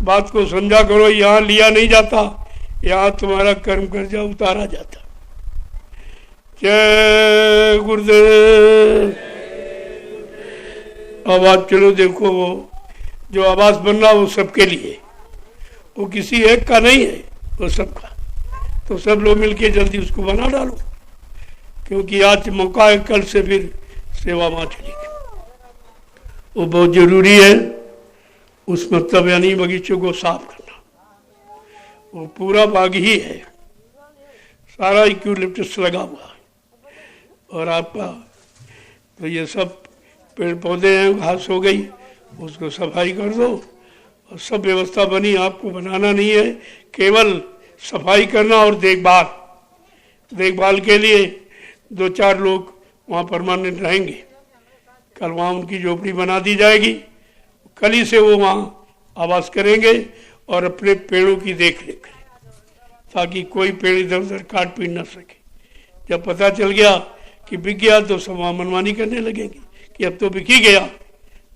बात को समझा करो, यहाँ लिया नहीं जाता, यहाँ तुम्हारा कर्म कर्जा उतारा जाता। जय गुरुदेव। अब आप चलो देखो, वो जो आवास बन रहा वो सबके लिए, वो किसी एक का नहीं है, वो सबका। तो सब लोग मिलके जल्दी उसको बना डालो, क्योंकि आज मौका है, कल से फिर सेवा माँ चलेगी। वो बहुत जरूरी है। उस मतलब यानी बगीचों को साफ करना, वो पूरा बाग ही है, सारा इक्विलिप्टस लगा हुआ है। और आपका तो ये सब पेड़ पौधे हैं, घास हो गई, उसको सफाई कर दो, और सब व्यवस्था बनी। आपको बनाना नहीं है, केवल सफाई करना और देखभाल के लिए 2-4 लोग वहाँ परमानेंट रहेंगे। कल वहाँ उनकी झोपड़ी बना दी जाएगी, कल ही से वो वहाँ आवास करेंगे और अपने पेड़ों की देख रेख करें, ताकि कोई पेड़ इधर उधर काट पीट ना सके। जब पता चल गया कि बिक गया तो सब वहाँ मनमानी करने लगेंगे कि अब तो बिक ही गया,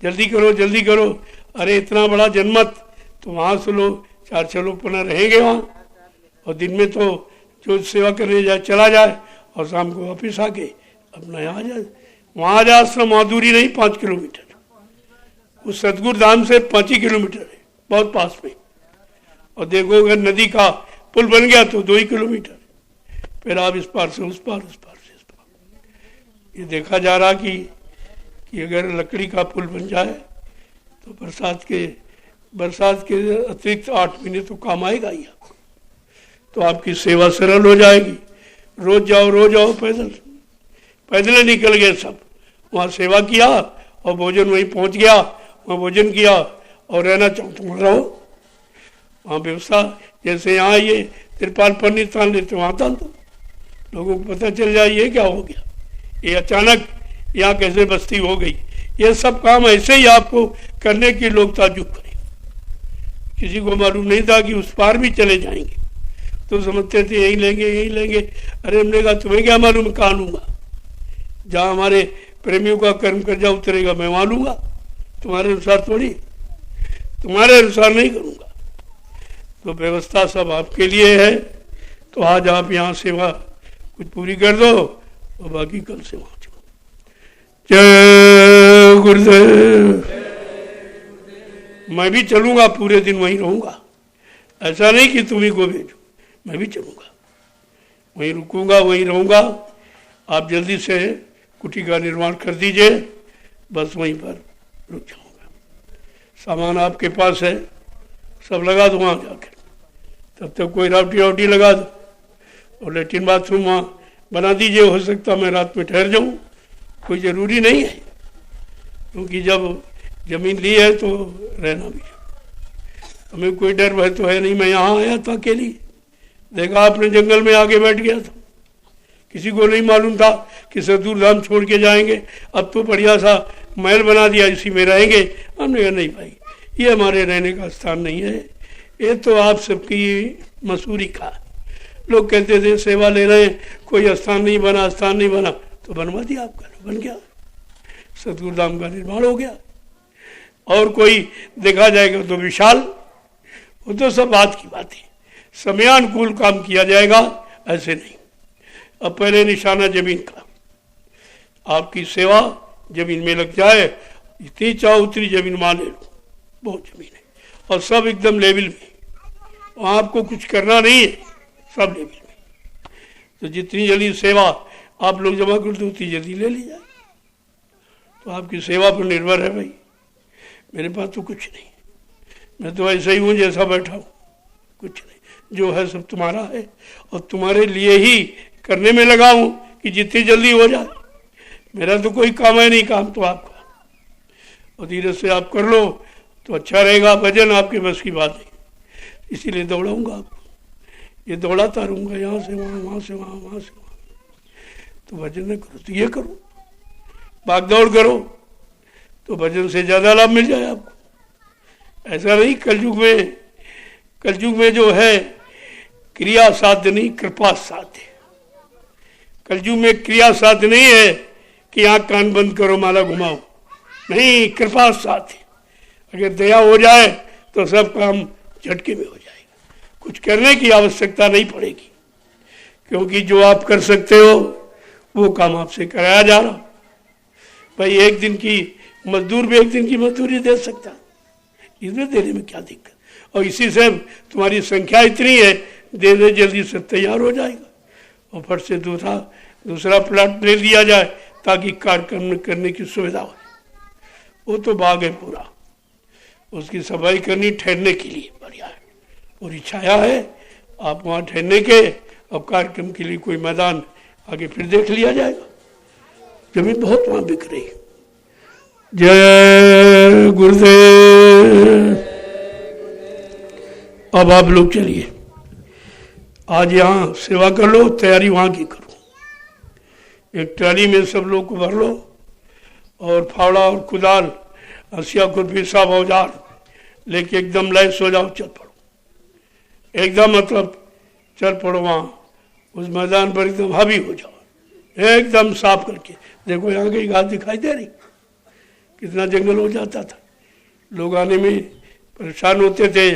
जल्दी करो जल्दी करो। अरे इतना बड़ा जनमत, तो वहाँ से लोग 4-6 लोग पुनः रहेंगे वहाँ, और दिन में तो जो सेवा करने जाए चला जाए, और शाम को वापिस आके अपना यहाँ आ जाए। वहाँ जा आश्रम, वहाँ दूरी नहीं 5 किलोमीटर, उस सतगुरु धाम से 5 ही किलोमीटर है, बहुत पास में। और देखो अगर नदी का पुल बन गया तो 2 ही किलोमीटर, फिर आप इस पार से उस पार, उस पार से इस पार। ये देखा जा रहा कि अगर लकड़ी का पुल बन जाए तो बरसात के अतिरिक्त 8 महीने तो काम आएगा ही आपको। तो आपकी सेवा सरल हो जाएगी। रोज जाओ पैदल निकल गए सब, वहाँ सेवा किया और भोजन वहीं पहुँच गया, वहाँ भोजन किया, और रहना चाहो तुम रहो वहाँ। व्यवस्था जैसे यहाँ ये तिरपाल पन्नी तान लेते वहाँ तान दो, लोगों को पता चल जाए ये क्या हो गया, ये अचानक यहाँ कैसे बस्ती हो गई। ये सब काम ऐसे ही आपको करने की लोग ताजुब करें। किसी को मालूम नहीं था कि उस पार भी चले जाएंगे, तो समझते थे यही लेंगे। अरे हमने कहा तुम्हें क्या मालूम, कहाँ लूँगा। जहाँ हमारे प्रेमियों का कर्म कर्जा उतरेगा मैं वहाँ लूँगा, तुम्हारे अनुसार थोड़ी, तुम्हारे अनुसार नहीं करूँगा। तो व्यवस्था सब आपके लिए है। तो आज आप यहाँ सेवा कुछ पूरी कर दो और बाकी कल से वहाँ चलो। जय गुरुदेव। मैं भी चलूँगा, पूरे दिन वहीं रहूँगा, ऐसा नहीं कि तुम्ही को भेजो, मैं भी चलूँगा, वहीं रुकूँगा, वहीं रहूँगा। आप जल्दी से कुटी का निर्माण कर दीजिए, बस वहीं पर रुक जाऊँगा। सामान आपके पास है, सब लगा दो वहाँ जाकर, तब तक कोई रावटी लगा दो और लेट्रिन बाथरूम वहाँ बना दीजिए। हो सकता मैं रात में ठहर जाऊँ, कोई ज़रूरी नहीं है, क्योंकि जब ज़मीन ली है तो रहना भी। हमें कोई डर भय तो है नहीं। मैं यहाँ आया था अकेली, देखा आपने जंगल में आके बैठ गया था, किसी को नहीं मालूम था कि सतगुरु धाम छोड़ के जाएंगे। अब तो बढ़िया सा महल बना दिया, इसी में रहेंगे। हमने कहा नहीं भाई, ये हमारे रहने का स्थान नहीं है, ये तो आप सबकी मसूरी का। लोग कहते थे सेवा ले रहे हैं, कोई स्थान नहीं बना, स्थान नहीं बना, तो बनवा दिया आपका, बन गया, सतगुरु धाम का निर्माण हो गया। और कोई देखा जाएगा तो विशाल, वो तो सब बात की बात है, समयानुकूल काम किया जाएगा, ऐसे नहीं। अब पहले निशाना जमीन का, आपकी सेवा जमीन में लग जाए, जितनी चाहो उतनी जमीन मान ले लो, बहुत जमीन है और सब एकदम लेवल में, वहाँ आपको कुछ करना नहीं है, सब लेवल में। तो जितनी जल्दी सेवा आप लोग जमा कर दो उतनी जल्दी ले ली जाए। तो आपकी सेवा पर निर्भर है भाई। मेरे पास तो कुछ नहीं, मैं तो ऐसा ही हूँ जैसा बैठा हूँ, कुछ नहीं, जो है सब तुम्हारा है और तुम्हारे लिए ही करने में लगा हूँ कि जितनी जल्दी हो जाए। मेरा तो कोई काम है नहीं, काम तो आपका, और धीरे से आप कर लो तो अच्छा रहेगा। भजन आपके बस की बात नहीं, इसीलिए दौड़ाऊंगा आपको, ये दौड़ाता रहूँगा, यहाँ से वहाँ, वहाँ से वहाँ, वहाँ से वहाँ। तो भजन न करो तो ये करो, भाग दौड़ करो तो भजन से ज़्यादा लाभ मिल जाए आपको। ऐसा नहीं, कलयुग में जो है क्रिया साध्य नहीं, कृपा साध्य। कलयुग में क्रिया साध्य नहीं है कि आँख कान बंद करो माला घुमाओ, नहीं, कृपा साध्य। अगर दया हो जाए तो सब काम झटके में हो जाएगा, कुछ करने की आवश्यकता नहीं पड़ेगी, क्योंकि जो आप कर सकते हो वो काम आपसे कराया जा रहा। भाई एक दिन की मजदूर भी एक दिन की मजदूरी दे सकता है, इसमें देने में क्या दिक्कत। और इसी से तुम्हारी संख्या इतनी है, दे दे जल्दी से तैयार हो जाएगा और फट से दूसरा प्लाट ले लिया जाए ताकि कार्यक्रम करने की सुविधा हो। वो तो बाग है पूरा, उसकी सफाई करनी ठहरने के लिए बढ़िया है, और इच्छाया है आप वहाँ ठहरने के, और कार्यक्रम के लिए कोई मैदान आगे फिर देख लिया जाएगा। जमीन बहुत वहाँ बिक रही है। जय गुरुदेव। अब आप लोग चलिए, आज यहाँ सेवा कर लो, तैयारी वहाँ की करो। एक ट्राली में सब लोग को भर लो और फावड़ा और कुदाल, हंसिया, खुरपी, सब औजार लेके एकदम लैस हो जाओ, चल पड़ो, एकदम मतलब चल पड़ो वहाँ उस मैदान पर, एकदम हावी हो जाओ, एकदम साफ करके। देखो यहाँ की घास दिखाई दे रही, कितना जंगल हो जाता था, लोग आने में परेशान होते थे,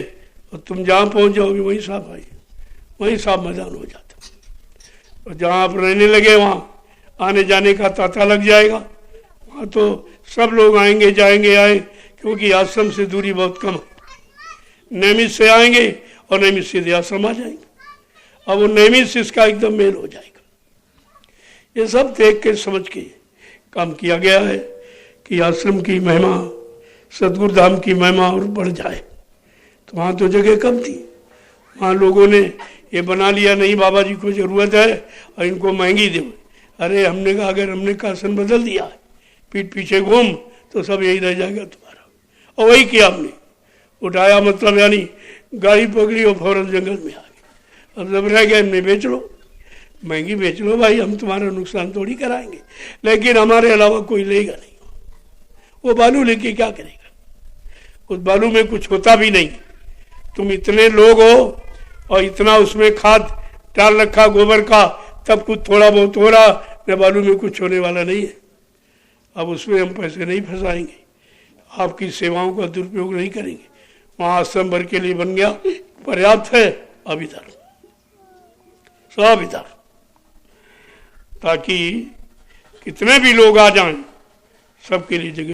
और तुम जहाँ पहुँच जाओगे वहीं साफ आई, वहीं साफ मैदान हो जाता। और जहाँ आप रहने लगे वहाँ आने जाने का तांता लग जाएगा, वहाँ तो सब लोग आएंगे जाएंगे आए, क्योंकि आश्रम से दूरी बहुत कम है। नियमित से आएंगे और नियमित सीधे आश्रम आ जाएंगे, अब वो नियमित से इसका एकदम मेल हो जाएगा। ये सब देख के समझ के काम किया गया है कि आश्रम की महिमा, सतगुरु धाम की महिमा और बढ़ जाए। तो वहाँ तो जगह कम थी, वहाँ लोगों ने ये बना लिया, नहीं बाबा जी को ज़रूरत है और इनको महंगी दो। अरे हमने कहा अगर हमने कासन बदल दिया है, पीठ पीछे घूम, तो सब यही रह जाएगा तुम्हारा। और वही किया हमने, उठाया मतलब यानी गाड़ी पकड़ी और फौरन जंगल में आ गए। अब जब रह गए हमने बेच लो, महंगी बेच लो भाई, हम तुम्हारा नुकसान थोड़ी कराएंगे, लेकिन हमारे अलावा कोई लेगा नहीं। वो बालू लेके क्या करेगा, उस बालू में कुछ होता भी नहीं। तुम इतने लोग हो और इतना उसमें खाद डाल रखा गोबर का, तब कुछ थोड़ा बहुत हो रहा, न बालू में कुछ होने वाला नहीं है। अब उसमें हम पैसे नहीं फंसाएंगे, आपकी सेवाओं का दुरुपयोग नहीं करेंगे। वहाँ आश्रम भर के लिए बन गया, पर्याप्त है। अब इधर सब इधर, ताकि कितने भी लोग आ जाएं, सबके लिए जगह